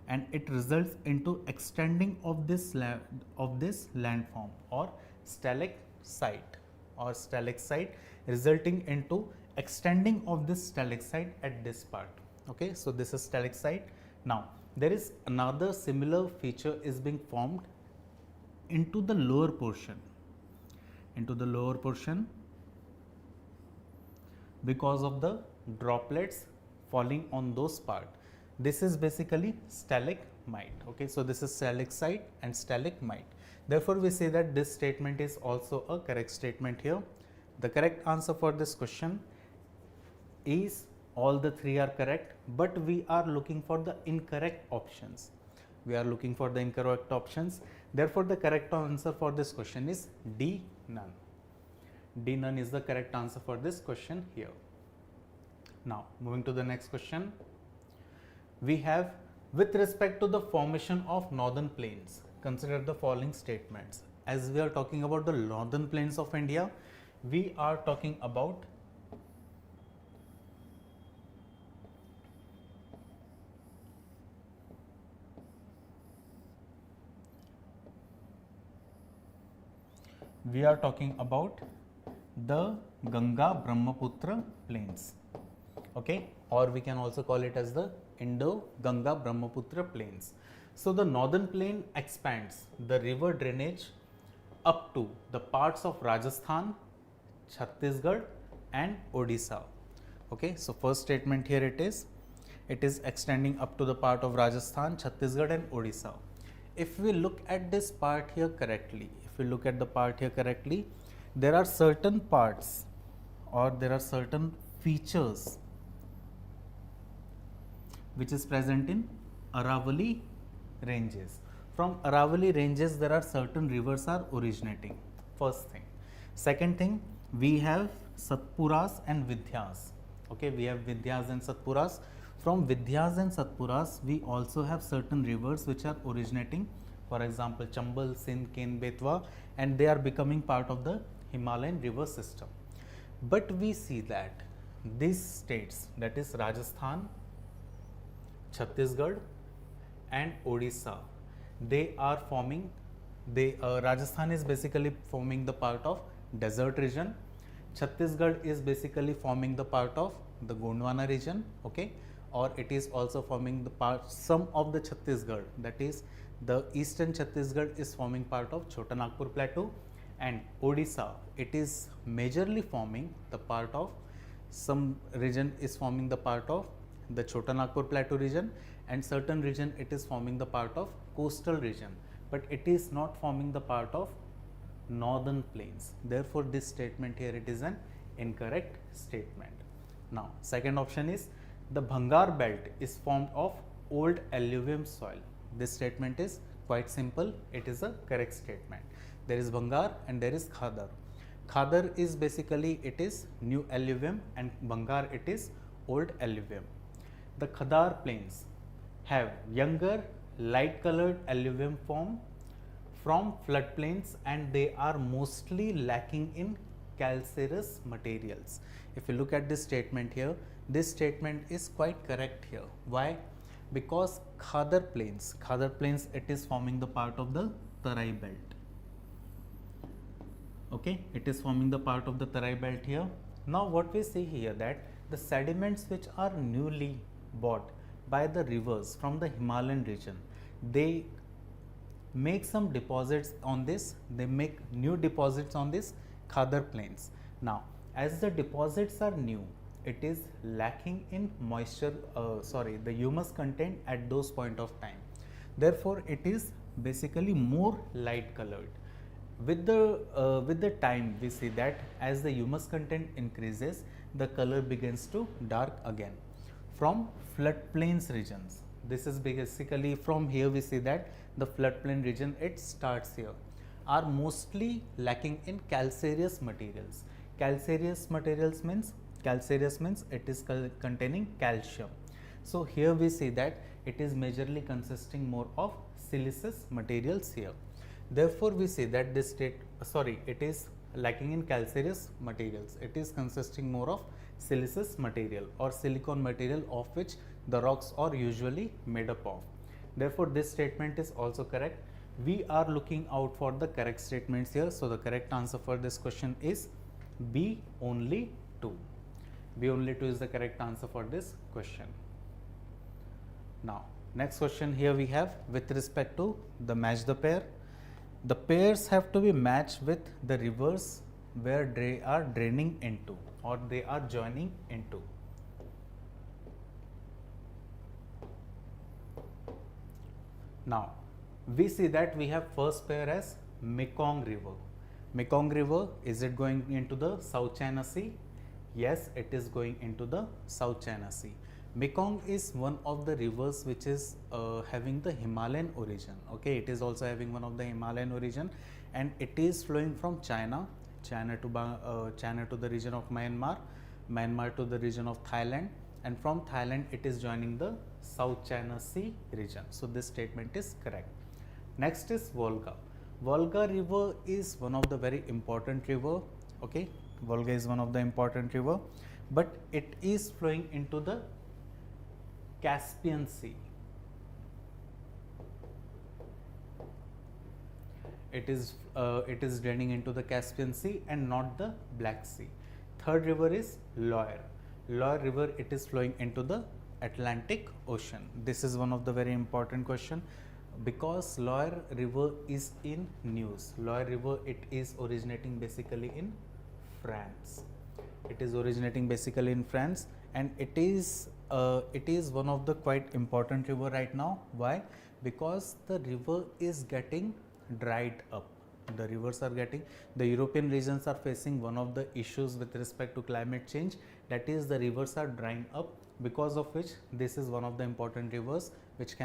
and it results into extending of this landform or stalactite, resulting into extending of this stalactite at this part. Okay, so this is stalactite. Now there is another similar feature is being formed into the lower portion, because of the droplets falling on those part. This is basically stalagmite. Okay, so this is stalactite and stalagmite. Therefore we say that this statement is also a correct statement here. The correct answer for this question is all the three are correct, but we are looking for the incorrect options. Therefore the correct answer for this question is D, none. D, none is the correct answer for this question here. Now moving to the next question. We have, with respect to the formation of northern plains, consider the following statements. As we are talking about the northern plains of India, we are talking about the Ganga Brahmaputra plains. Okay, or we can also call it as the Indo-Ganga Brahmaputra plains. So the northern plain expands the river drainage up to the parts of Rajasthan, Chhattisgarh and Odisha. Okay, so first statement here it is extending up to the part of Rajasthan, Chhattisgarh and Odisha. If we look at this part here correctly, there are certain parts or there are certain features which is present in Aravalli ranges. From Aravalli ranges, there are certain rivers are originating. First thing. Second thing, we have Satpuras and Vindhyas. Okay, we have Vindhyas and Satpuras. From Vindhyas and Satpuras, we also have certain rivers which are originating. For example, Chambal, Sindh, Ken, Betwa, and they are becoming part of the Himalayan river system. But we see that these states, that is Rajasthan, Chhattisgarh and Odisha, they are forming, Rajasthan is basically forming the part of desert region, Chhattisgarh is basically forming the part of the Gondwana region, okay, or it is also forming the part, some of the Chhattisgarh, that is the eastern Chhattisgarh is forming part of Chota Nagpur plateau, and Odisha, it is majorly forming the part of, some region is forming the part of the Chota Nagpur plateau region, and certain region it is forming the part of coastal region, but it is not forming the part of northern plains. Therefore this statement here, it is an incorrect statement. Now, second option is the Bhangar belt is formed of old alluvium soil. This statement is quite simple. It is a correct statement. There is Bhangar and there is Khadar. Khadar is basically it is new alluvium and Bhangar it is old alluvium. The Khadar plains have younger light colored alluvium form from floodplains and they are mostly lacking in calcareous materials. If you look at this statement here, this statement is quite correct here. Why? Because Khadar plains it is forming the part of the Tarai belt. Okay, it is forming the part of the Tarai belt here. Now what we see here that the sediments which are newly bought by the rivers from the Himalayan region, they make some deposits on this, they make new deposits on this Khadar plains. Now as the deposits are new, it is lacking in moisture, the humus content at those point of time. Therefore it is basically more light colored. With the time we see that as the humus content increases, the color begins to dark again. From floodplains regions, this is basically from here we see that the floodplain region it starts here, are mostly lacking in calcareous materials. Calcareous means it is containing calcium. So here we see that it is majorly consisting more of siliceous materials here. Therefore we see that this it is lacking in calcareous materials. It is consisting more of siliceous material or silicon material of which the rocks are usually made up of. Therefore this statement is also correct. We are looking out for the correct statements here. So the correct answer for this question is B only 2. B only 2 is the correct answer for this question. Now next question here we have with respect to the match the pair. The pairs have to be matched with the rivers where they are draining into or they are joining into. Now we see that we have first pair as Mekong River. Mekong River, is it going into the South China Sea? Yes, it is going into the South China Sea. Mekong is one of the rivers which is having the Himalayan origin. Okay, it is also having one of the Himalayan origin, and it is flowing from China to the region of Myanmar, Myanmar to the region of Thailand, and from Thailand it is joining the South China Sea region. So this statement is correct. Next is Volga. Volga river is one of the very important river. Okay, Volga is one of the important river, but it is flowing into the Caspian Sea. It is draining into the Caspian Sea and not the Black Sea. Third river is Loire. Loire river, it is flowing into the Atlantic Ocean. This is one of the very important question because Loire river is in news. Loire river, it is originating basically in France. It is originating basically in France, and it is one of the quite important river right now. Why? Because the river is getting dried up. The rivers are getting, the European regions are facing one of the issues with respect to climate change, that is the rivers are drying up, because of which this is one of the important rivers which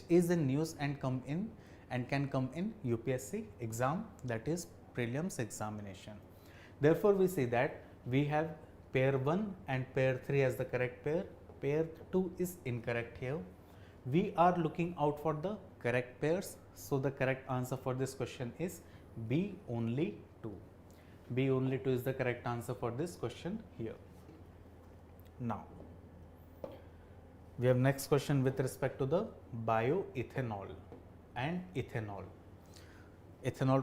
is in news and can come in UPSC exam, that is Prelims examination. Therefore we see that we have pair 1 and pair 3 as the correct pair. Pair 2 is incorrect here. We are looking out for the correct pairs. So the correct answer for this question is B only 2. B only 2 is the correct answer for this question here. Now we have next question with respect to the bioethanol and ethanol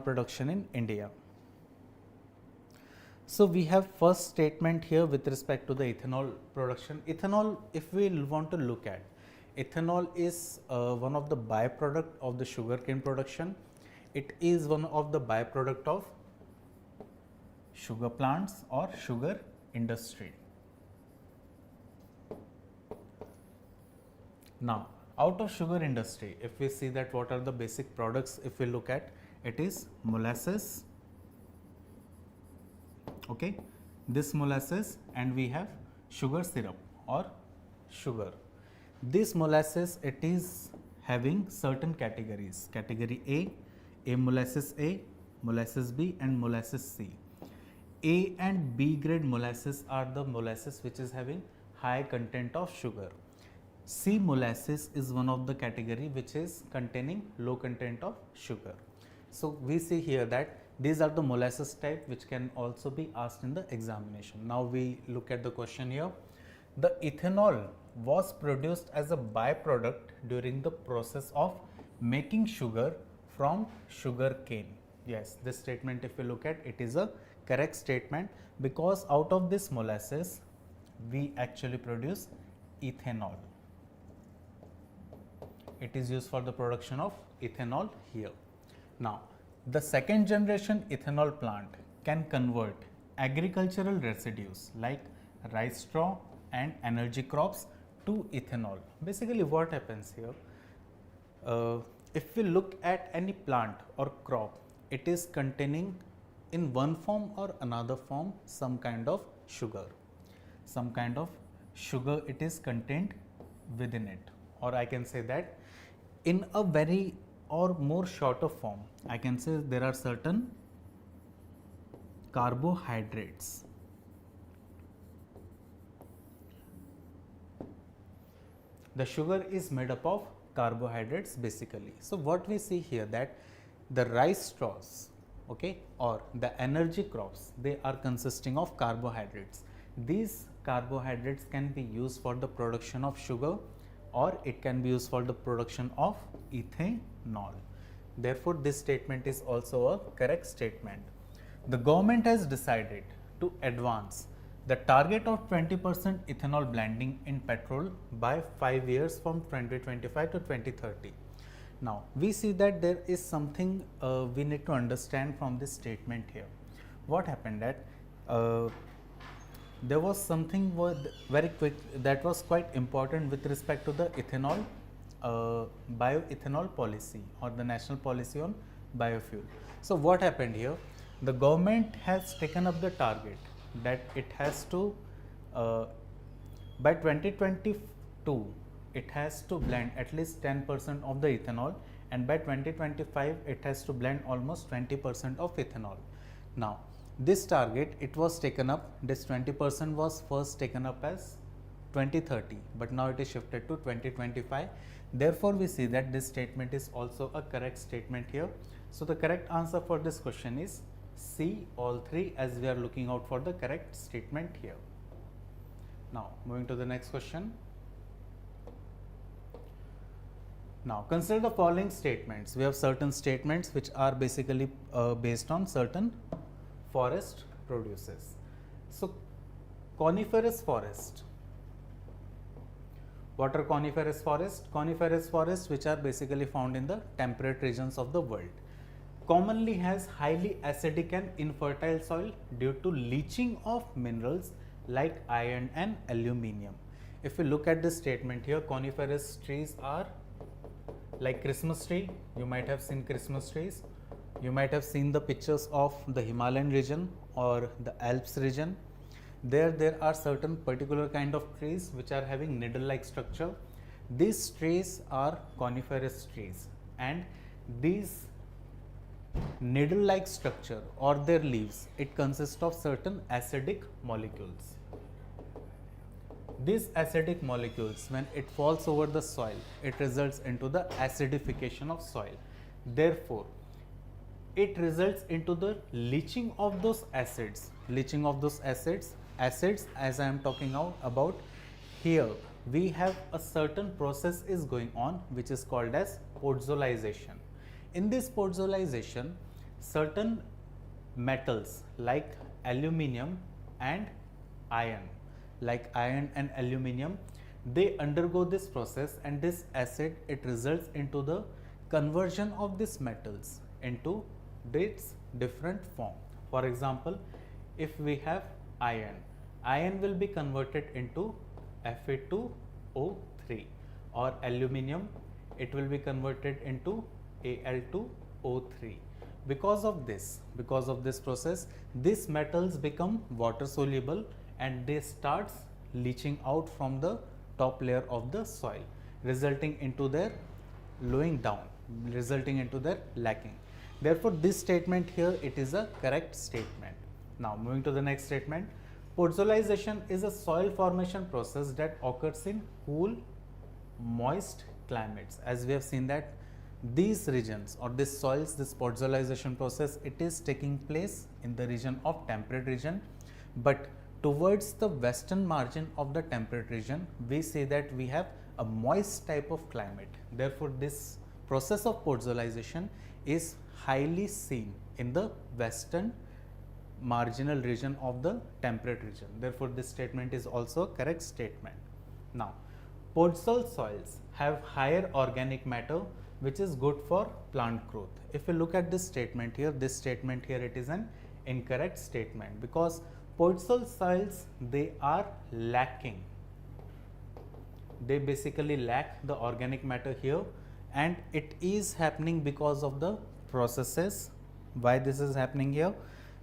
production in India. So we have first statement here with respect to the ethanol production. Ethanol, if we want to look at, ethanol is one of the byproduct of the sugarcane production. It is one of the byproduct of sugar plants or sugar industry. Now, out of sugar industry, if we see that what are the basic products, if we look at, it is molasses. Okay, this molasses, and we have sugar syrup or sugar. This molasses, it is having certain categories. Category A molasses A, molasses B and molasses C. A and B grade molasses are the molasses which is having high content of sugar. C molasses is one of the category which is containing low content of sugar. So we see here that these are the molasses type which can also be asked in the examination. Now we look at the question here. The ethanol was produced as a byproduct during the process of making sugar from sugar cane. Yes, this statement, if you look at, it is a correct statement, because out of this molasses we actually produce ethanol. It is used for the production of ethanol here. Now, the second generation ethanol plant can convert agricultural residues like rice straw and energy crops to ethanol. Basically what happens here, if we look at any plant or crop, it is containing in one form or another form some kind of sugar. Some kind of sugar it is contained within it, or I can say that in a very or more shorter form, I can say there are certain carbohydrates. The sugar is made up of carbohydrates basically. So what we see here, that the rice straws, okay, or the energy crops, they are consisting of carbohydrates. These carbohydrates can be used for the production of sugar, or it can be used for the production of ethanol. Therefore, this statement is also a correct statement. The government has decided to advance the target of 20% ethanol blending in petrol by 5 years from 2025 to 2030. Now, we see that there is something we need to understand from this statement here. What happened that there was something very quick that was quite important with respect to the ethanol, bioethanol policy, or the national policy on biofuel. So what happened here? The government has taken up the target that it has to, by 2022, it has to blend at least 10% of the ethanol, and by 2025, it has to blend almost 20% of ethanol. Now, this target, it was taken up, this 20% was first taken up as 2030, but now it is shifted to 2025. Therefore, we see that this statement is also a correct statement here. So, the correct answer for this question is C, all three, as we are looking out for the correct statement here. Now, moving to the next question. Now, consider the following statements. We have certain statements which are basically based on certain forest produces. So, coniferous forest. What are coniferous forest? Coniferous forests which are basically found in the temperate regions of the world, commonly has highly acidic and infertile soil due to leaching of minerals like iron and aluminium. If you look at this statement here, coniferous trees are like Christmas tree. You might have seen Christmas trees. You might have seen the pictures of the Himalayan region or the Alps region. There are certain particular kind of trees which are having needle-like structure. These trees are coniferous trees, and these needle-like structure or their leaves, it consists of certain acidic molecules. These acidic molecules, when it falls over the soil, it results into the acidification of soil. Therefore, it results into the leaching of those acids. Leaching of those acids as I am talking about here, we have a certain process is going on which is called as podzolization. In this podzolization, certain metals like aluminium and iron, they undergo this process, and this acid, it results into the conversion of these metals into its different form. For example, if we have iron will be converted into Fe2O3, or aluminium, it will be converted into Al2O3. Because of this process, these metals become water soluble and they starts leaching out from the top layer of the soil, resulting into their lowing down, resulting into their lacking. Therefore, this statement here, it is a correct statement. Now, moving to the next statement, podzolization is a soil formation process that occurs in cool, moist climates. As we have seen that these regions or these soils, this podzolization process, it is taking place in the region of temperate region, but towards the western margin of the temperate region, we say that we have a moist type of climate. Therefore, this process of podzolization is highly seen in the western marginal region of the temperate region. Therefore, this statement is also a correct statement. Now, podzol soils have higher organic matter, which is good for plant growth. If you look at this statement here, it is an incorrect statement, because podzol soils, they are lacking. They basically lack the organic matter here, and it is happening because of the processes. Why this is happening here?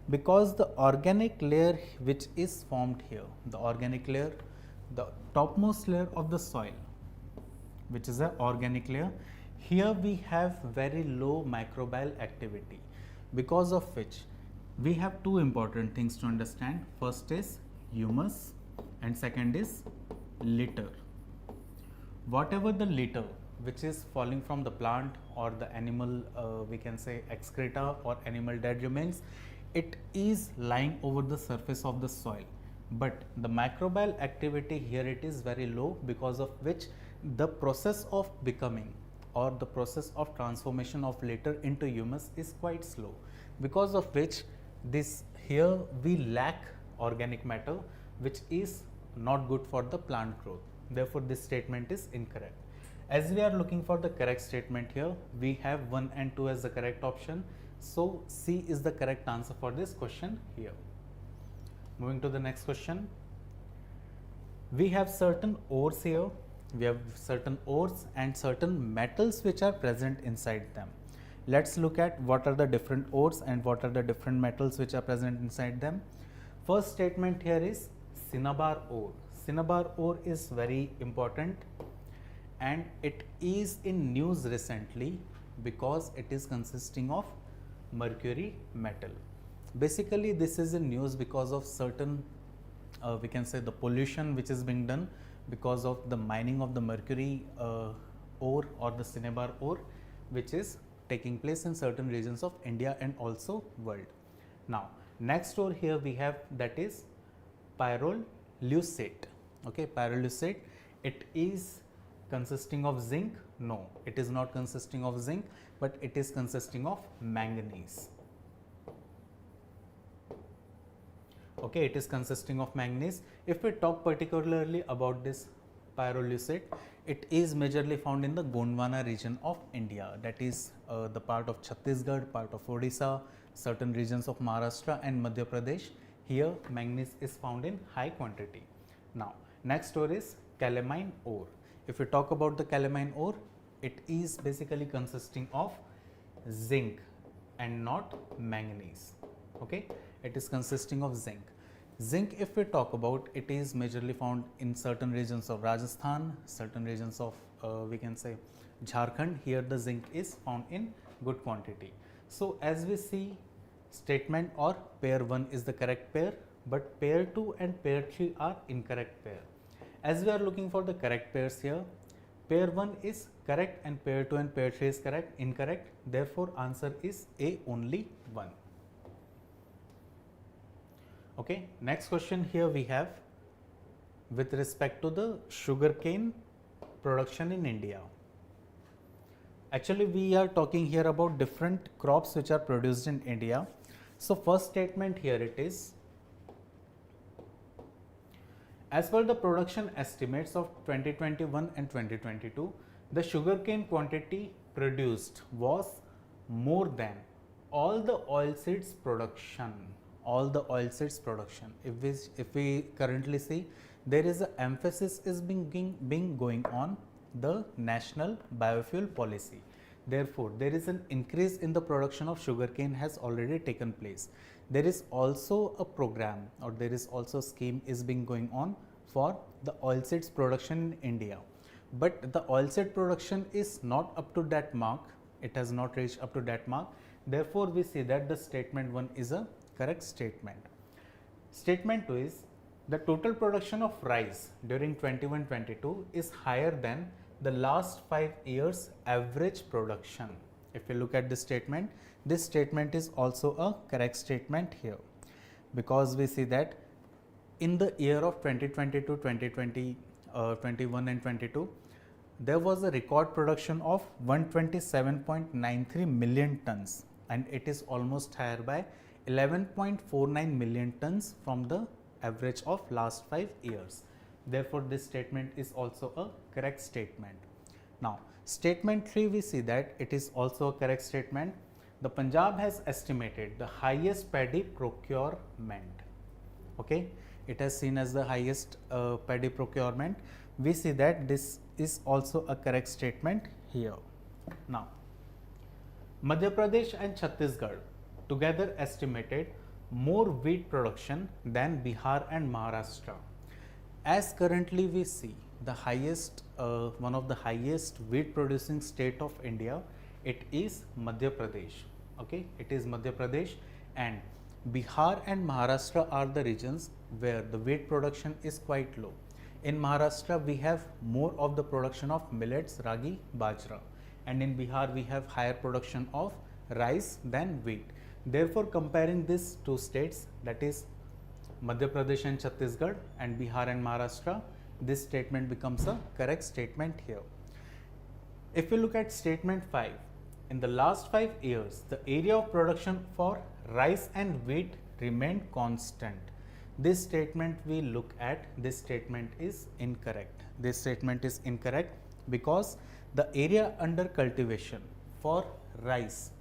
Because the organic layer which is formed here, the organic layer, the topmost layer of the soil, which is an organic layer, here we have very low microbial activity, because of which we have two important things to understand. First is humus and second is litter. Whatever the litter which is falling from the plant or the animal, we can say excreta or animal dead remains, it is lying over the surface of the soil, but the microbial activity here, it is very low, because of which the process of becoming or the process of transformation of litter into humus is quite slow, because of which this here we lack organic matter, which is not good for the plant growth. Therefore, this statement is incorrect. As we are looking for the correct statement here, we have 1 and 2 as the correct option. So, C is the correct answer for this question here. Moving to the next question. We have certain ores here. We have certain ores and certain metals which are present inside them. Let's look at what are the different ores and what are the different metals which are present inside them. First statement here is cinnabar ore. Cinnabar ore is very important and it is in news recently because it is consisting of mercury metal. Basically, this is in news because of certain we can say the pollution which is being done because of the mining of the mercury ore or the cinnabar ore, which is taking place in certain regions of India and also world. Now, next ore here we have, that is pyrolusite. Okay, pyrolusite, it is consisting of zinc? No, it is not consisting of zinc, but it is consisting of manganese. Okay, it is consisting of manganese. If we talk particularly about this pyrolusite, it is majorly found in the Gondwana region of India, that is the part of Chhattisgarh, part of Odisha, certain regions of Maharashtra and Madhya Pradesh. Here manganese is found in high quantity. Now, next ore is calamine ore. If we talk about the calamine ore, it is basically consisting of zinc and not manganese. Okay, it is consisting of zinc. Zinc, if we talk about, it is majorly found in certain regions of Rajasthan, certain regions of we can say Jharkhand. Here the zinc is found in good quantity. So, as we see, statement or pair 1 is the correct pair, but pair 2 and pair 3 are incorrect pair. As we are looking for the correct pairs here, pair 1 is correct and pair 2 and pair 3 is incorrect. Therefore, answer is A, only 1. Okay, next question here we have with respect to the sugarcane production in India. Actually, we are talking here about different crops which are produced in India. So, first statement here it is, as per the production estimates of 2021 and 2022, the sugarcane quantity produced was more than all the oilseeds production. All the oilseeds production. If we currently see, there is an emphasis is being going on the national biofuel policy. Therefore, there is an increase in the production of sugarcane has already taken place. There is also a program or there is also a scheme is being going on for the oilseeds production in India. But the oilseed production is not up to that mark, it has not reached up to that mark. Therefore, we see that the statement 1 is a correct statement. Statement 2 is the total production of rice during 21-22 is higher than the last 5 years average production. If you look at this statement is also a correct statement here, because we see that in the year of 2022, 2020, 21 and 22, there was a record production of 127.93 million tons, and it is almost higher by 11.49 million tons from the average of last 5 years. Therefore, this statement is also a correct statement. Now, statement 3, we see that it is also a correct statement. The Punjab has estimated the highest paddy procurement. Okay, it has seen as the highest paddy procurement. We see that this is also a correct statement here. Now, Madhya Pradesh and Chhattisgarh together estimated more wheat production than Bihar and Maharashtra. As currently we see the highest, one of the highest wheat producing state of India, it is Madhya Pradesh. Okay, it is Madhya Pradesh, and Bihar and Maharashtra are the regions where the wheat production is quite low. In Maharashtra, we have more of the production of millets, ragi, bajra, and in Bihar, we have higher production of rice than wheat. Therefore, comparing these two states, that is Madhya Pradesh and Chhattisgarh and Bihar and Maharashtra, this statement becomes a correct statement here. If you look at statement 5, in the last 5 years, the area of production for rice and wheat remained constant. This statement we look at, this statement is incorrect. This statement is incorrect because the area under cultivation for rice,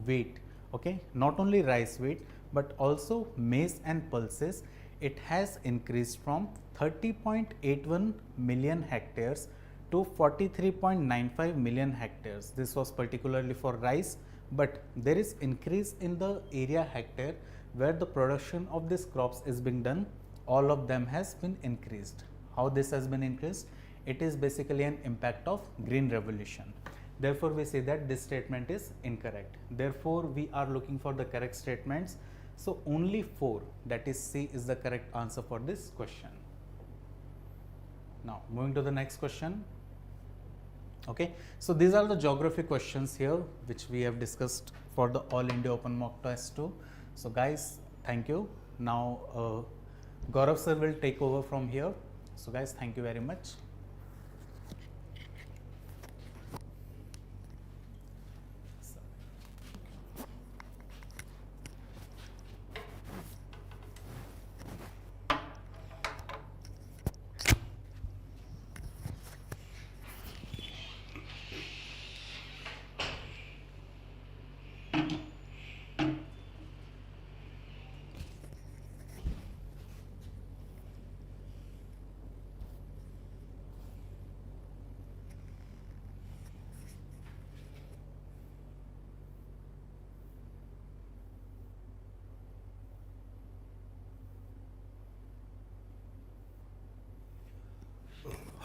wheat, okay, not only rice, wheat, but also maize and pulses, it has increased from 30.81 million hectares to 43.95 million hectares. This was particularly for rice, but there is increase in the area hectare where the production of these crops is being done. All of them has been increased. How this has been increased? It is basically an impact of green revolution. Therefore, we say that this statement is incorrect. Therefore, we are looking for the correct statements. So, only 4, that is C, is the correct answer for this question. Now, moving to the next question. Okay, so these are the geography questions here which we have discussed for the All India Open Mock Test 2. So, guys, thank you. Now, Gaurav sir will take over from here. So, guys, thank you very much.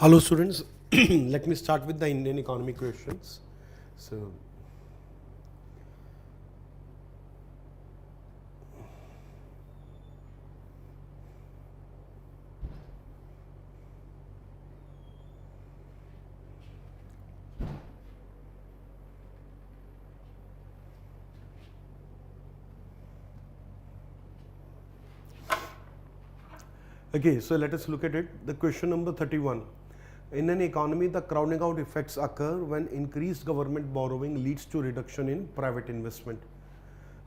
Hello students, let me start with the Indian economy questions. So, okay, so let us look at it. The question number 31. In an economy, the crowding out effects occur when increased government borrowing leads to reduction in private investment.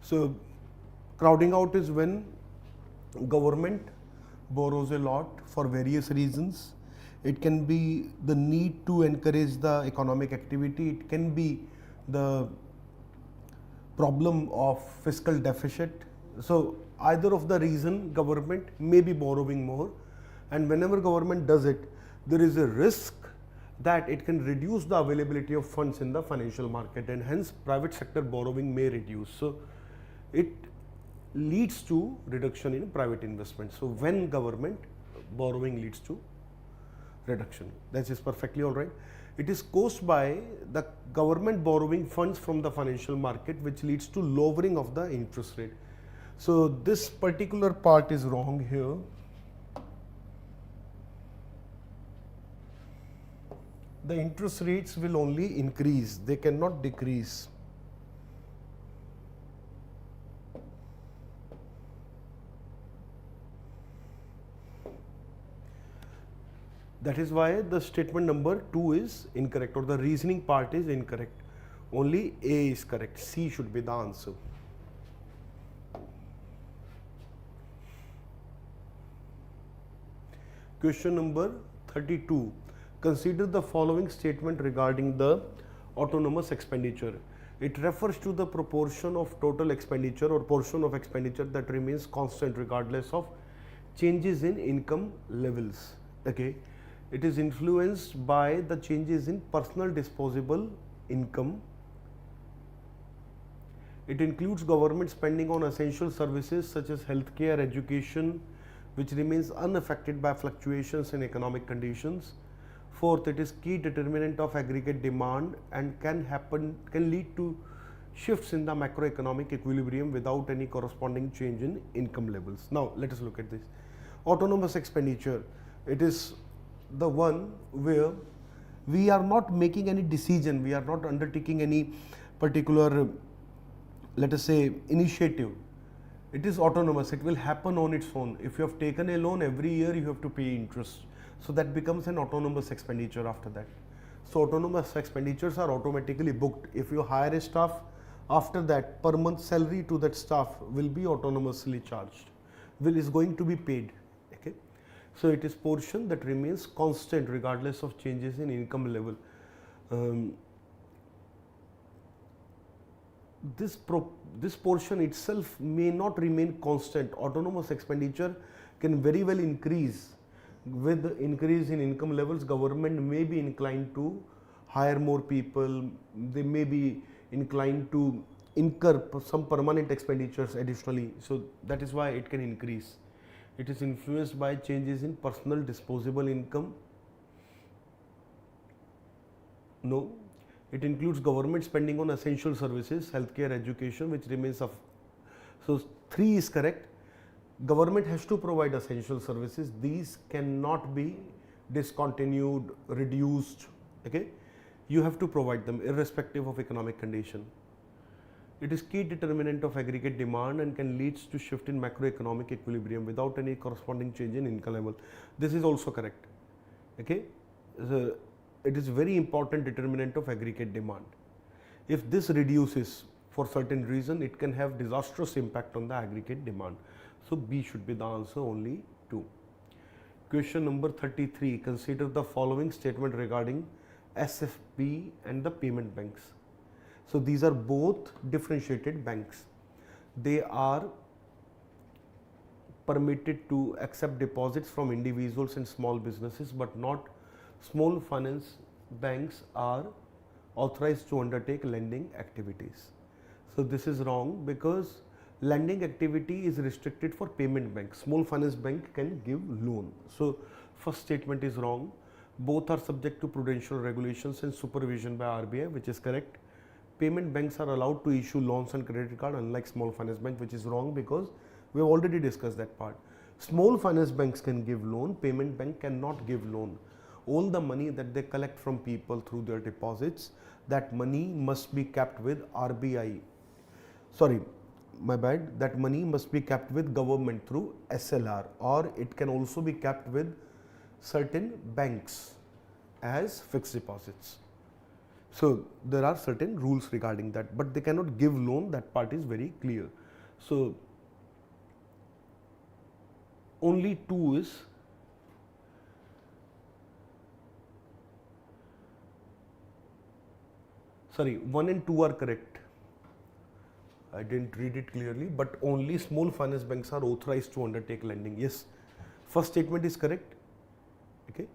So, crowding out is when government borrows a lot for various reasons. It can be the need to encourage the economic activity. It can be the problem of fiscal deficit. So, either of the reason government may be borrowing more, and whenever government does it, there is a risk that it can reduce the availability of funds in the financial market, and hence private sector borrowing may reduce. So, it leads to reduction in private investment. So, when government borrowing leads to reduction. That is perfectly all right. It is caused by the government borrowing funds from the financial market, which leads to lowering of the interest rate. So this particular part is wrong here. The interest rates will only increase, they cannot decrease. That is why the statement number 2 is incorrect, or the reasoning part is incorrect. Only A is correct. C should be the answer. Question number 32. Consider the following statement regarding the autonomous expenditure. It refers to the proportion of total expenditure or portion of expenditure that remains constant regardless of changes in income levels. Okay. It is influenced by the changes in personal disposable income. It includes government spending on essential services such as healthcare, education, which remains unaffected by fluctuations in economic conditions. Fourth, it is key determinant of aggregate demand and can lead to shifts in the macroeconomic equilibrium without any corresponding change in income levels. Now, let us look at this. Autonomous expenditure, it is the one where we are not making any decision, we are not undertaking any particular, let us say, initiative. It is autonomous, it will happen on its own. If you have taken a loan, every year you have to pay interest. So that becomes an autonomous expenditure after that. So autonomous expenditures are automatically booked. If you hire a staff, after that per month salary to that staff will be autonomously charged, is going to be paid. Okay. So it is portion that remains constant regardless of changes in income level. This portion itself may not remain constant. Autonomous expenditure can very well increase. With the increase in income levels, government may be inclined to hire more people, they may be inclined to incur some permanent expenditures additionally. So that is why it can increase. It is influenced by changes in personal disposable income. No. It includes government spending on essential services, healthcare, education, which remains of. So 3 is correct. Government has to provide essential services. These cannot be discontinued, reduced. Okay, you have to provide them irrespective of economic condition. It is key determinant of aggregate demand and can lead to shift in macroeconomic equilibrium without any corresponding change in income level. This is also correct. Okay, so it is very important determinant of aggregate demand. If this reduces for certain reason, it can have disastrous impact on the aggregate demand. So B should be the answer, only 2. Question number 33. Consider the following statement regarding SFB and the payment banks. So these are both differentiated banks. They are permitted to accept deposits from individuals and small businesses, but not small finance banks are authorized to undertake lending activities. So this is wrong because lending activity is restricted for payment banks. Small finance bank can give loan. So first statement is wrong. Both are subject to prudential regulations and supervision by RBI, which is correct. Payment banks are allowed to issue loans and credit card, unlike small finance bank, which is wrong because we have already discussed that part. Small finance banks can give loan, payment bank cannot give loan. All the money that they collect from people through their deposits, that money must be kept with RBI. Sorry, my bad, that money must be kept with government through SLR, or it can also be kept with certain banks as fixed deposits. So there are certain rules regarding that, but they cannot give loan, that part is very clear. So only 2 is sorry, 1 and 2 are correct. I didn't read it clearly, but only small finance banks are authorized to undertake lending. Yes, first statement is correct. Okay.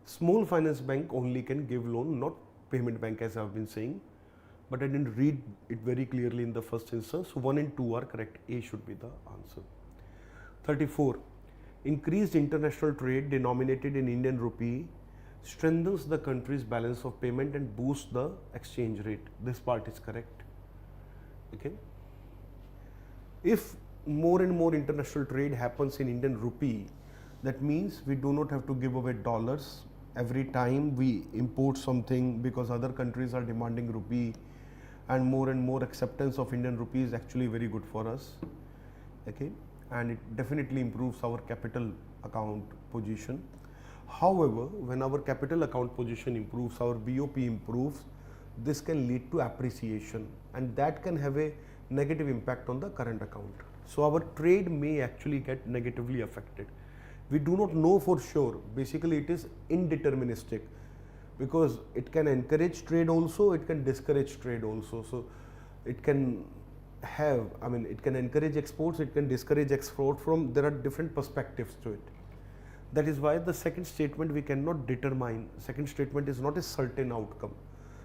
Small finance bank only can give loan, not payment bank, as I have been saying, but I didn't read it very clearly in the first instance. So 1 and 2 are correct. A should be the answer. 34. Increased international trade denominated in Indian rupee strengthens the country's balance of payment and boosts the exchange rate. This part is correct. Okay. If more and more international trade happens in Indian rupee, that means we do not have to give away dollars every time we import something, because other countries are demanding rupee, and more acceptance of Indian rupee is actually very good for us. Okay, and it definitely improves our capital account position. However, when our capital account position improves, our BOP improves, this can lead to appreciation, and that can have a negative impact on the current account. So our trade may actually get negatively affected. We do not know for sure. Basically, it is indeterministic, because it can encourage trade also, it can discourage trade also. So it can have, I mean, it can encourage exports, it can discourage export. From there are different perspectives to it. That is why the second statement we cannot determine. Second statement is not a certain outcome.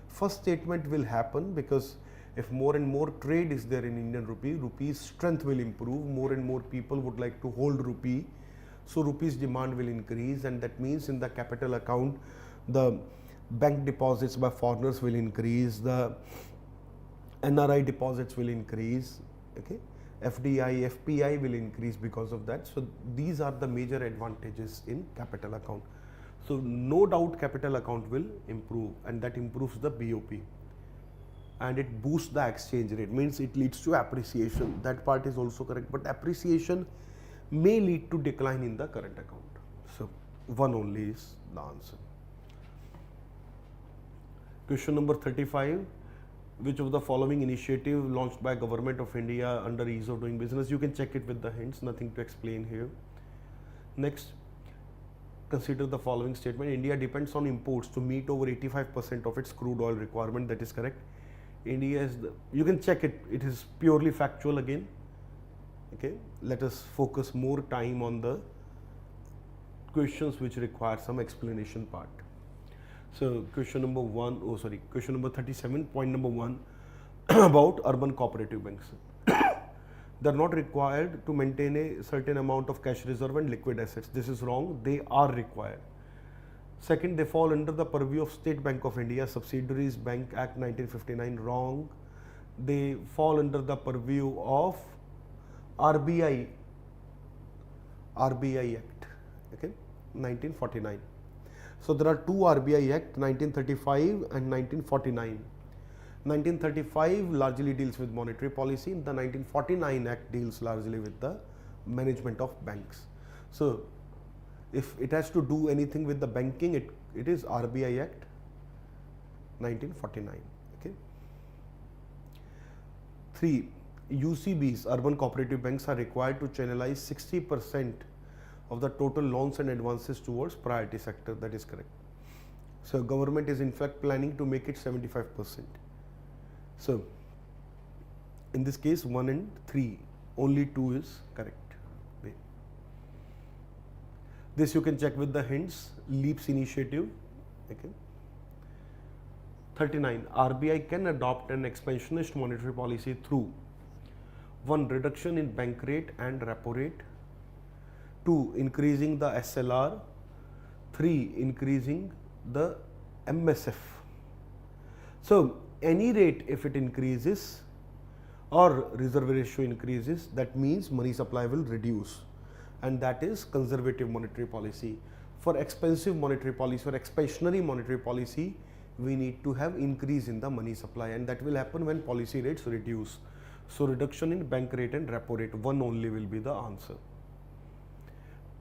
First statement will happen, because if more and more trade is there in Indian rupee, rupee's strength will improve, more and more people would like to hold rupee, so rupee's demand will increase, and that means in the capital account the bank deposits by foreigners will increase, the NRI deposits will increase, okay, FDI, FPI will increase because of that. So these are the major advantages in capital account. So no doubt capital account will improve, and that improves the BOP, and it boosts the exchange rate, means it leads to appreciation. That part is also correct, but appreciation may lead to decline in the current account. So one only is the answer. Question number 35. Which of the following initiative launched by Government of India under ease of doing business? You can check it with the hints, nothing to explain here. Next, consider the following statement. India depends on imports to meet over 85% of its crude oil requirement. That is correct. India is the, you can check it, it is purely factual again. Okay, let us focus more time on the questions which require some explanation part. So question number 37, point number 1 about urban cooperative banks. They are not required to maintain a certain amount of cash reserve and liquid assets. This is wrong. They are required. Second, they fall under the purview of State Bank of India, Subsidiaries Bank Act 1959. Wrong. They fall under the purview of RBI Act, okay, 1949. So there are two RBI Act, 1935 and 1949. 1935 largely deals with monetary policy. The 1949 Act deals largely with the management of banks. So if it has to do anything with the banking, it is RBI Act 1949. Okay. 3. UCBs, urban cooperative banks, are required to channelize 60% of the total loans and advances towards priority sector. That is correct. So government is in fact planning to make it 75%. So in this case 1 and 3, only 2 is correct. This you can check with the hints. LEAPS initiative. Okay. 39. RBI can adopt an expansionist monetary policy through 1. Reduction in bank rate and repo rate. 2. Increasing the SLR. 3. Increasing the MSF. So any rate, if it increases or reserve ratio increases, that means money supply will reduce, and that is conservative monetary policy. For expansive monetary policy, for expansionary monetary policy, we need to have increase in the money supply, and that will happen when policy rates reduce. So reduction in bank rate and repo rate, 1 only will be the answer.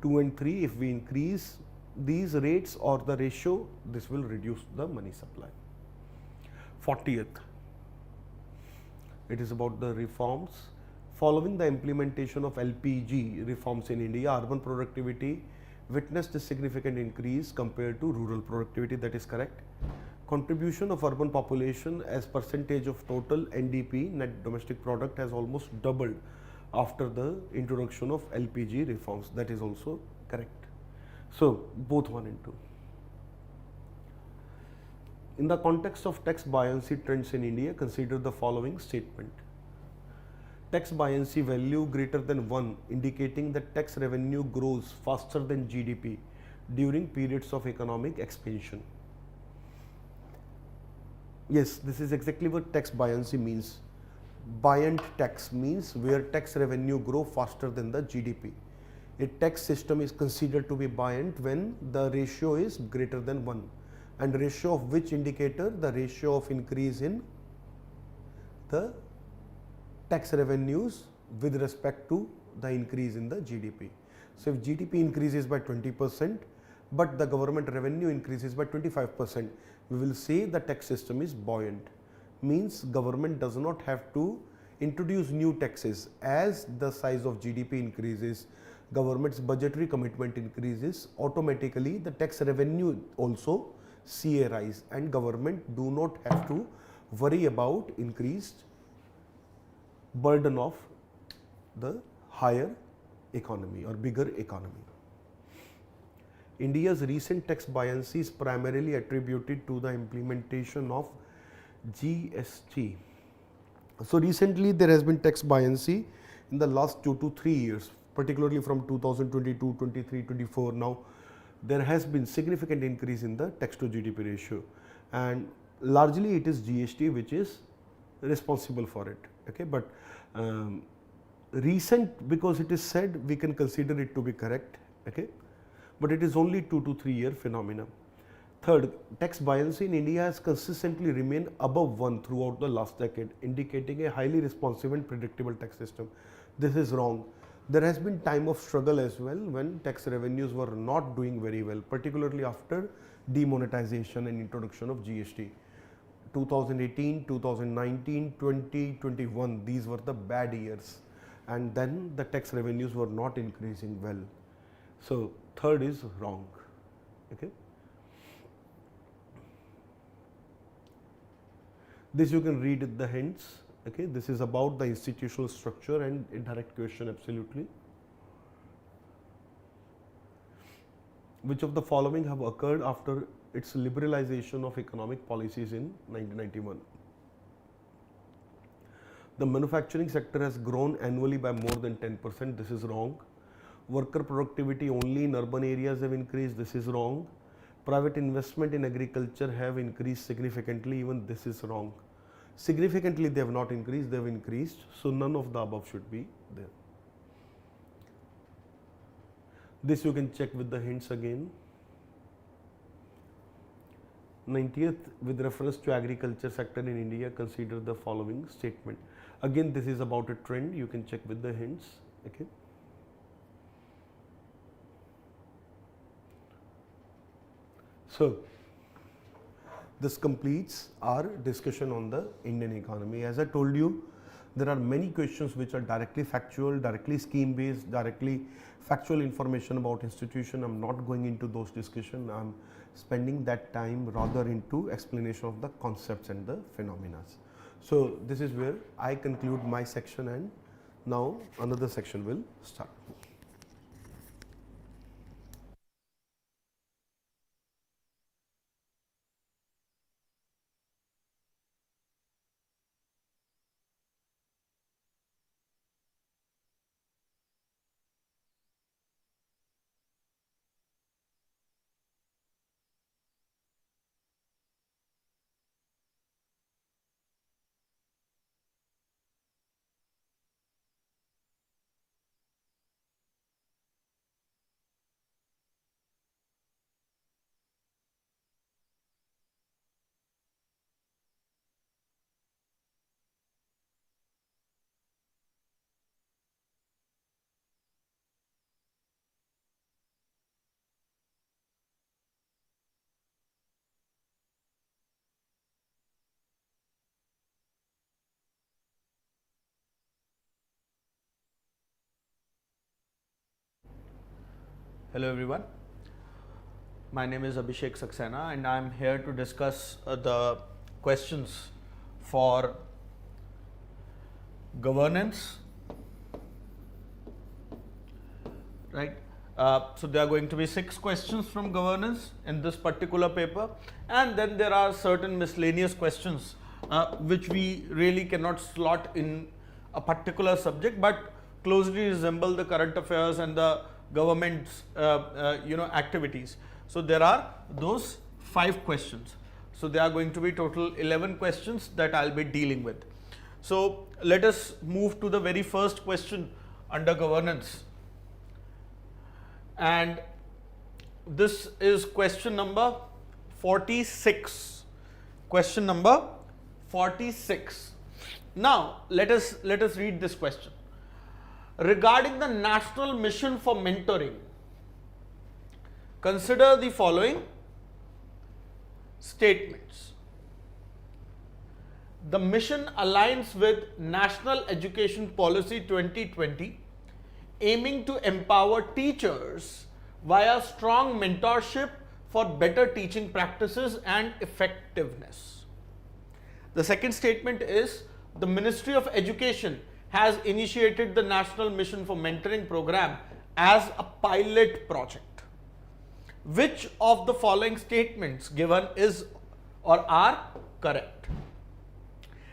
2 and 3, if we increase these rates or the ratio, this will reduce the money supply. 40th, it is about the reforms. Following the implementation of LPG reforms in India, urban productivity witnessed a significant increase compared to rural productivity. That is correct. Contribution of urban population as percentage of total NDP, net domestic product, has almost doubled after the introduction of LPG reforms. That is also correct. So both 1 and 2. In the context of tax buoyancy trends in India, consider the following statement. tax buoyancy value greater than 1, indicating that tax revenue grows faster than GDP during periods of economic expansion. Yes, this is exactly what tax buoyancy means. Buoyant tax means where tax revenue grow faster than the GDP. A tax system is considered to be buoyant when the ratio is greater than 1, and ratio of which indicator? The ratio of increase in the tax revenues with respect to the increase in the GDP. So, if GDP increases by 20%, but the government revenue increases by 25%, we will say the tax system is buoyant. Means government does not have to introduce new taxes. As the size of GDP increases, government's budgetary commitment increases, automatically the tax revenue also see a rise, and government do not have to worry about increased burden of the higher economy or bigger economy. India's recent tax buoyancy is primarily attributed to the implementation of GST. So, recently there has been tax buoyancy in the last 2 to 3 years, particularly from 2022, 23, 24. Now, there has been significant increase in the tax to GDP ratio, and largely it is GST which is responsible for it. Okay, but recent, because it is said, we can consider it to be correct. Okay, but it is only 2 to 3 year phenomena. Third, tax buoyancy in India has consistently remained above 1 throughout the last decade, indicating a highly responsive and predictable tax system. This is wrong. There has been time of struggle as well when tax revenues were not doing very well, particularly after demonetization and introduction of GST. 2018, 2019, 20, 21, these were the bad years, and then the tax revenues were not increasing well. So, third is wrong. Okay. This you can read the hints. Okay, this is about the institutional structure and indirect question absolutely. Which of the following have occurred after its liberalization of economic policies in 1991? The manufacturing sector has grown annually by more than 10%. This is wrong. Worker productivity only in urban areas have increased. This is wrong. Private investment in agriculture have increased significantly. Even this is wrong. Significantly they have not increased, they have increased. So, none of the above should be there. This you can check with the hints again. 90th, with reference to agriculture sector in India, consider the following statement. Again, this is about a trend, you can check with the hints. Okay. So, this completes our discussion on the Indian economy. As I told you, there are many questions which are directly factual, directly scheme based, directly factual information about institution. I am not going into those discussion. I am spending that time rather into explanation of the concepts and the phenomena. So, this is where I conclude my section, and now another section will start. Hello everyone, my name is Abhishek Saxena and I am here to discuss the questions for governance, right. So, there are going to be 6 questions from governance in this particular paper, and then there are certain miscellaneous questions which we really cannot slot in a particular subject, but closely resemble the current affairs and the government's activities. So there are those 5 questions. So there are going to be total 11 questions that I'll be dealing with. So let us move to the very first question under governance, and this is question number 46. Question number 46. Now let us read this question. Regarding the national mission for mentoring, consider the following statements. The mission aligns with National Education Policy 2020, aiming to empower teachers via strong mentorship for better teaching practices and effectiveness. The second statement is the Ministry of Education has initiated the National Mission for Mentoring program as a pilot project. Which of the following statements given is or are correct?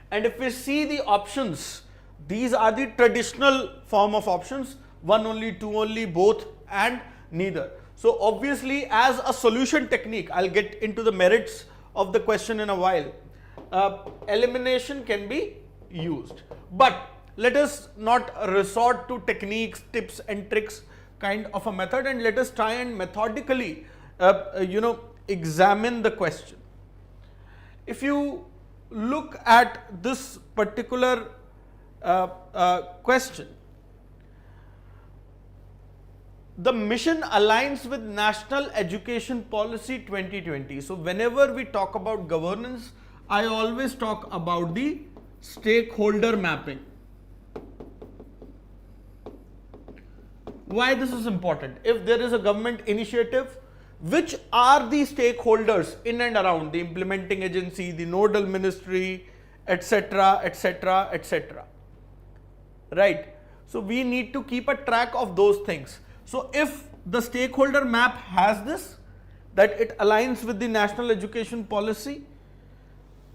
And if we see the options, these are the traditional form of options: 1 only, 2 only, both, and neither. So obviously, as a solution technique, I'll get into the merits of the question in a while. Elimination can be used, but let us not resort to techniques, tips and tricks kind of a method, and let us try and methodically examine the question. If you look at this particular question, the mission aligns with National Education Policy 2020. So whenever we talk about governance, I always talk about the stakeholder mapping. Why this is important? If there is a government initiative, which are the stakeholders in and around the implementing agency, the nodal ministry, etc., etc., etc. Right? So we need to keep a track of those things. So if the stakeholder map has this, that it aligns with the National Education Policy,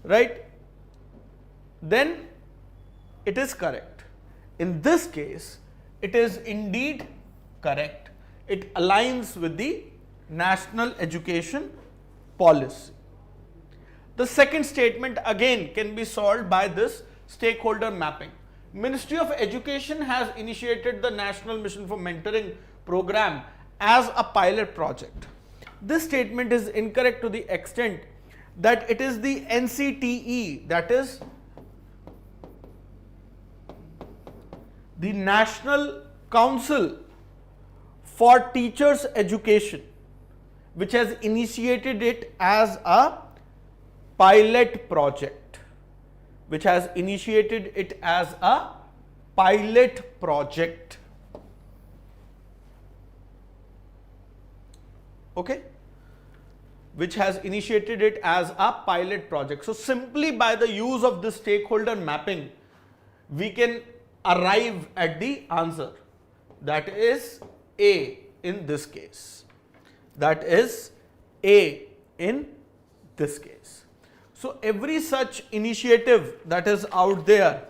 right, then it is correct. In this case, it is indeed correct. It aligns with the National Education Policy. The second statement again can be solved by this stakeholder mapping. Ministry of Education has initiated the National Mission for Mentoring program as a pilot project. This statement is incorrect to the extent that it is the NCTE, that is the National Council for Teachers Education, which has initiated it as a pilot project, which has initiated it as a pilot project. Okay, which has initiated it as a pilot project. So simply by the use of this stakeholder mapping, we can arrive at the answer, that is A in this case. That is A in this case. So every such initiative that is out there,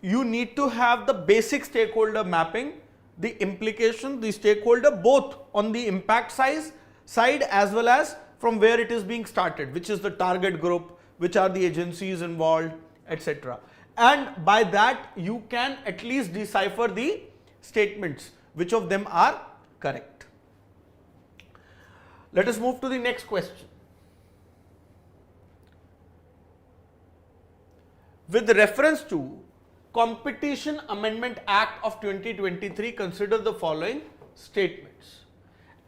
you need to have the basic stakeholder mapping, the implication, the stakeholder, both on the impact side as well as from where it is being started, which is the target group, which are the agencies involved, etc. And by that you can at least decipher the statements, which of them are correct. Let us move to the next question. With reference to Competition Amendment Act of 2023, consider the following statements.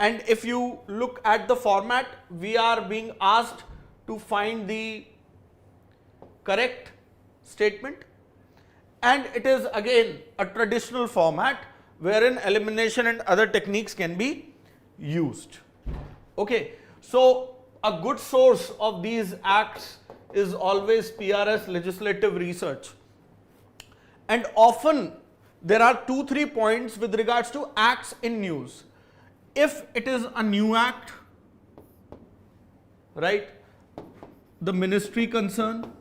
And if you look at the format, we are being asked to find the correct statement, and it is again a traditional format wherein elimination and other techniques can be used. Okay, so a good source of these acts is always PRS legislative research. And often there are 2-3 points with regards to acts in news. If it is a new act, right, the ministry concern,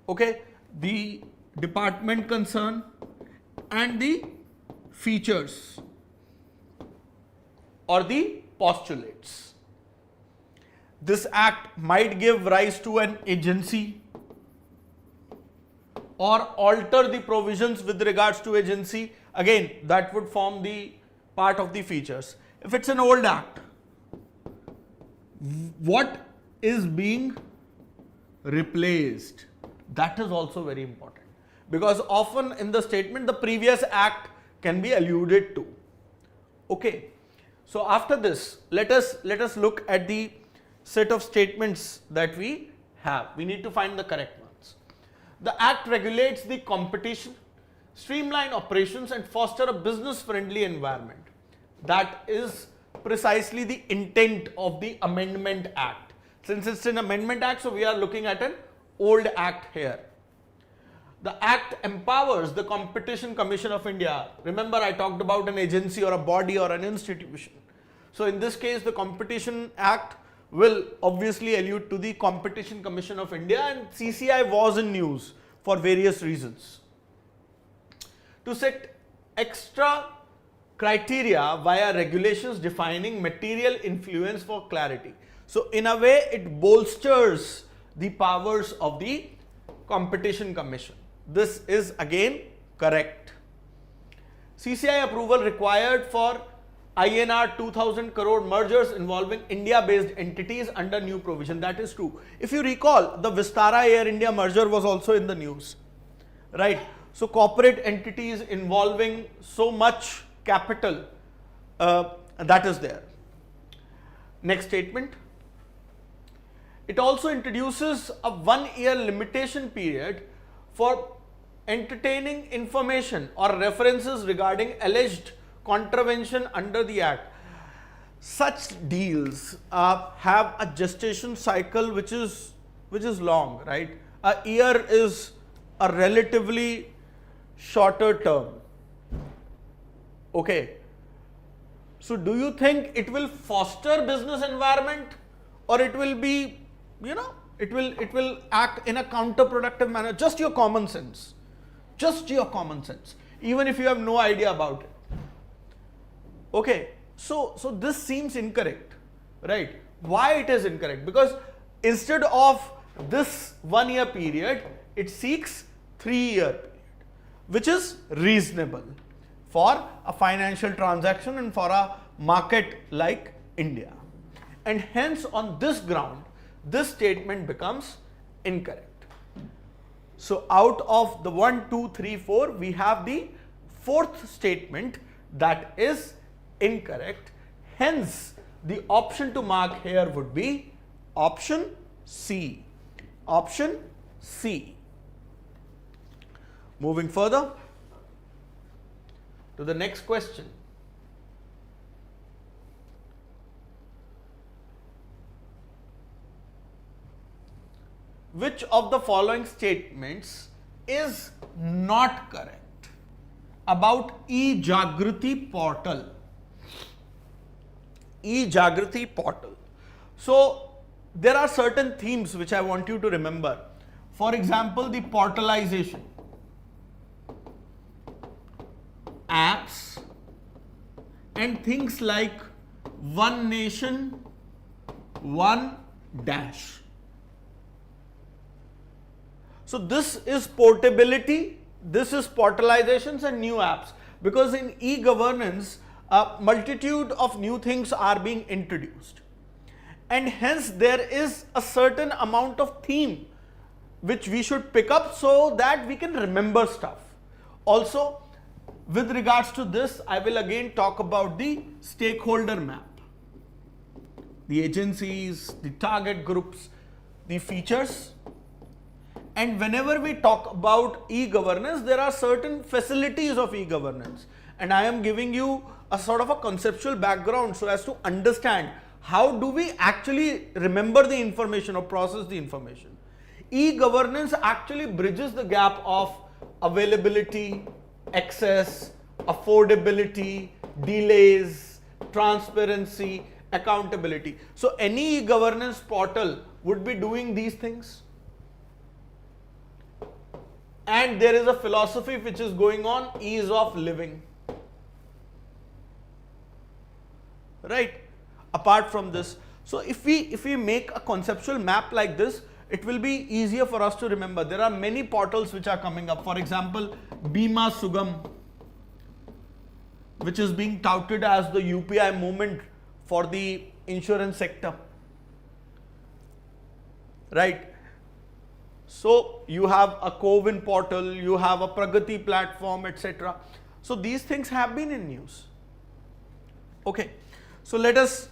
okay, the department concerned, and the features or the postulates. This act might give rise to an agency or alter the provisions with regards to agency. Again, that would form the part of the features. If it's an old act, what is being replaced? That is also very important, because often in the statement the previous act can be alluded to. Okay, so after this, let us look at the set of statements that we have. We need to find the correct ones. The act regulates the competition, streamline operations, and foster a business friendly environment. That is precisely the intent of the Amendment Act. Since it's an Amendment Act, so we are looking at an old act here. The act empowers the Competition Commission of India. Remember, I talked about an agency or a body or an institution. So in this case, the Competition Act will obviously allude to the Competition Commission of India, and CCI was in news for various reasons. To set extra criteria via regulations defining material influence for clarity. So in a way, it bolsters the powers of the Competition Commission. This is again correct. CCI approval required for INR 2000 crore mergers involving India-based entities under new provision. That is true. If you recall, the Vistara Air India merger was also in the news, right? So corporate entities involving so much capital, that is there. Next statement. It also introduces a 1-year limitation period for entertaining information or references regarding alleged contravention under the Act. Such deals have a gestation cycle which is long, right? A year is a relatively shorter term. Okay. So do you think it will foster business environment, or it will be, it will act in a counterproductive manner? Just your common sense. Just your common sense. Even if you have no idea about it. Okay. So this seems incorrect, right? Why it is incorrect? Because instead of this 1-year period, it seeks 3-year period, which is reasonable for a financial transaction and for a market like India. And hence, on this ground, this statement becomes incorrect. So out of the 1, 2, 3, 4, we have the 4th statement that is incorrect. Hence, the option to mark here would be option C. Option C. Moving further to the next question. Which of the following statements is not correct about e-Jagriti portal? E-Jagriti portal. So there are certain themes which I want you to remember. For example, the portalization, apps, and things like One Nation, One Dash. So this is portability, this is portalizations and new apps, because in e-governance, a multitude of new things are being introduced, and hence there is a certain amount of theme which we should pick up so that we can remember stuff. Also, with regards to this, I will again talk about the stakeholder map, the agencies, the target groups, the features. And whenever we talk about e-governance, there are certain facilities of e-governance, and I am giving you a sort of a conceptual background so as to understand how do we actually remember the information or process the information. E-governance actually bridges the gap of availability, access, affordability, delays, transparency, accountability. So any e-governance portal would be doing these things. and there is a philosophy which is going on, ease of living. Right? Apart from this, so if we make a conceptual map like this, it will be easier for us to remember. There are many portals which are coming up. For example, Bima Sugam, which is being touted as the UPI movement for the insurance sector. Right? So you have a CoWIN portal, you have a Pragati platform, etc. So these things have been in news. Okay. So let us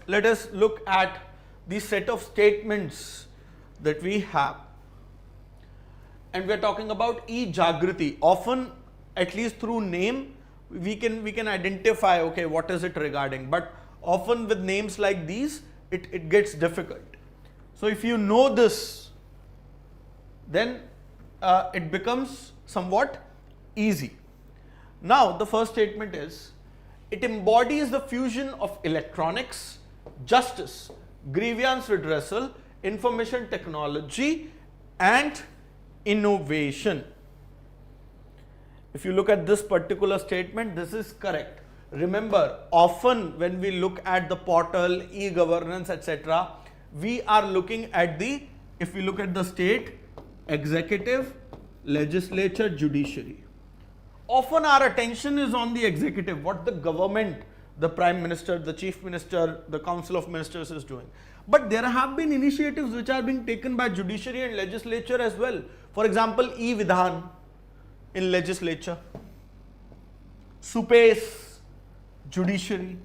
look at the set of statements that we have, and we are talking about e-Jagriti. Often, at least through name, we can identify, okay, what is it regarding, but often with names like these, it gets difficult. So if you know this, then it becomes somewhat easy. Now the first statement is, it embodies the fusion of electronics, justice, grievance redressal, information technology and innovation. If you look at this particular statement, this is correct. Remember, often when we look at the portal, e-governance, etc., we are looking at the, if we look at the state, executive, legislature, judiciary. Often our attention is on the executive, what the government, the Prime Minister, the Chief Minister, the Council of Ministers is doing. But there have been initiatives which are being taken by judiciary and legislature as well. For example, e-Vidhan in legislature, SUPACE, judiciary.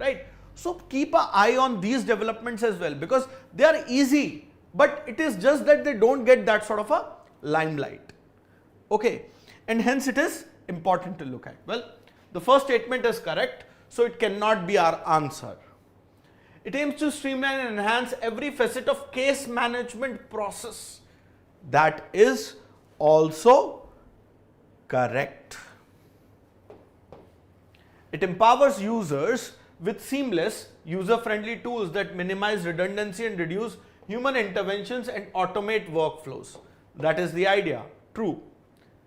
Right? So keep an eye on these developments as well, because they are easy, but it is just that they don't get that sort of a limelight. Okay, and hence it is important to look at. Well, the first statement is correct, so it cannot be our answer. It aims to streamline and enhance every facet of case management process. That is also correct. It empowers users with seamless, user-friendly tools that minimize redundancy and reduce human interventions and automate workflows. That is the idea. True.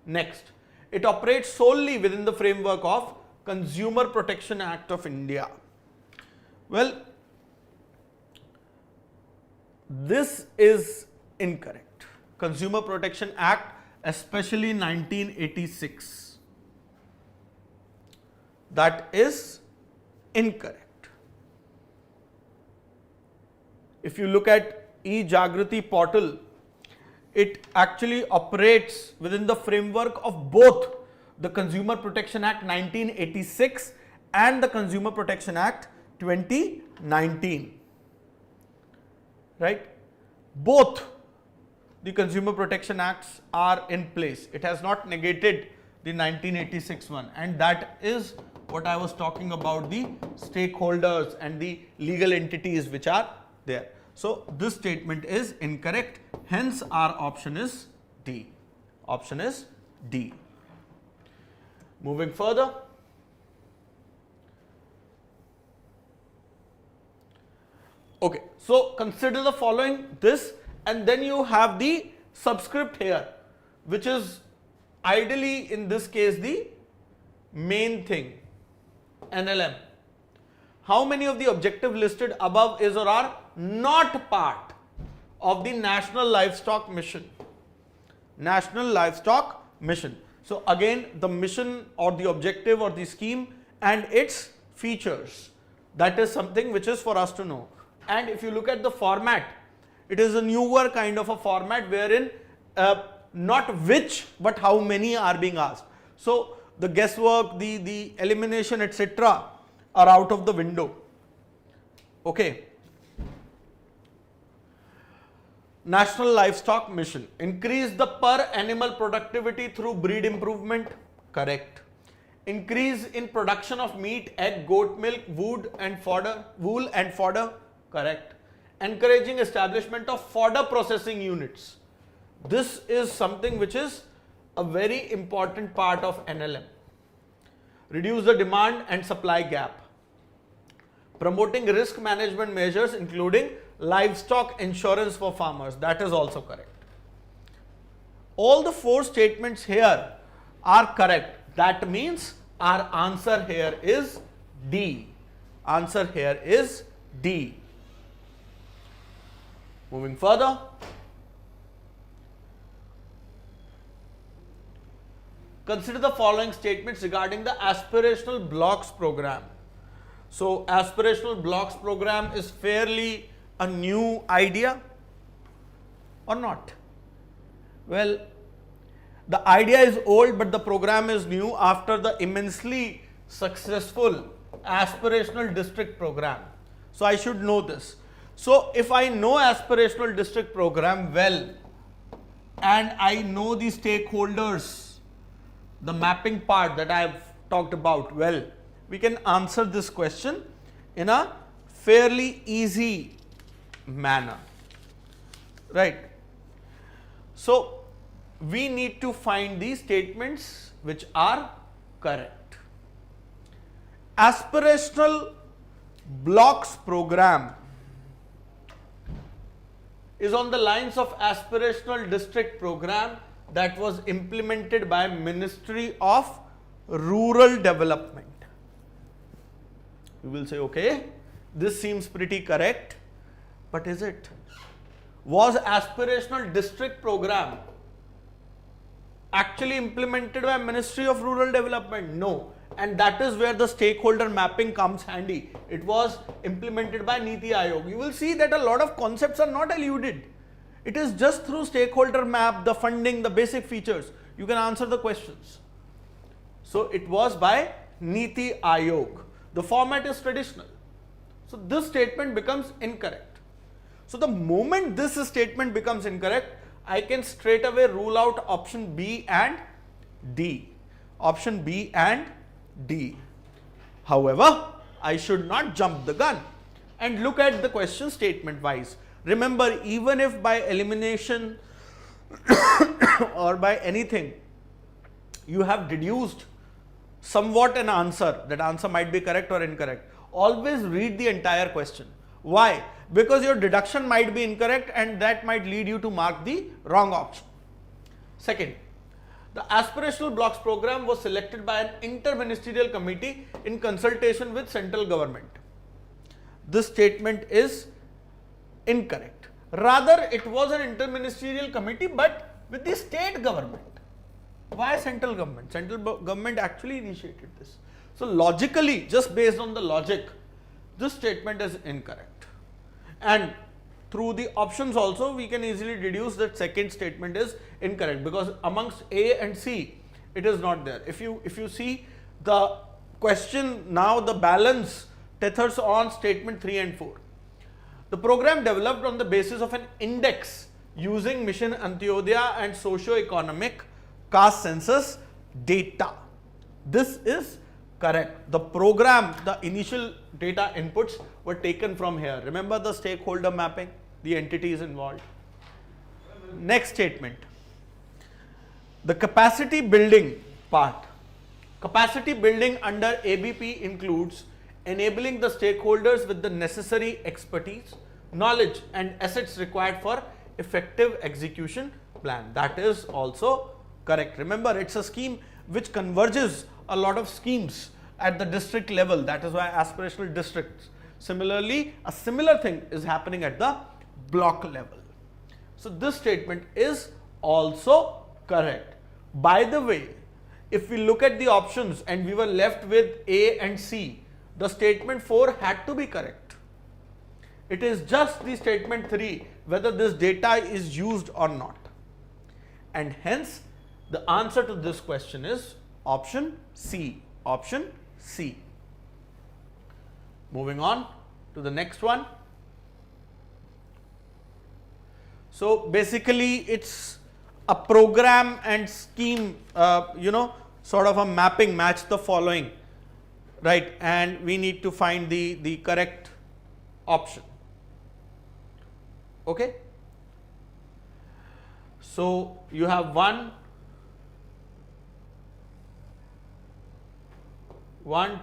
Next, it operates solely within the framework of Consumer Protection Act of India. Well, this is incorrect. Consumer Protection Act, especially 1986. That is incorrect. If you look at e-Jagriti portal, it actually operates within the framework of both the Consumer Protection Act 1986 and the Consumer Protection Act 2019. Right? Both the Consumer Protection Acts are in place. It has not negated the 1986 one, and that is what I was talking about, the stakeholders and the legal entities which are there. So this statement is incorrect, hence our option is D. Option is D. Moving further. Okay, so consider the following, this, and then you have the subscript here, which is ideally in this case the main thing, NLM. How many of the objectives listed above is or are not part of the National Livestock Mission? National Livestock Mission. So again, the mission or the objective or the scheme and its features, that is something which is for us to know. And if you look at the format, it is a newer kind of a format wherein not which but how many are being asked. So the guesswork, the elimination, etc. are out of the window. Okay. National Livestock Mission. Increase the per animal productivity through breed improvement. Correct. Increase in production of meat, egg, goat milk, wool and fodder. Correct. Encouraging establishment of fodder processing units. This is something which is a very important part of NLM. Reduce the demand and supply gap. Promoting risk management measures including livestock insurance for farmers. That is also correct. all the 4 statements here are correct. That means our answer here is D. Answer here is D. Moving further. Consider the following statements regarding the aspirational blocks program. So, aspirational blocks program is fairly a new idea or not? Well, the idea is old, but the program is new after the immensely successful aspirational district program. So, I should know this. So, if I know aspirational district program well and I know the stakeholders, the mapping part that I have talked about well, we can answer this question in a fairly easy manner, right? So, we need to find the statements which are correct. Aspirational blocks program is on the lines of aspirational district program that was implemented by Ministry of Rural Development. You will say, okay, this seems pretty correct, but is it? Was aspirational district program actually implemented by Ministry of Rural Development? No. And that is where the stakeholder mapping comes handy. It was implemented by Niti Aayog. You will see that a lot of concepts are not eluded. It is just through stakeholder map, the funding, the basic features, you can answer the questions. So, it was by Niti Aayog. The format is traditional. So, this statement becomes incorrect. So, the moment this statement becomes incorrect, I can straight away rule out option B and D. Option B and D. However, I should not jump the gun and look at the question statement wise. Remember, even if by elimination or by anything you have deduced somewhat an answer, that answer might be correct or incorrect, always read the entire question. Why? Because your deduction might be incorrect and that might lead you to mark the wrong option. Second, the aspirational blocks program was selected by an interministerial committee in consultation with central government. This statement is incorrect. Rather, it was an interministerial committee but with the state government. Why central government? Central government actually initiated this. So, logically, just based on the logic, this statement is incorrect. And through the options also, we can easily deduce that second statement is incorrect, because amongst A and C, it is not there. If you see the question now, the balance tethers on statement 3 and 4. The program developed on the basis of an index using Mission Antyodaya and socio-economic caste census data. This is correct. The program, the initial data inputs were taken from here. Remember the stakeholder mapping, the entities involved. Next statement. The capacity building part. Capacity building under ABP includes enabling the stakeholders with the necessary expertise, knowledge and assets required for effective execution plan. That is also correct. Remember, it's a scheme which converges a lot of schemes at the district level. That is why aspirational districts. Similarly, a similar thing is happening at the block level. So, this statement is also correct. By the way, if we look at the options and we were left with A and C, the statement 4 had to be correct. It is just the statement 3 whether this data is used or not. And hence, the answer to this question is option C. Option C. Moving on to the next one. So, basically it's a program and scheme, sort of a mapping, match the following, right, and we need to find the correct option. Okay. So, you have 1,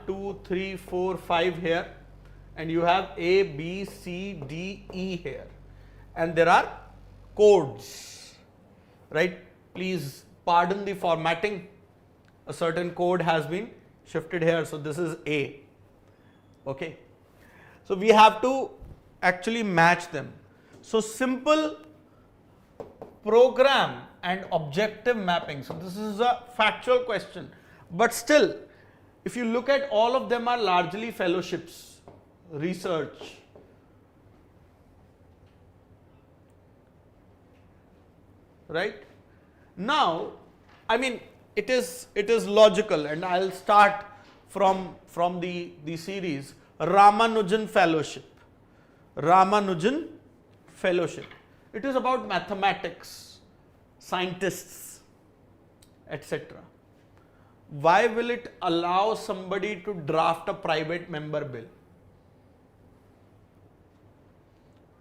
2, 3, 4, 5 here, and you have A, B, C, D, E here, and there are codes, right? Please pardon the formatting. A certain code has been shifted here. So this is A. Okay. So we have to actually match them. So simple program and objective mapping. So this is a factual question. But still, if you look at all of them are largely fellowships, research. Right? Now, I mean, it is logical, and I'll start from the series Ramanujan Fellowship. Ramanujan Fellowship. It is about mathematics, scientists, etc. Why will it allow somebody to draft a private member bill?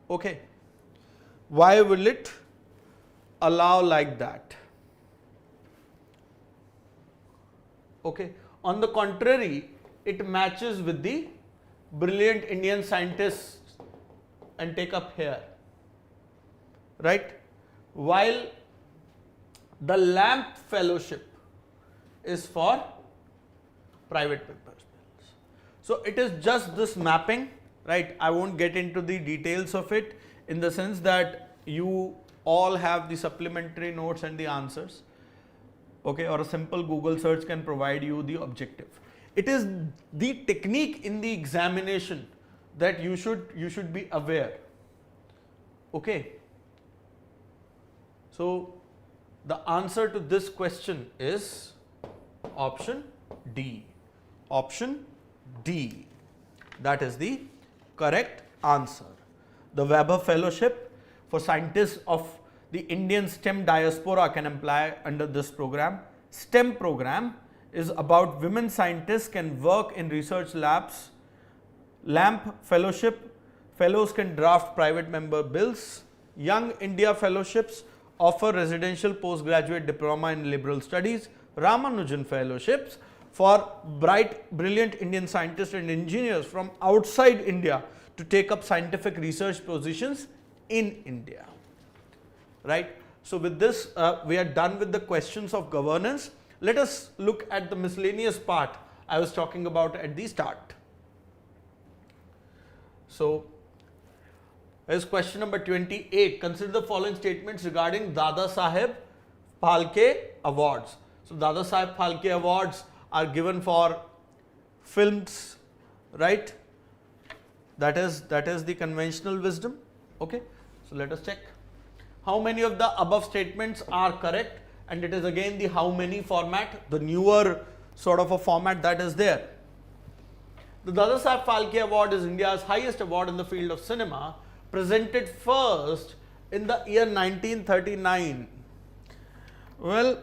Okay. Why will it allow like that? Okay. On the contrary, it matches with the brilliant Indian scientists and take up here. Right? While the LAMP Fellowship is for private members. So it is just this mapping, right? I won't get into the details of it in the sense that you all have the supplementary notes and the answers. Okay, or a simple Google search can provide you the objective. It is the technique in the examination that you should be aware. Okay. So the answer to this question is option D. Option D. That is the correct answer. The Weber Fellowship for scientists of the Indian STEM diaspora can apply under this program. STEM program is about women scientists can work in research labs. LAMP Fellowship, fellows can draft private member bills. Young India Fellowships offer residential postgraduate diploma in liberal studies. Ramanujan Fellowships for brilliant Indian scientists and engineers from outside India to take up scientific research positions in India. Right? So with this, we are done with the questions of governance. Let us look at the miscellaneous part I was talking about at the start. So, here's question number 28. Consider the following statements regarding Dada Saheb Phalke Awards. So, Dada Saheb Phalke Awards are given for films, right? That is the conventional wisdom. Okay. So, let us check. How many of the above statements are correct? And it is again the how many format, the newer sort of a format that is there. The Dada Saheb Phalke Award is India's highest award in the field of cinema, presented first in the year 1939. Well,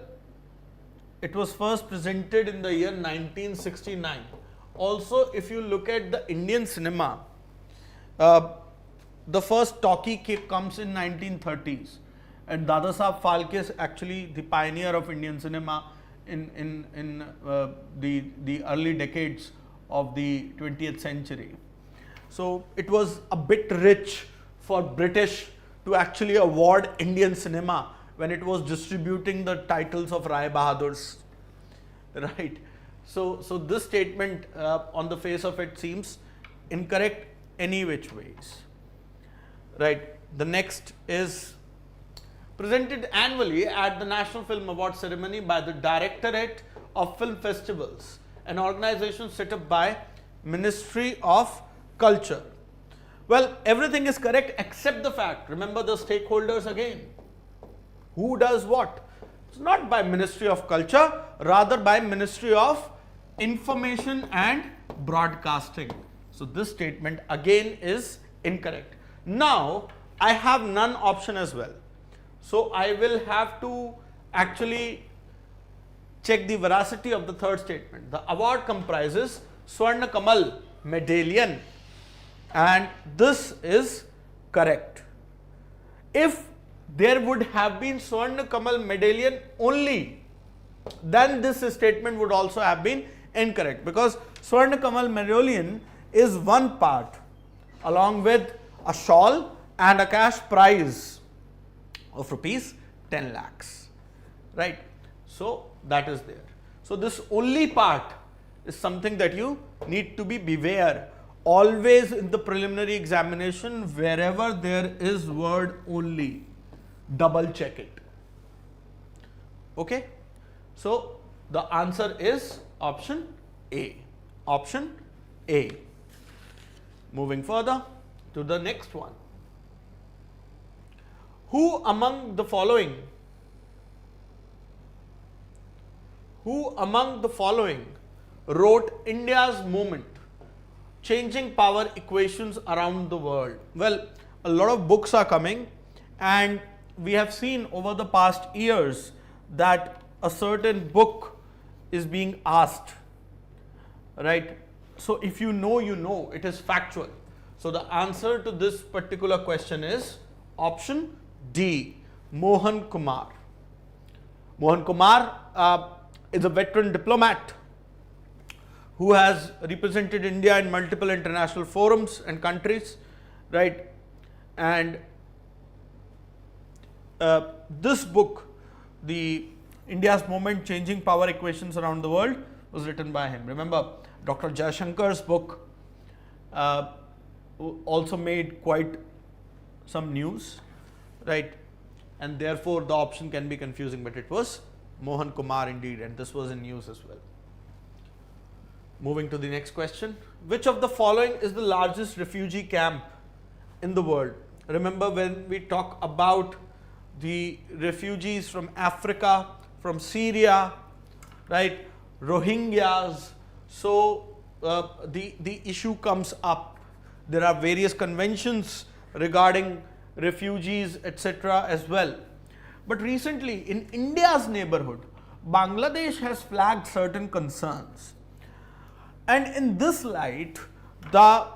it was first presented in the year 1969. Also, if you look at the Indian cinema, the first talkie comes in 1930s. And Dada Saheb Phalke is actually the pioneer of Indian cinema in the early decades of the 20th century. So it was a bit rich for British to actually award Indian cinema when it was distributing the titles of Rai Bahadurs. Right. So this statement on the face of it seems incorrect any which ways. Right. The next is presented annually at the National Film Award ceremony by the Directorate of Film Festivals, an organization set up by Ministry of Culture. Well, everything is correct except the fact, remember the stakeholders again. Who does what? It's not by Ministry of Culture, rather by Ministry of Information and Broadcasting. So this statement again is incorrect. Now, I have none option as well. So I will have to actually check the veracity of the third statement. The award comprises Swarna Kamal medallion, and this is correct. If there would have been Swarna Kamal medallion only, then this statement would also have been incorrect, because Swarna Kamal medallion is one part along with a shawl and a cash prize of rupees 10 lakhs. right? So that is there. So this only part is something that you need to be beware. Always in the preliminary examination, wherever there is word only, double check it. Okay? So the answer is option A. Option A. Moving further to the next one. Who among the following wrote India's movement, changing power equations around the world? Well, a lot of books are coming, and we have seen over the past years that a certain book is being asked, right? So if you know, you know, it is factual. So the answer to this particular question is option D, Mohan Kumar. Mohan Kumar is a veteran diplomat who has represented India in multiple international forums and countries, right? And this book, the India's Movement, Changing Power Equations Around the World, was written by him. Remember, Dr. Jayashankar's book also made quite some news, right? And therefore the option can be confusing, but it was Mohan Kumar indeed, and this was in news as well. Moving to the next question. Which of the following is the largest refugee camp in the world? Remember, when we talk about the refugees from Africa, from Syria, right, Rohingyas, so the issue comes up. There are various conventions regarding refugees, etc. as well. But recently, in India's neighborhood, Bangladesh has flagged certain concerns. And in this light, the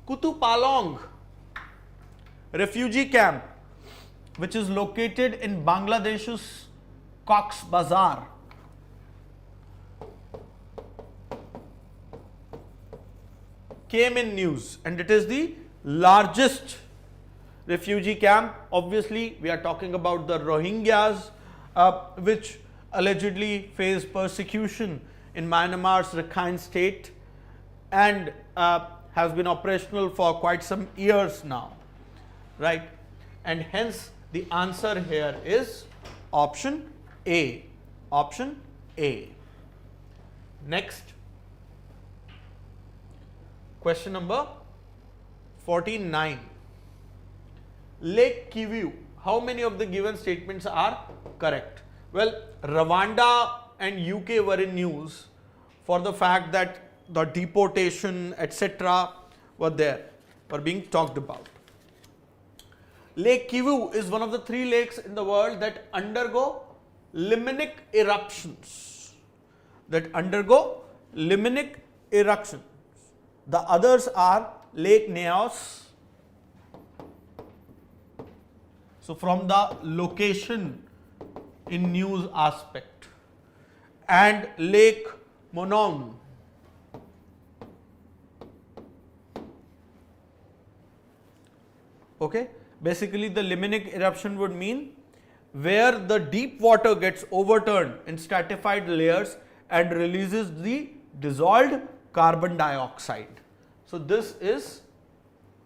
Kutupalong refugee camp, which is located in Bangladesh's Cox's Bazar, came in news, and it is the largest refugee camp. Obviously, we are talking about the Rohingyas, which allegedly face persecution in Myanmar's Rakhine state, and has been operational for quite some years now, right? And hence the answer here is option A. Option A. Next, question number 49. Lake Kivu. How many of the given statements are correct? Well, Rwanda and UK were in news for the fact that the deportation, etc. were being talked about. Lake Kivu is one of the 3 lakes in the world that undergo limnic eruptions. The others are Lake Neos. So from the location in news aspect, and Lake Monon. Okay, basically the limnic eruption would mean where the deep water gets overturned in stratified layers and releases the dissolved carbon dioxide. So this is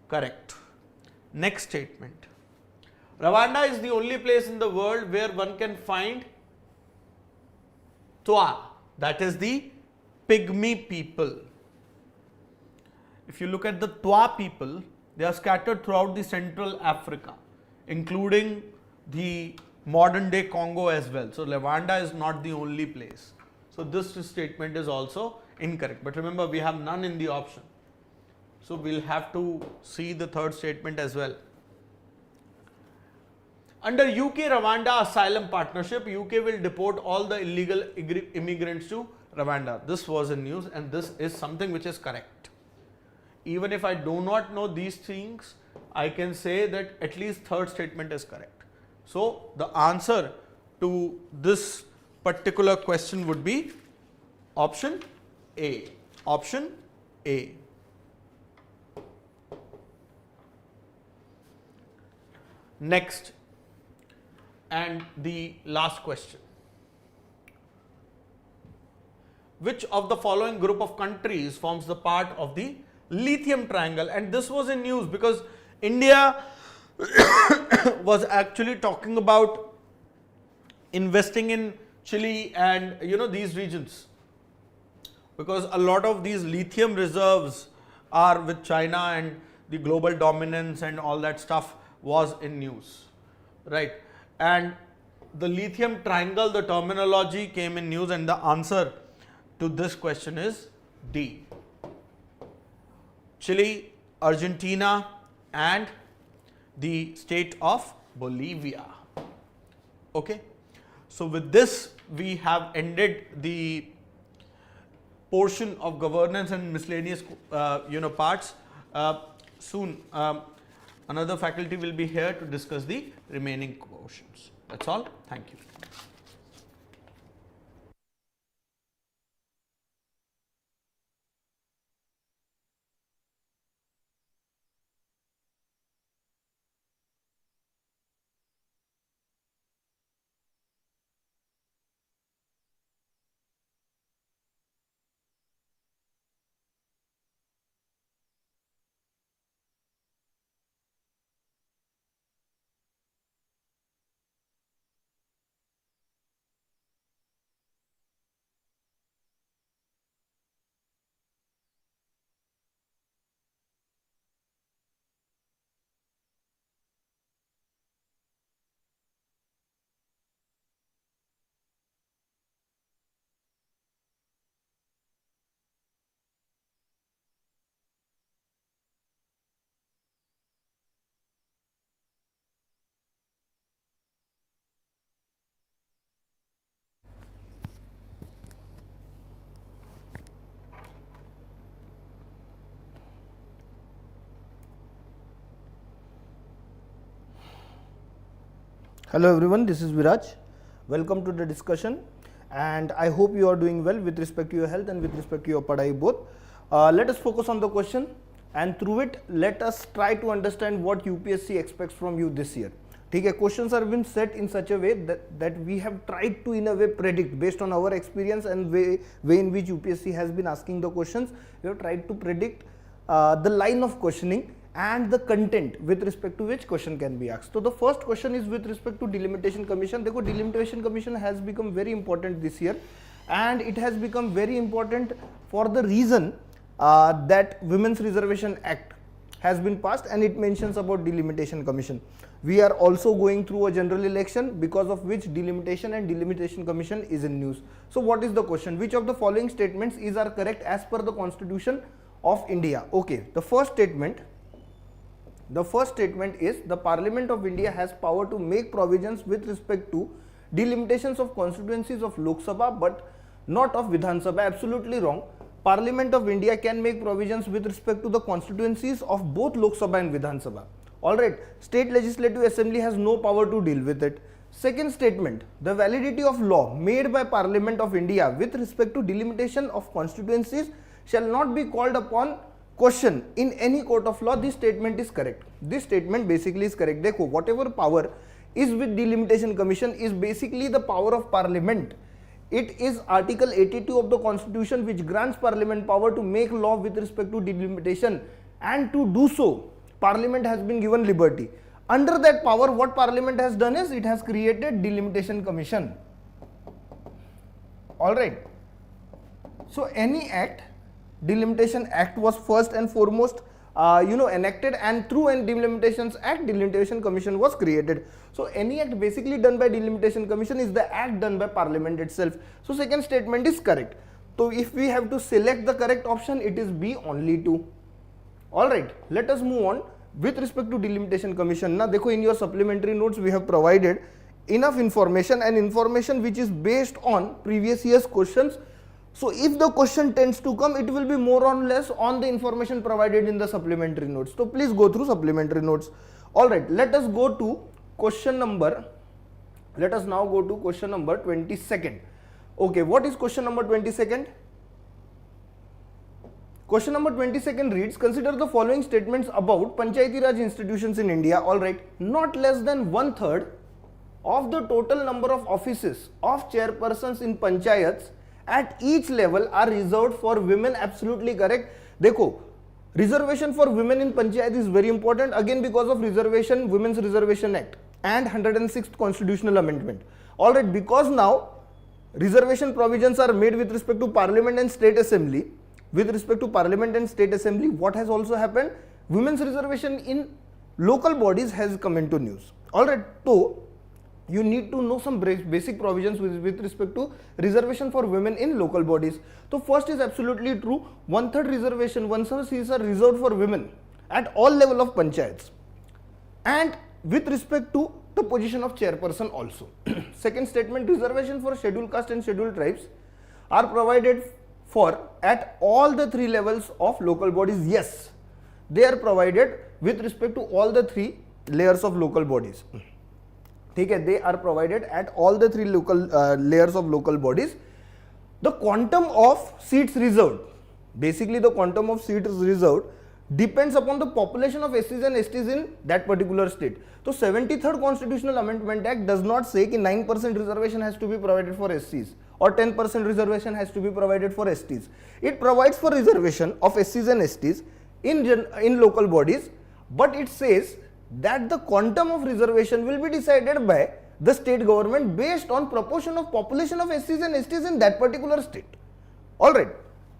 correct. Next statement. Rwanda is the only place in the world where one can find Twa, that is the pygmy people. If you look at the Twa people, they are scattered throughout the Central Africa, including the modern day Congo as well. So Rwanda is not the only place. So this statement is also incorrect. But remember, we have none in the option. So we'll have to see the third statement as well. Under UK-Rwanda Asylum Partnership, UK will deport all the illegal immigrants to Rwanda. This was in news, and this is something which is correct. Even if I do not know these things, I can say that at least third statement is correct. So the answer to this particular question would be option A. Option A. Next, And the last question. Which of the following group of countries forms the part of the lithium triangle? And this was in news because India was actually talking about investing in Chile and these regions, because a lot of these lithium reserves are with China and the global dominance and all that stuff was in news, right? And the lithium triangle, the terminology came in news, and the answer to this question is D. Chile, Argentina and the state of Bolivia. Okay. So with this we have ended the portion of governance and miscellaneous parts. Soon another faculty will be here to discuss the remaining portions. That's all. Thank you. Hello everyone, this is Viraj. Welcome to the discussion, and I hope you are doing well with respect to your health and with respect to your padai both. Let us focus on the question, and through it let us try to understand what UPSC expects from you this year. Okay, questions are been set in such a way that we have tried to in a way predict based on our experience and way in which UPSC has been asking the questions. We have tried to predict the line of questioning and the content with respect to which question can be asked. So the first question is with respect to delimitation commission. Dekho, delimitation commission has become very important this year, and it has become very important for the reason that Women's Reservation Act has been passed, and it mentions about delimitation commission. We are also going through a general election, because of which delimitation and delimitation commission is in news. So what is the question? Which of the following statements are correct as per the Constitution of India? Okay, the first statement is the Parliament of India has power to make provisions with respect to delimitations of constituencies of Lok Sabha but not of Vidhan Sabha. Absolutely wrong. Parliament of India can make provisions with respect to the constituencies of both Lok Sabha and Vidhan Sabha. Alright, State Legislative Assembly has no power to deal with it. Second statement, the validity of law made by Parliament of India with respect to delimitation of constituencies shall not be called upon question in any court of law. This statement is correct. This statement basically is correct. Dekho, whatever power is with delimitation commission is basically the power of Parliament. It is Article 82 of the Constitution which grants Parliament power to make law with respect to delimitation, and to do so Parliament has been given liberty. Under that power, what Parliament has done is it has created delimitation commission. Alright. So any act, delimitation act was first and foremost enacted, and through a delimitations act, delimitation commission was created. So any act basically done by delimitation commission is the act done by Parliament itself. So second statement is correct. So if we have to select the correct option, it is B, only 2. Alright, let us move on with respect to delimitation commission. Now dekho, in your supplementary notes we have provided enough information, and information which is based on previous year's questions. So if the question tends to come, it will be more or less on the information provided in the supplementary notes. So please go through supplementary notes. Alright, let us go to question number, let us now go to question number 22nd. Okay, what is question number 22nd? Question number 22nd reads, consider the following statements about Panchayati Raj institutions in India. Alright, not less than 1/3 of the total number of offices of chairpersons in panchayats at each level are reserved for women. Absolutely correct. Dekho, reservation for women in panchayat is very important, again because of reservation, Women's Reservation Act and 106th constitutional amendment. Alright, because now reservation provisions are made with respect to parliament and state assembly. With respect to parliament and state assembly, what has also happened? Women's reservation in local bodies has come into news. Alright, so you need to know some basic provisions with respect to reservation for women in local bodies. So first is absolutely true, 1/3 reservation, 1/3 seats are reserved for women at all level of panchayats and with respect to the position of chairperson also. Second statement, reservation for scheduled caste and scheduled tribes are provided for at all the 3 levels of local bodies. Yes, they are provided with respect to all the 3 layers of local bodies. They are provided at all the 3 local layers of local bodies. The quantum of seats reserved, basically the quantum of seats reserved depends upon the population of SCs and STs in that particular state. So 73rd Constitutional Amendment Act does not say that 9% reservation has to be provided for SCs or 10% reservation has to be provided for STs. It provides for reservation of SCs and STs in local bodies, but it says that the quantum of reservation will be decided by the state government based on proportion of population of SCs and STs in that particular state. Alright.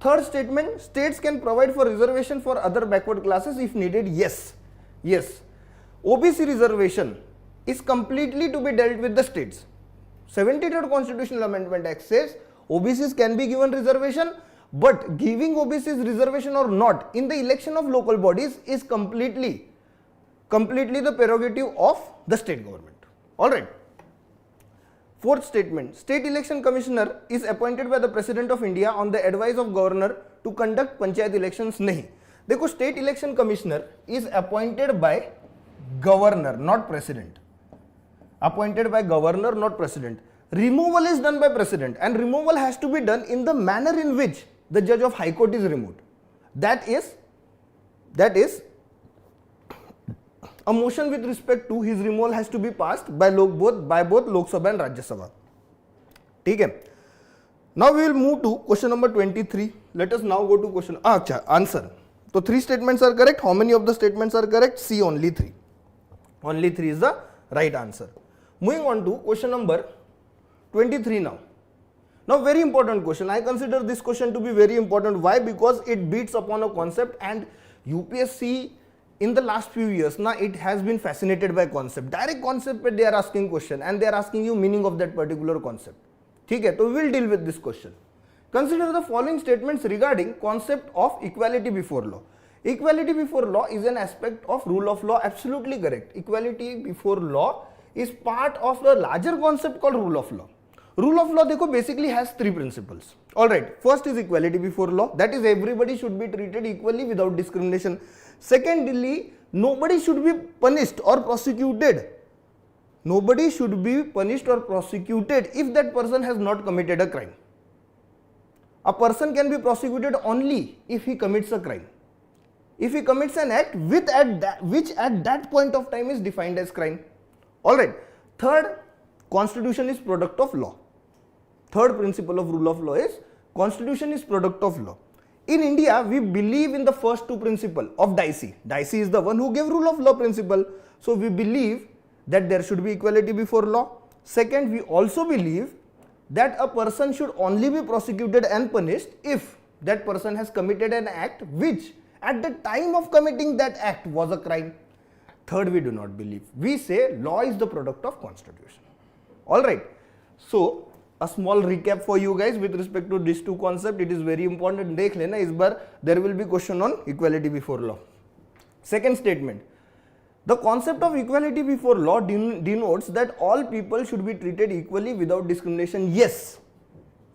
Third statement, states can provide for reservation for other backward classes if needed. Yes. Yes. OBC reservation is completely to be dealt with the states. 73rd Constitutional Amendment Act says OBCs can be given reservation, but giving OBCs reservation or not in the election of local bodies is completely the prerogative of the state government. Alright. Fourth statement, State Election Commissioner is appointed by the President of India on the advice of Governor to conduct panchayat elections. Nahi. Dekho, State Election Commissioner is appointed by Governor, not President. Appointed by Governor, not President. Removal is done by President, and removal has to be done in the manner in which the Judge of High Court is removed. That is a motion with respect to his removal has to be passed by both Lok Sabha and Rajya Sabha. Okay. Now we will move to question number 23. Let us now go to question answer. So 3 statements are correct. How many of the statements are correct? C, only 3. Only 3 is the right answer. Moving on to question number 23 now. Now very important question. I consider this question to be very important. Why? Because it beats upon a concept, and UPSC in the last few years now it has been fascinated by concept. Direct concept pe they are asking question and they are asking you meaning of that particular concept. Okay, so we will deal with this question. Consider the following statements regarding concept of equality before law. Equality before law is an aspect of rule of law. Absolutely correct. Equality before law is part of the larger concept called rule of law. Rule of law dekho basically has 3 principles. Alright, first is equality before law, that is everybody should be treated equally without discrimination. Secondly, nobody should be punished or prosecuted. Nobody should be punished or prosecuted if that person has not committed a crime. A person can be prosecuted only if he commits a crime. If he commits an act which at that point of time is defined as crime. Alright. Third, constitution is product of law. Third principle of rule of law is constitution is product of law. In India, we believe in the first 2 principles of Dicey. Dicey is the one who gave rule of law principle. So we believe that there should be equality before law. Second, we also believe that a person should only be prosecuted and punished if that person has committed an act which at the time of committing that act was a crime. Third, we do not believe. We say law is the product of constitution. Alright. So a small recap for you guys with respect to these 2 concepts. It is very important. Dekh lena is bar there will be question on equality before law. Second statement. The concept of equality before law denotes that all people should be treated equally without discrimination. Yes.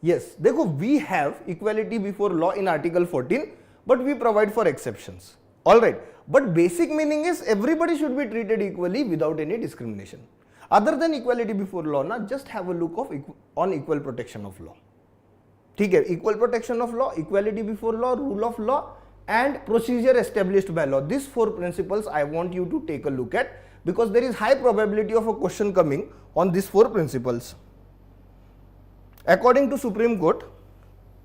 Yes. Dekho, we have equality before law in Article 14, but we provide for exceptions. Alright. But basic meaning is everybody should be treated equally without any discrimination. Other than equality before law, na, just have a look on equal protection of law. Okay, equal protection of law, equality before law, rule of law and procedure established by law. These 4 principles I want you to take a look at because there is high probability of a question coming on these 4 principles. According to Supreme Court,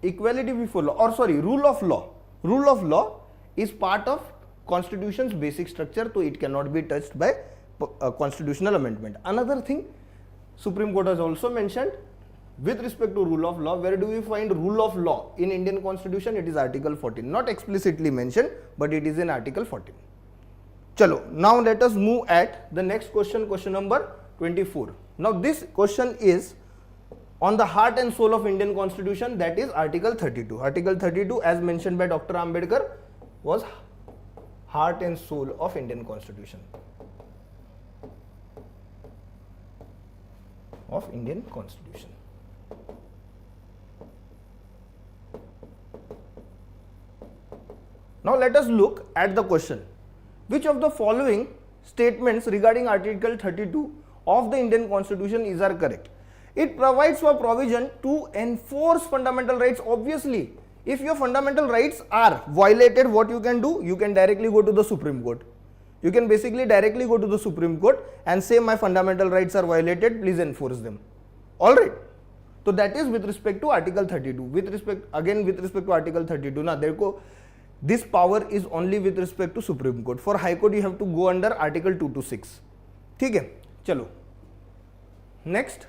equality before law, or sorry, rule of law is part of constitution's basic structure, so it cannot be touched by constitutional amendment. Another thing Supreme Court has also mentioned with respect to rule of law, where do we find rule of law in Indian constitution? It is article 14, not explicitly mentioned, but it is in article 14. Chalo, now let us move at the next question, question number 24. Now this question is on the heart and soul of Indian constitution, that is article 32. Article 32, as mentioned by Dr. Ambedkar, was heart and soul of Indian constitution. Now let us look at the question. Which of the following statements regarding article 32 of the Indian constitution is are correct? It provides for provision to enforce fundamental rights. Obviously, if your fundamental rights are violated, what you can do? You can directly go to the Supreme Court. You can basically directly go to the Supreme Court and say my fundamental rights are violated, please enforce them. Alright. So that is with respect to article 32. With respect to article 32, now therefore this power is only with respect to Supreme Court. For High Court you have to go under article 226. ठीक है, चलो. Next,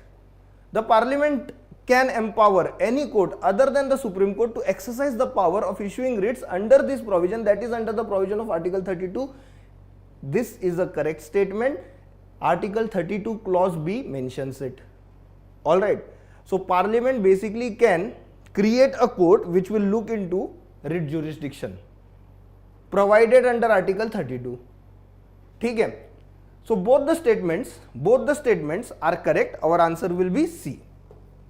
the Parliament can empower any court other than the Supreme Court to exercise the power of issuing writs under this provision, that is under the provision of article 32. This is a correct statement. Article 32 clause B mentions it. Alright. So Parliament basically can create a court which will look into writ jurisdiction provided under article 32. ठीक है. So both the statements are correct. Our answer will be C.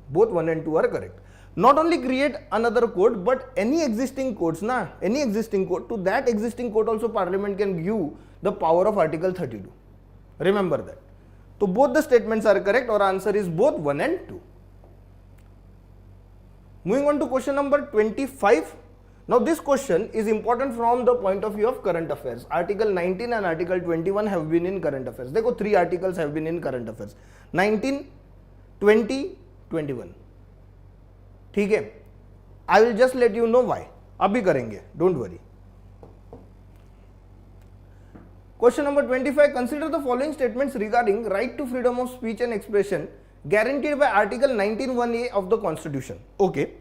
Both 1 and 2 are correct. Not only create another court, but any existing courts, any existing court, to that existing court also Parliament can give the power of article 32. Remember that. So both the statements are correct. Our answer is both 1 and 2. Moving on to question number 25. Now this question is important from the point of view of current affairs. Article 19 and Article 21 have been in current affairs. देखो 3 articles have been in current affairs. 19, 20, 21. ठीक है. I will just let you know why. अभी करेंगे. Don't worry. Question number 25. Consider the following statements regarding right to freedom of speech and expression guaranteed by Article 19(1)(a) of the Constitution. Okay.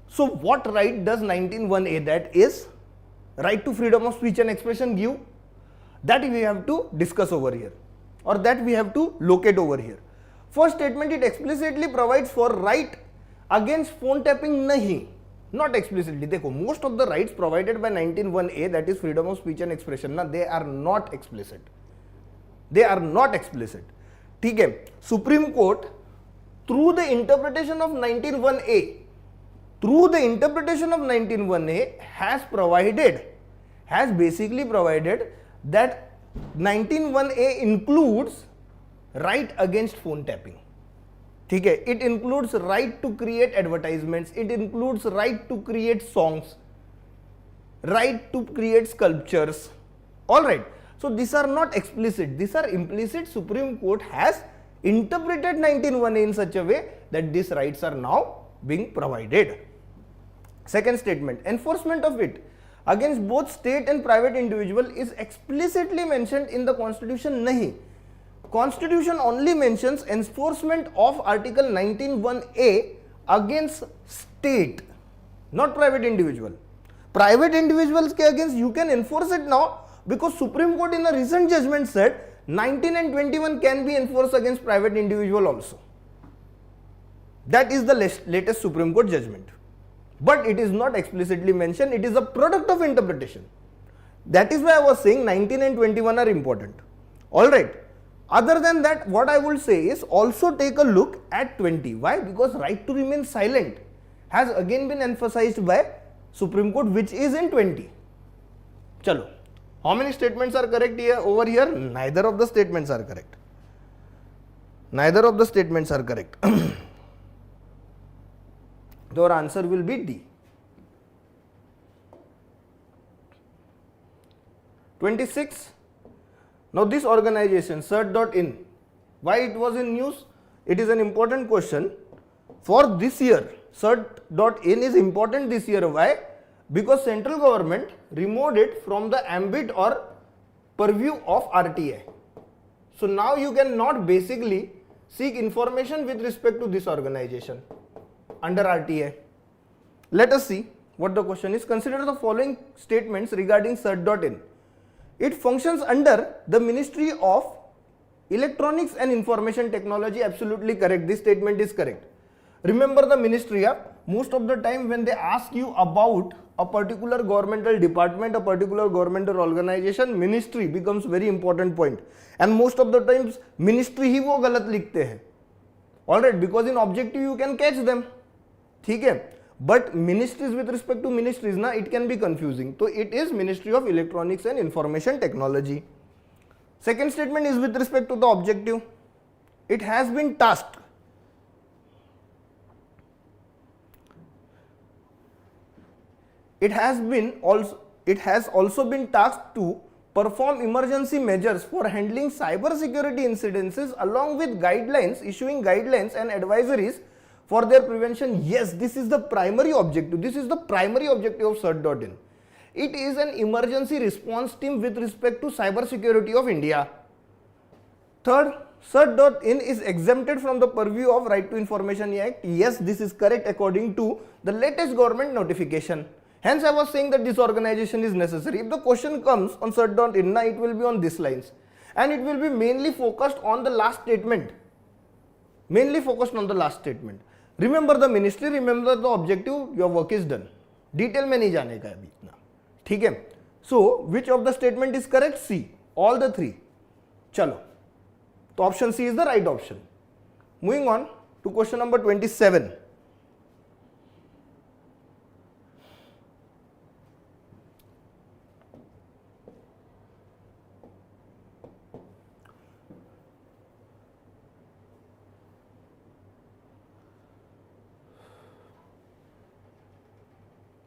So what right does 19(1)(a), that is right to freedom of speech and expression, give? That we have to discuss over here, or that we have to locate over here. First statement, it explicitly provides for right against phone tapping. Nahi, not explicitly. देखो, most of the rights provided by 19(1)(a), that is freedom of speech and expression, they are not explicit. They are not explicit. ठीक है. Supreme Court, through the interpretation of 19(1)(a), has basically provided that 19(1)(a) includes right against phone tapping. ठीक है. It includes right to create advertisements, it includes right to create songs, right to create sculptures. Alright. So these are not explicit, these are implicit. Supreme Court has interpreted 19(1)(a) in such a way that these rights are now being provided. Second statement, enforcement of it against both state and private individual is explicitly mentioned in the Constitution. Nahi. Constitution only mentions enforcement of Article 19(1)(a) against state, not private individual. Private individuals ke against you can enforce it now, because Supreme Court in a recent judgment said 19 and 21 can be enforced against private individual also. That is the latest Supreme Court judgment. But it is not explicitly mentioned, it is a product of interpretation. That is why I was saying 19 and 21 are important. Alright. Other than that, what I would say is also take a look at 20. Why? Because right to remain silent has again been emphasized by Supreme Court, which is in 20. Chalo. How many statements are correct here? Over here, neither of the statements are correct. Neither of the statements are correct. Your answer will be D. 26. Now this organization cert.in, why it was in news? It is an important question for this year. Cert.in is important this year. Why? Because central government removed it from the ambit or purview of RTA. So now you cannot basically seek information with respect to this organization under RTA. Let us see what the question is. Consider the following statements regarding cert.in. It functions under the Ministry of Electronics and Information Technology. Absolutely correct. This statement is correct. Remember the ministry, most of the time when they ask you about a particular governmental department, a particular governmental organization, ministry becomes very important point. And most of the times ministry ही वो गलत लिखते हैं. Alright, because in objective you can catch them. ठीक है? But ministries with respect to ministries, na, it can be confusing. So it is Ministry of Electronics and Information Technology. Second statement is with respect to the objective. It has been tasked. It has also been tasked to perform emergency measures for handling cyber security incidences along with guidelines, issuing guidelines and advisories for their prevention. Yes, this is the primary objective. This is the primary objective of cert.in. It is an emergency response team with respect to cyber security of India. Third, cert.in is exempted from the purview of Right to Information Act. Yes, this is correct according to the latest government notification. Hence, I was saying that this organization is necessary. If the question comes on cert.in, it will be on these lines. And it will be mainly focused on the last statement. Mainly focused on the last statement. Remember the ministry, remember the objective, your work is done. Detail में नहीं जाने का अभी इतना. ठीक है? So, which of the statement is correct? C. All the three. चलो. तो option C is the right option. Moving on to question number 27.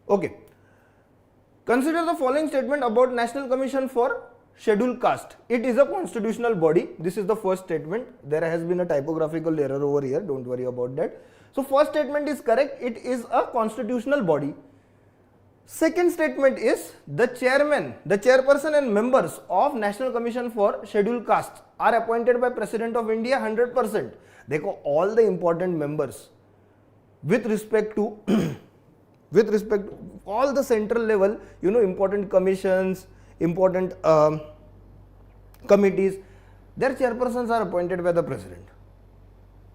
Okay. Consider the following statement about National Commission for Scheduled Caste. It is a constitutional body. This is the first statement. There has been a typographical error over here. Don't worry about that. So, first statement is correct. It is a constitutional body. Second statement is the chairman, the chairperson and members of National Commission for Scheduled Caste are appointed by President of India 100%. देखो all the important members with respect to all the central level, important commissions, important committees, their chairpersons are appointed by the president.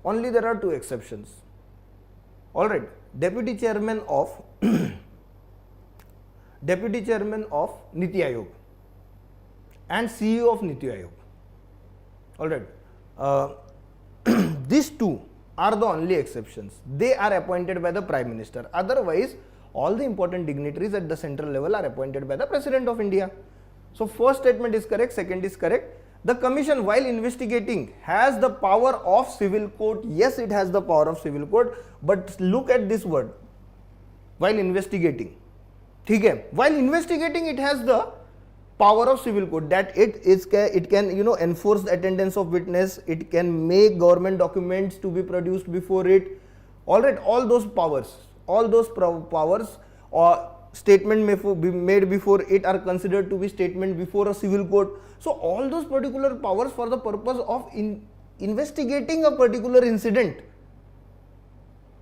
Only there are two exceptions. Alright, deputy chairman of Niti Aayog and CEO of Niti Aayog. Alright, these two are the only exceptions. They are appointed by the Prime Minister. Otherwise, all the important dignitaries at the central level are appointed by the President of India. So, first statement is correct, second is correct. The commission, while investigating, has the power of civil court. Yes, it has the power of civil court, but look at this word, while investigating. ठीक है? While investigating, it has the power of civil court, that it can enforce the attendance of witness, it can make government documents to be produced before it. Alright, all those powers or statement may be made before it are considered to be statement before a civil court. So all those particular powers for the purpose of investigating a particular incident,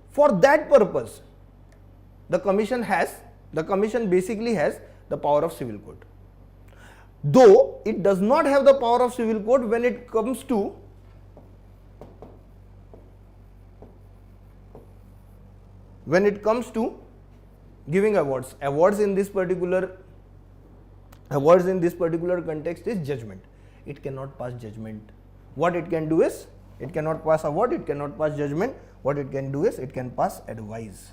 for that purpose the commission basically has the power of civil court. Though it does not have the power of civil court when it comes to giving awards. Awards in this particular context is judgment. It cannot pass judgment. What it can do is, it cannot pass award, it cannot pass judgment. What it can do is, it can pass advice.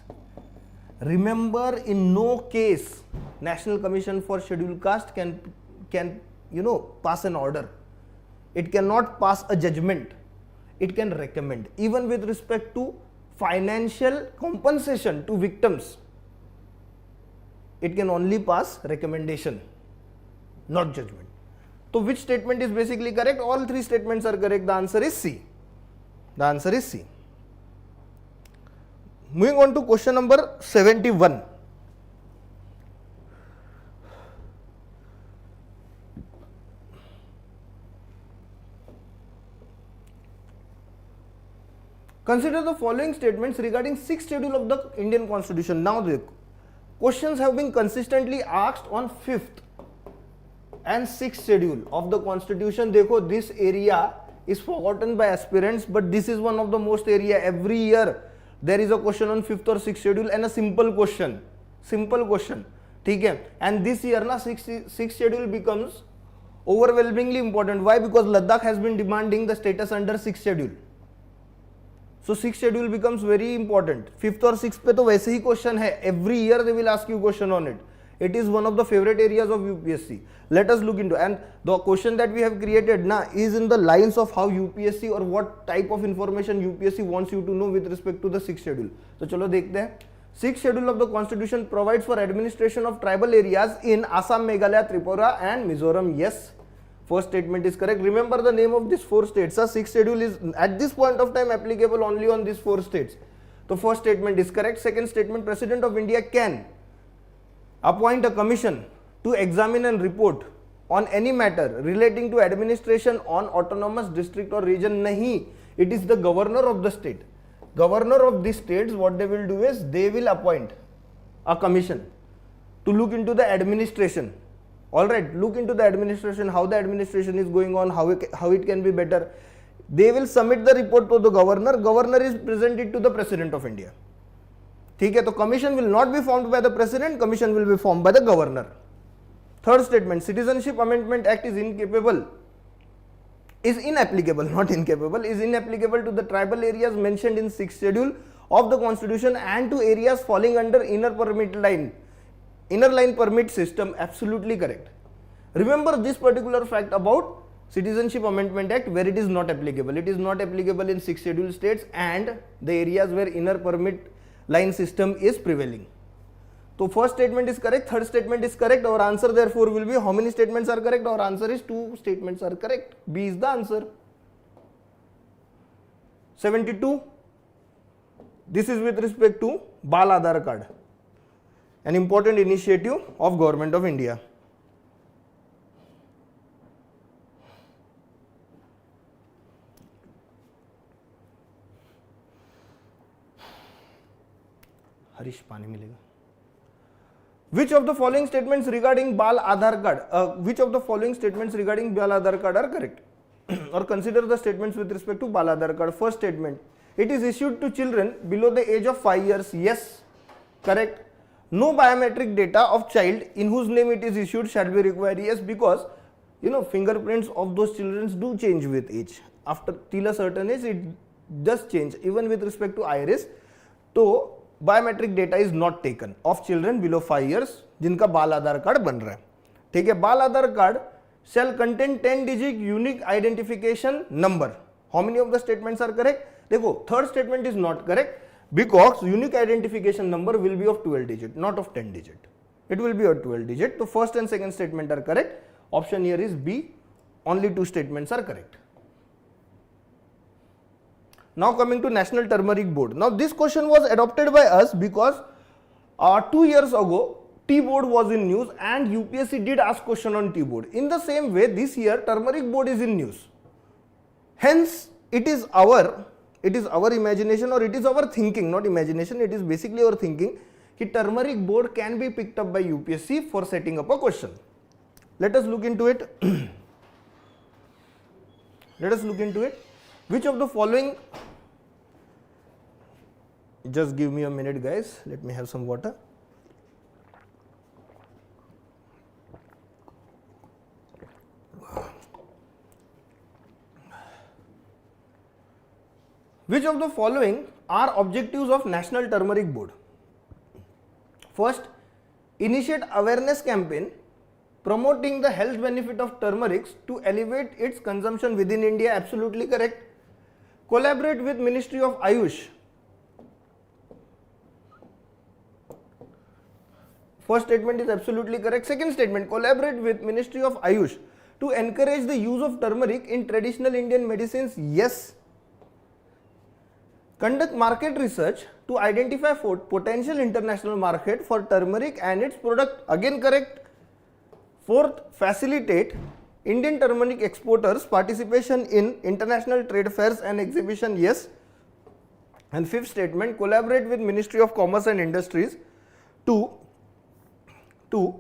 Remember, in no case National Commission for Scheduled Caste can pass an order. It cannot pass a judgment. It can recommend. Even with respect to financial compensation to victims, it can only pass recommendation, not judgment. So which statement is basically correct? All three statements are correct. The answer is C. The answer is C. Moving on to question number 71. Consider the following statements regarding 6th schedule of the Indian Constitution. Now the questions have been consistently asked on 5th and 6th schedule of the Constitution. Dekho, this area is forgotten by aspirants, but this is one of the most area. Every year there is a question on 5th or 6th schedule and a simple question. ठीक है? And this year na 6th schedule becomes overwhelmingly important. Why? Because Ladakh has been demanding the status under 6th schedule. So 6th schedule becomes very important. 5th or 6th पे तो वैसे ही question है. Every year they will ask you question on it. It is one of the favorite areas of UPSC. Let us look into, and the question that we have created na is in the lines of how UPSC or what type of information UPSC wants you to know with respect to the 6th schedule. So चलो देखते हैं. 6th schedule of the Constitution provides for administration of tribal areas in Assam, Meghalaya, Tripura and Mizoram. Yes. First statement is correct. Remember the name of these 4 states. The 6th schedule is at this point of time applicable only on these 4 states. The first statement is correct. Second statement, President of India can appoint a commission to examine and report on any matter relating to administration on autonomous district or region. Nahi, it is the governor of the state. Governor of these states, what they will do is they will appoint a commission to look into the administration. Alright, look into the administration, how the administration is going on, how it can be better. They will submit the report to the governor. Governor is presented to the President of India. ठीक है, तो commission will not be formed by the president, commission will be formed by the governor. Third statement, Citizenship Amendment Act is inapplicable, not incapable, is inapplicable to the tribal areas mentioned in 6th schedule of the Constitution and to areas falling under inner line permit system. Absolutely correct. Remember this particular fact about Citizenship Amendment Act where it is not applicable. It is not applicable in 6th schedule states and the areas where inner permit line system is prevailing. So first statement is correct, third statement is correct. Our answer therefore will be, how many statements are correct? Our answer is 2 statements are correct. B is the answer. 72. This is with respect to Bal Aadhaar Card, an important initiative of Government of India. Harish पानी मिलेगा. Which of the following statements regarding Bal Aadhaar Card? Which of the following statements regarding Bal Aadhaar Card are correct? Or consider the statements with respect to Bal Aadhaar Card. First statement, it is issued to children below the age of 5 years. Yes, correct. No biometric data of child in whose name it is issued shall be required. Yes, because fingerprints of those children do change with age. After till a certain age, it does change. Even with respect to iris, तो biometric data is not taken of children below 5 years जिनका बाल आधार card बन रहा है. ठीक है, बाल आधार card shall contain 10 digit unique identification number. How many of the statements are correct? देखो, third statement is not correct because unique identification number will be of 12 digit, not of 10 digit. It will be of 12 digit. So first and second statement are correct. Option here is B. Only 2 statements are correct. Now coming to National Turmeric Board. Now this question was adopted by us because 2 years ago Tea Board was in news and UPSC did ask question on Tea Board. In the same way, this year Turmeric Board is in news. Hence it is our imagination or it is our thinking, not imagination, it is basically our thinking that Turmeric Board can be picked up by UPSC for setting up a question. Let us look into it. Let us look into it. Which of the following, just give me a minute guys, let me have some water. Which of the following are objectives of National Turmeric Board? First, initiate awareness campaign promoting the health benefit of turmeric to elevate its consumption within India. Absolutely correct. Collaborate with Ministry of Ayush. First statement is absolutely correct. Second statement, collaborate with Ministry of Ayush to encourage the use of turmeric in traditional Indian medicines? Yes. Conduct market research to identify potential international market for turmeric and its product? Again correct. Fourth, facilitate Indian turmeric exporters participation in international trade fairs and exhibition? Yes. And fifth statement, collaborate with Ministry of Commerce and Industries to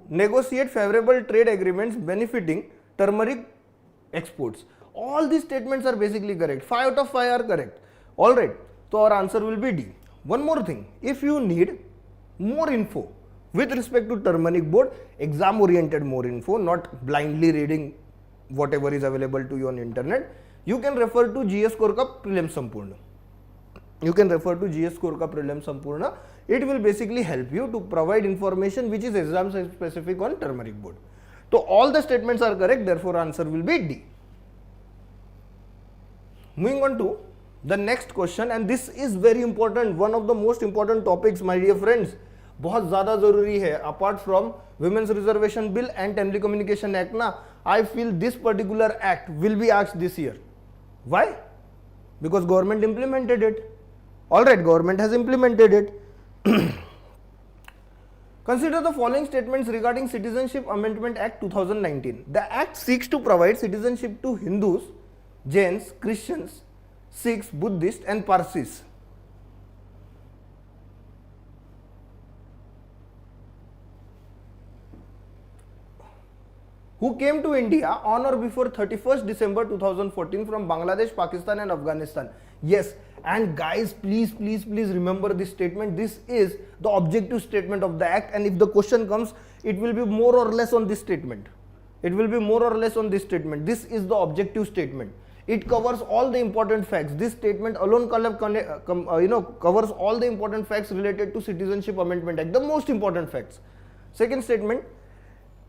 negotiate favorable trade agreements benefiting turmeric exports. All these statements are basically correct. 5 out of 5 are correct. Alright, so our answer will be D. One more thing, if you need more info with respect to turmeric board, exam oriented more info, not blindly reading whatever is available to you on internet, you can refer to GS Score Ka Prelims Sampurna. You can refer to GS Score Ka Prelims Sampurna. It will basically help you to provide information which is exam specific on turmeric board. So all the statements are correct, therefore answer will be D. Moving on to the next question, and this is very important, one of the most important topics my dear friends. बहुत ज़्यादा ज़रूरी है. Apart from Women's Reservation Bill and Telecommunication Act ना, I feel this particular act will be asked this year. Why? Because government implemented it. Alright, government has implemented it. Consider the following statements regarding Citizenship Amendment Act 2019. The act seeks to provide citizenship to Hindus, Jains, Christians, Sikhs, Buddhists and Parsis. Who came to India on or before 31st December 2014 from Bangladesh, Pakistan and Afghanistan. Yes, and guys, please remember this statement. This is the objective statement of the act, and if the question comes, it will be more or less on this statement. It will be more or less on this statement. This is the objective statement. It covers all the important facts. This statement alone covers all the important facts related to Citizenship Amendment Act, the most important facts. Second statement,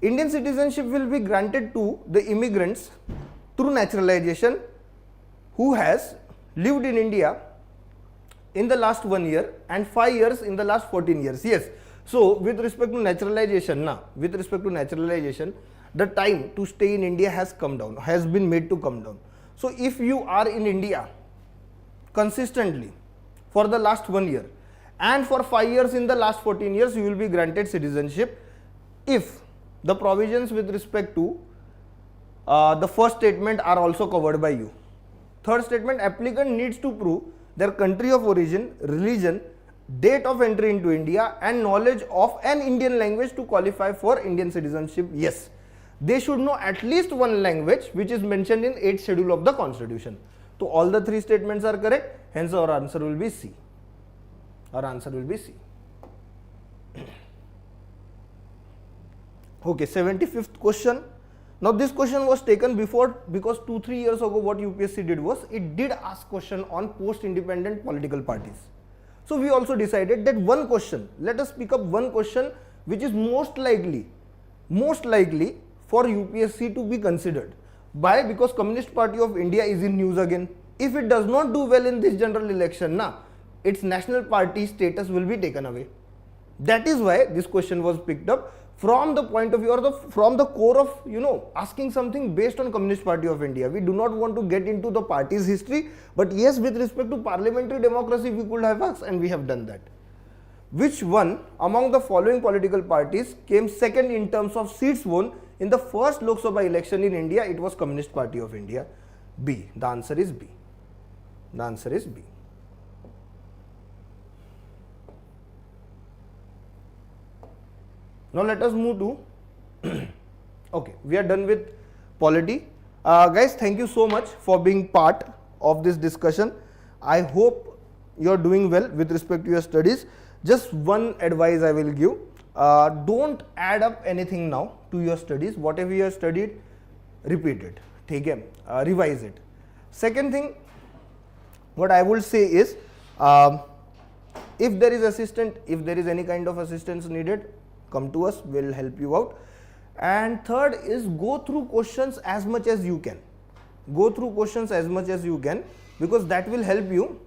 Indian citizenship will be granted to the immigrants through naturalization who has lived in India in the last 1 year and 5 years in the last 14 years. Yes. So with respect to naturalization, the time to stay in India has come down, has been made to come down. So if you are in India consistently for the last 1 year and for 5 years in the last 14 years, you will be granted citizenship if the provisions with respect to the first statement are also covered by you. Third statement, applicant needs to prove their country of origin, religion, date of entry into India and knowledge of an Indian language to qualify for Indian citizenship. Yes, they should know at least one language which is mentioned in 8th schedule of the constitution. So all the 3 statements are correct, hence our answer will be C. Our answer will be C. Okay, 75th question. Now this question was taken before, because 2-3 years ago what UPSC did was, it did ask question on post-independent political parties. So we also decided that one question, let us pick up one question which is most likely for UPSC to be considered. Why? Because Communist Party of India is in news again. If it does not do well in this general election, its national party status will be taken away. That is why this question was picked up from the point of view, or from the core of asking something based on Communist Party of India. We do not want to get into the party's history, but yes, with respect to parliamentary democracy we could have asked, and we have done that. Which one among the following political parties came second in terms of seats won in the first Lok Sabha election in India? It was Communist Party of India. B. The answer is B. The answer is B. Now let us move to okay, we are done with polity. Guys, thank you so much for being part of this discussion. I hope you are doing well with respect to your studies. Just one advice I will give, don't add up anything now to your studies. Whatever you have studied, repeat it, revise it. Second thing, what I would say is, if there is any kind of assistance needed, come to us, we'll help you out. And third is, go through questions as much as you can. Go through questions as much as you can, because that will help you,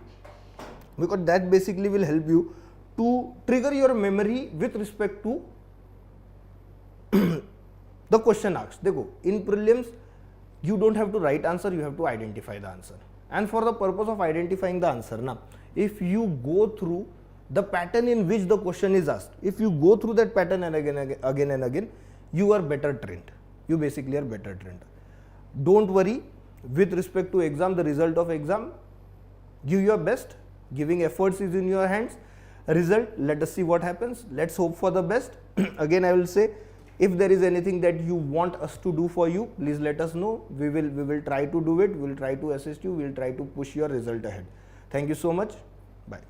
because that basically will help you to trigger your memory with respect to the question asked. Dekho, in prelims You don't have to write answer, you have to identify the answer. And for the purpose of identifying the answer, now, if you go through the pattern in which the question is asked, if you go through that pattern and again and again, you are better trained. You basically are better trained. Don't worry with respect to exam, the result of exam, give your best, giving efforts is in your hands. Result, let us see what happens. Let's hope for the best. Again, I will say, if there is anything that you want us to do for you, please let us know. We will try to do it. We will try to assist you. We will try to push your result ahead. Thank you so much. Bye.